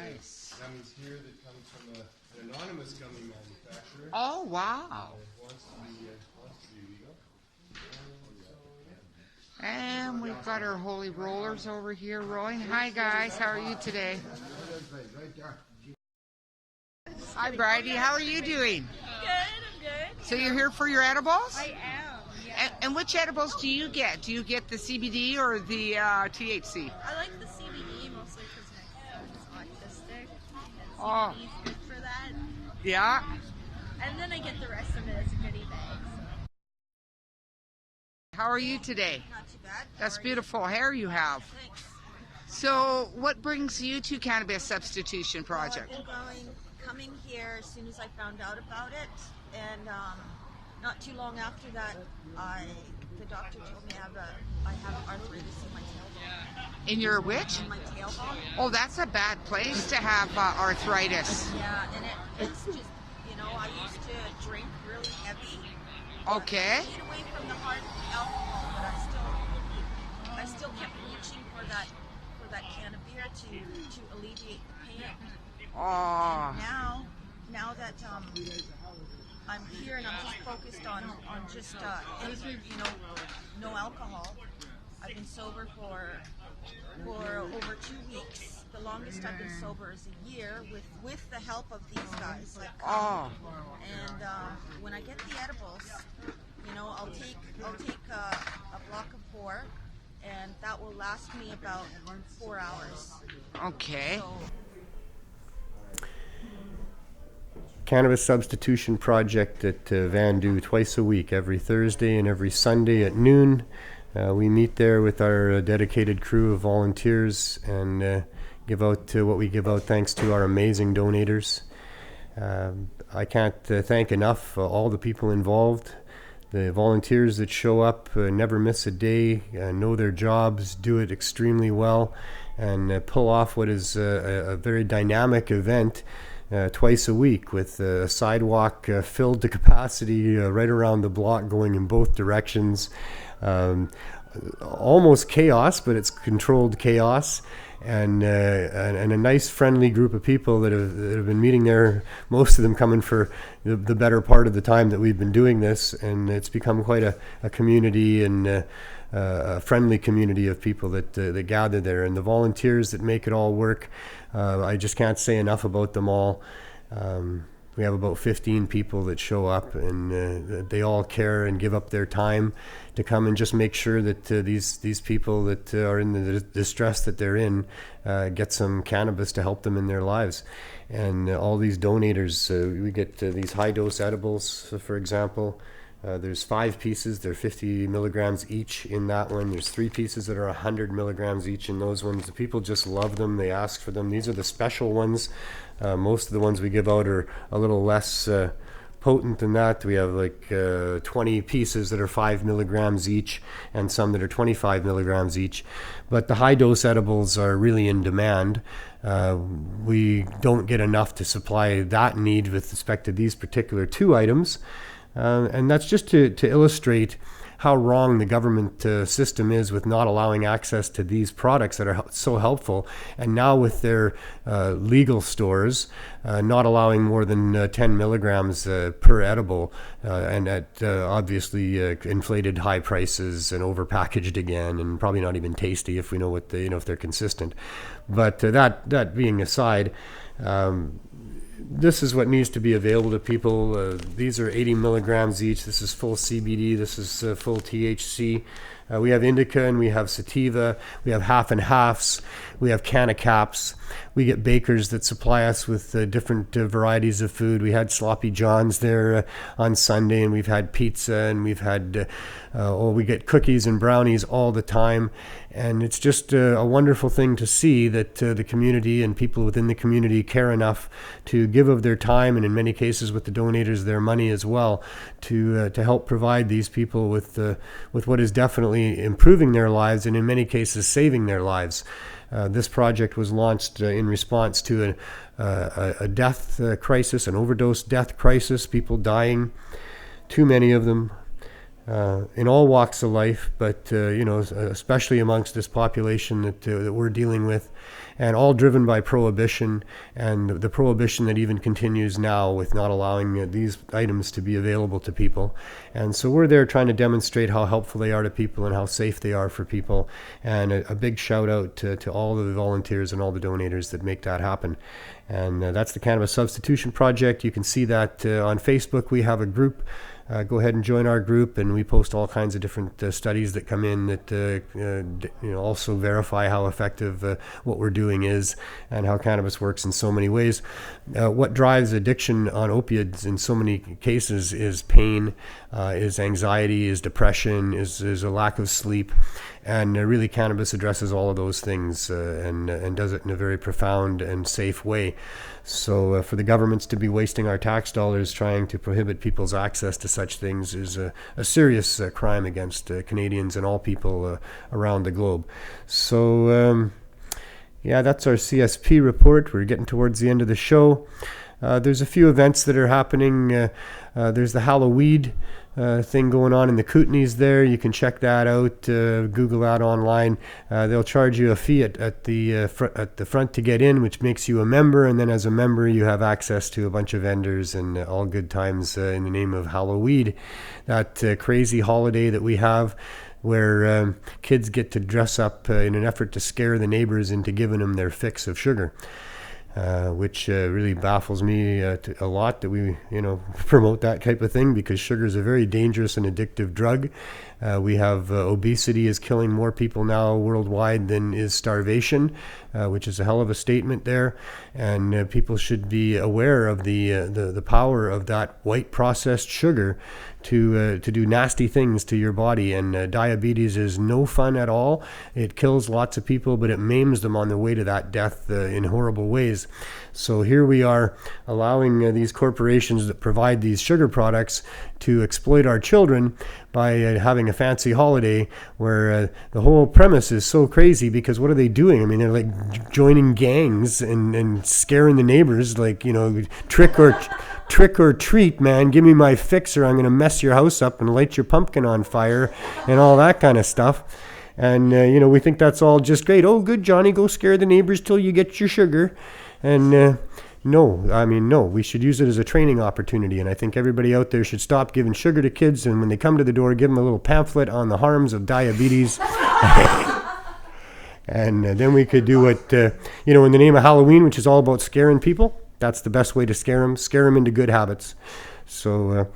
Nice. Gummies here that comes from an anonymous gummy manufacturer. Oh, wow. Wants to be legal. And we've got our holy rollers over here rolling. Hi, guys. How are you today? Hi, Bridie. How are you doing? Good, I'm good. So you're here for your edibles? I am, yeah. And which edibles do you get? Do you get the CBD or the THC? I like the CBD mostly because my food is autistic. And Oh. CBD is good for that. Yeah. And then I get the rest of it as a goodie bag. How are you today? Not too bad. That's beautiful hair you have. Thanks. So what brings you to Cannabis Substitution Project? Well, I've been coming here as soon as I found out about it, and not too long after that, the doctor told me I have arthritis in my tailbone. In your which? In my tailbone. Oh, that's a bad place to have arthritis. Yeah, and it's just, I used to drink really heavy. Okay. Stayed away from the hard alcohol, but I still kept reaching for that can of beer to alleviate the pain. Oh. Now that I'm here and I'm just focused on just no alcohol. I've been sober for over 2 weeks. The longest I've been sober is a year with the help of these guys. And when I get the edibles, I'll take a block of 4, and that will last me about 4 hours. Okay. Cannabis Substitution Project at Vandu twice a week, every Thursday and every Sunday at noon. We meet there with our dedicated crew of volunteers and give out what we give out thanks to our amazing donators. I can't thank enough all the people involved. The volunteers that show up never miss a day, know their jobs, do it extremely well, and pull off what is a very dynamic event twice a week with a sidewalk filled to capacity right around the block going in both directions. Almost chaos, but it's controlled chaos. And a nice friendly group of people that have been meeting there, most of them coming for the better part of the time that we've been doing this, and it's become quite a community and a friendly community of people that gather there, and the volunteers that make it all work. I just can't say enough about them all. We have about 15 people that show up, and they all care and give up their time to come and just make sure that these people that are in the distress that they're in get some cannabis to help them in their lives. And all these donators, we get these high-dose edibles, for example. There's 5 pieces, they're 50 milligrams each in that one. There's 3 pieces that are 100 milligrams each in those ones. The people just love them, they ask for them. These are the special ones. Most of the ones we give out are a little less potent than that. We have like 20 pieces that are 5 milligrams each, and some that are 25 milligrams each. But the high-dose edibles are really in demand. We don't get enough to supply that need with respect to these particular 2 items. And that's just to illustrate how wrong the government system is with not allowing access to these products that are so helpful. And now with their legal stores not allowing more than 10 milligrams per edible, and at obviously inflated high prices and overpackaged again, and probably not even tasty if we know what if they're consistent. But that being aside, this is what needs to be available to people. These are 80 milligrams each. This is full CBD. This is full THC. We have indica and we have sativa. We have half and halves. We have canna caps. We get bakers that supply us with different varieties of food. We had Sloppy John's there on Sunday, and we've had pizza, and we've had, we get cookies and brownies all the time. And it's just a wonderful thing to see that the community and people within the community care enough to give of their time, and in many cases with the donators, their money as well, to help provide these people with what is definitely improving their lives, and in many cases saving their lives. This project was launched in response to a death crisis, an overdose death crisis, people dying, too many of them, in all walks of life, but especially amongst this population that we're dealing with, and all driven by prohibition, and the prohibition that even continues now with not allowing these items to be available to people. And so we're there trying to demonstrate how helpful they are to people and how safe they are for people. And a big shout out to all the volunteers and all the donators that make that happen. And that's the Cannabis Substitution Project. You can see that on Facebook. We have a group go ahead and join our group, and we post all kinds of different studies that come in that also verify how effective what we're doing is and how cannabis works in so many ways. What drives addiction on opiates in so many cases is pain, is anxiety, is depression, is a lack of sleep. And really, cannabis addresses all of those things and does it in a very profound and safe way. So for the governments to be wasting our tax dollars trying to prohibit people's access to such things is a serious crime against Canadians and all people around the globe. So, that's our CSP report. We're getting towards the end of the show. There's a few events that are happening. There's the Halloween thing going on in the Kootenays there. You can check that out. Google that online. They'll charge you a fee at the front to get in, which makes you a member. And then as a member, you have access to a bunch of vendors and all good times in the name of Halloween, that crazy holiday that we have, where kids get to dress up in an effort to scare the neighbors into giving them their fix of sugar. Which really baffles me a lot that we, promote that type of thing, because sugar is a very dangerous and addictive drug. We have obesity is killing more people now worldwide than is starvation, which is a hell of a statement there. And people should be aware of the power of that white processed sugar to do nasty things to your body. And diabetes is no fun at all. It kills lots of people, but it maims them on the way to that death in horrible ways. So here we are allowing these corporations that provide these sugar products to exploit our children by having a fancy holiday where the whole premise is so crazy, because what are they doing? I mean, they're like joining gangs and scaring the neighbors, like, trick or treat, man. Give me my fix or I'm going to mess your house up and light your pumpkin on fire and all that kind of stuff. And, we think that's all just great. Oh, good, Johnny, go scare the neighbors till you get your sugar. And no, we should use it as a training opportunity. And I think everybody out there should stop giving sugar to kids. And when they come to the door, give them a little pamphlet on the harms of diabetes. And then we could do what, in the name of Halloween, which is all about scaring people. That's the best way to scare them into good habits. So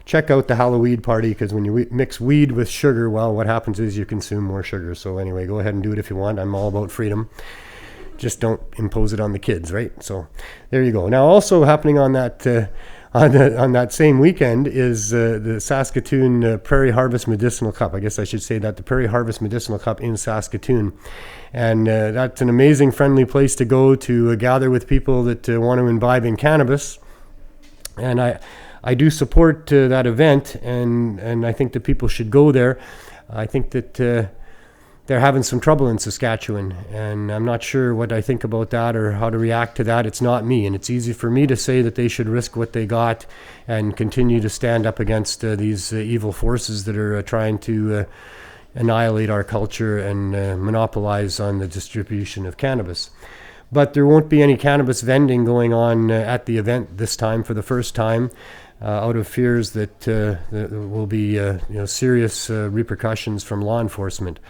check out the Halloween party, because when you mix weed with sugar, well, what happens is you consume more sugar. So anyway, go ahead and do it if you want. I'm all about freedom. Just don't impose it on the kids, right? So there you go. Now, also happening on that on that same weekend is the Saskatoon Prairie Harvest Medicinal Cup. I guess I should say that, the Prairie Harvest Medicinal Cup in Saskatoon. And that's an amazing, friendly place to go to gather with people that want to imbibe in cannabis. And I do support that event, and I think that people should go there. I think that they're having some trouble in Saskatchewan, and I'm not sure what I think about that or how to react to that. It's not me, and it's easy for me to say that they should risk what they got and continue to stand up against these evil forces that are trying to annihilate our culture and monopolize on the distribution of cannabis. But there won't be any cannabis vending going on at the event this time for the first time, out of fears that there will be serious repercussions from law enforcement.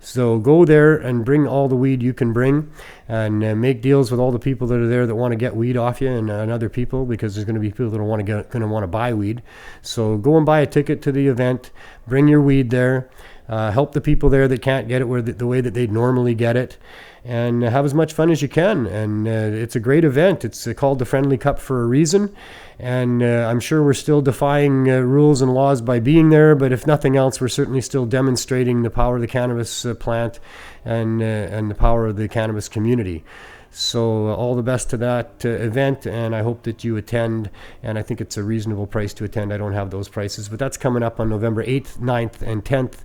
So go there and bring all the weed you can bring, and make deals with all the people that are there that want to get weed off you and other people, because there's going to be people that going to want to buy weed. So go and buy a ticket to the event, bring your weed there, help the people there that can't get it the way that they'd normally get it, and have as much fun as you can. And it's a great event. It's called the Friendly Cup for a reason. And I'm sure we're still defying rules and laws by being there, but if nothing else, we're certainly still demonstrating the power of the cannabis plant and the power of the cannabis community. So all the best to that event, and I hope that you attend, and I think it's a reasonable price to attend. I don't have those prices, but that's coming up on November 8th, 9th, and 10th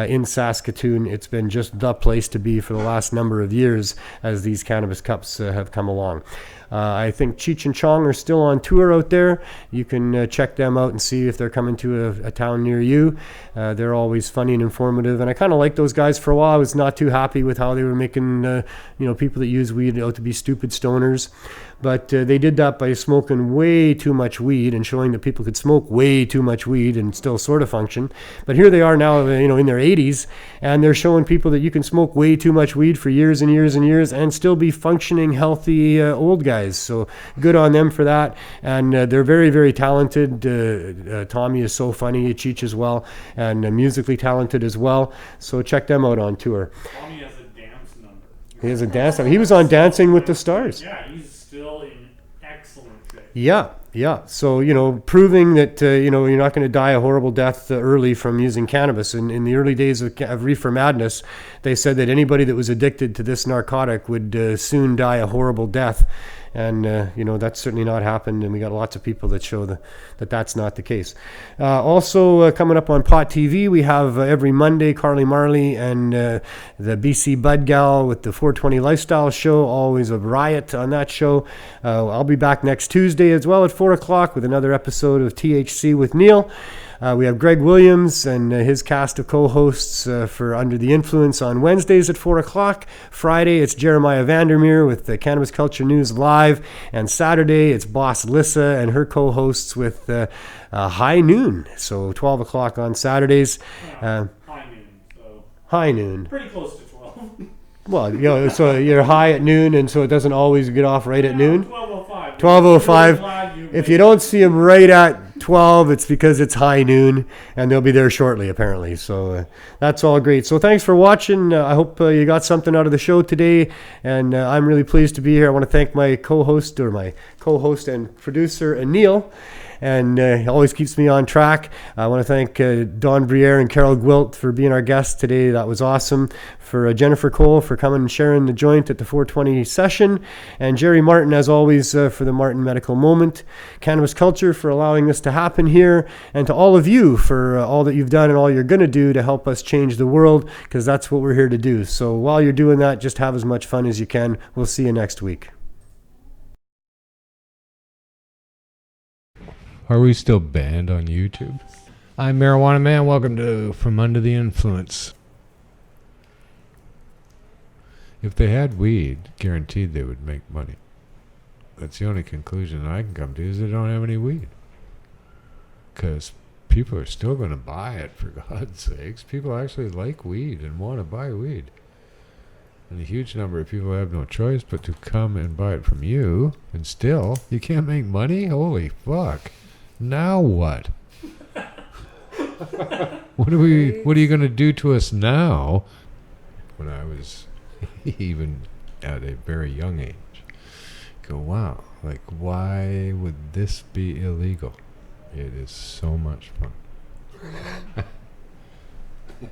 in Saskatoon. It's been just the place to be for the last number of years as these cannabis cups have come along. I think Cheech and Chong are still on tour out there. You can check them out and see if they're coming to a town near you. They're always funny and informative, and I kind of liked those guys for a while. I was not too happy with how they were making people that use weed out to be stupid stoners. But they did that by smoking way too much weed and showing that people could smoke way too much weed and still sort of function. But here they are now, in their 80s, and they're showing people that you can smoke way too much weed for years and years and years and still be functioning, healthy old guys. So good on them for that. And they're very, very talented. Tommy is so funny, Cheech as well, and musically talented as well. So check them out on tour. Tommy has a dance number. He has a dance number. He was on Dancing with the Stars. Yeah, he's still in excellent shape. Yeah. So, proving that, you're not going to die a horrible death early from using cannabis. In the early days of Reefer Madness, they said that anybody that was addicted to this narcotic would soon die a horrible death. And, that's certainly not happened. And we got lots of people that show that that's not the case. Also, coming up on Pot TV, we have every Monday, Carly Marley and the BC Bud Gal with the 420 Lifestyle Show. Always a riot on that show. I'll be back next Tuesday as well at 4 o'clock with another episode of THC with Neil. We have Greg Williams and his cast of co-hosts for Under the Influence on Wednesdays at 4 o'clock. Friday, it's Jeremiah Vandermeer with the Cannabis Culture News Live. And Saturday, it's Boss Lissa and her co-hosts with High Noon. So 12 o'clock on Saturdays. High noon. So High Noon. pretty close to 12. Well, so you're high at noon, and so it doesn't always get off right at noon? 12:05. 12:05. If you don't see them right at 12, it's because it's high noon, and they'll be there shortly, apparently. So that's all great. So thanks for watching. I hope you got something out of the show today, and I'm really pleased to be here. I want to thank my co-host and producer, Neil. And he always keeps me on track. I want to thank Don Briere and Carrol Gwilt for being our guests today. That was awesome. For Jennifer Cole for coming and sharing the joint at the 420 session. And Jerry Martin, as always, for the Martin Medical Moment. Cannabis Culture for allowing this to happen here. And to all of you for all that you've done and all you're going to do to help us change the world, because that's what we're here to do. So while you're doing that, just have as much fun as you can. We'll see you next week. Are we still banned on YouTube? I'm Marijuana Man. Welcome to From Under the Influence. If they had weed, guaranteed they would make money. That's the only conclusion I can come to, is they don't have any weed. Because people are still going to buy it, for God's sakes. People actually like weed and want to buy weed. And a huge number of people have no choice but to come and buy it from you. And still, you can't make money? Holy fuck. Now what? What are you going to do to us now? When I was even at a very young age, go, wow, like, why would this be illegal? It is so much fun.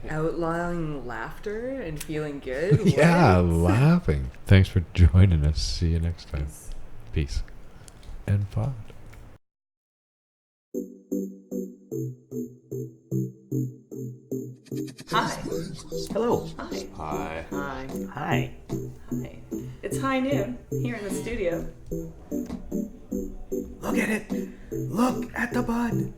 Outlawing laughter and feeling good? Yeah, What? laughing. Thanks for joining us. See you next time. Peace. And pod. Hi. Hello. Hi. Hi. Hi. Hi. Hi. It's high noon here in the studio. Look at it. Look at the bud.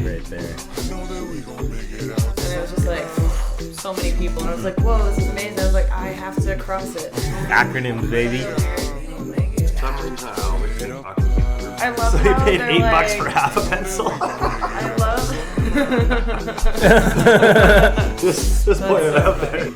Right there. And it was just like so many people, and I was like, whoa, this is amazing. I was like, I have to cross it. Acronyms, baby. I love so how you paid they're $8 like, for half a pencil. I love just put it out there.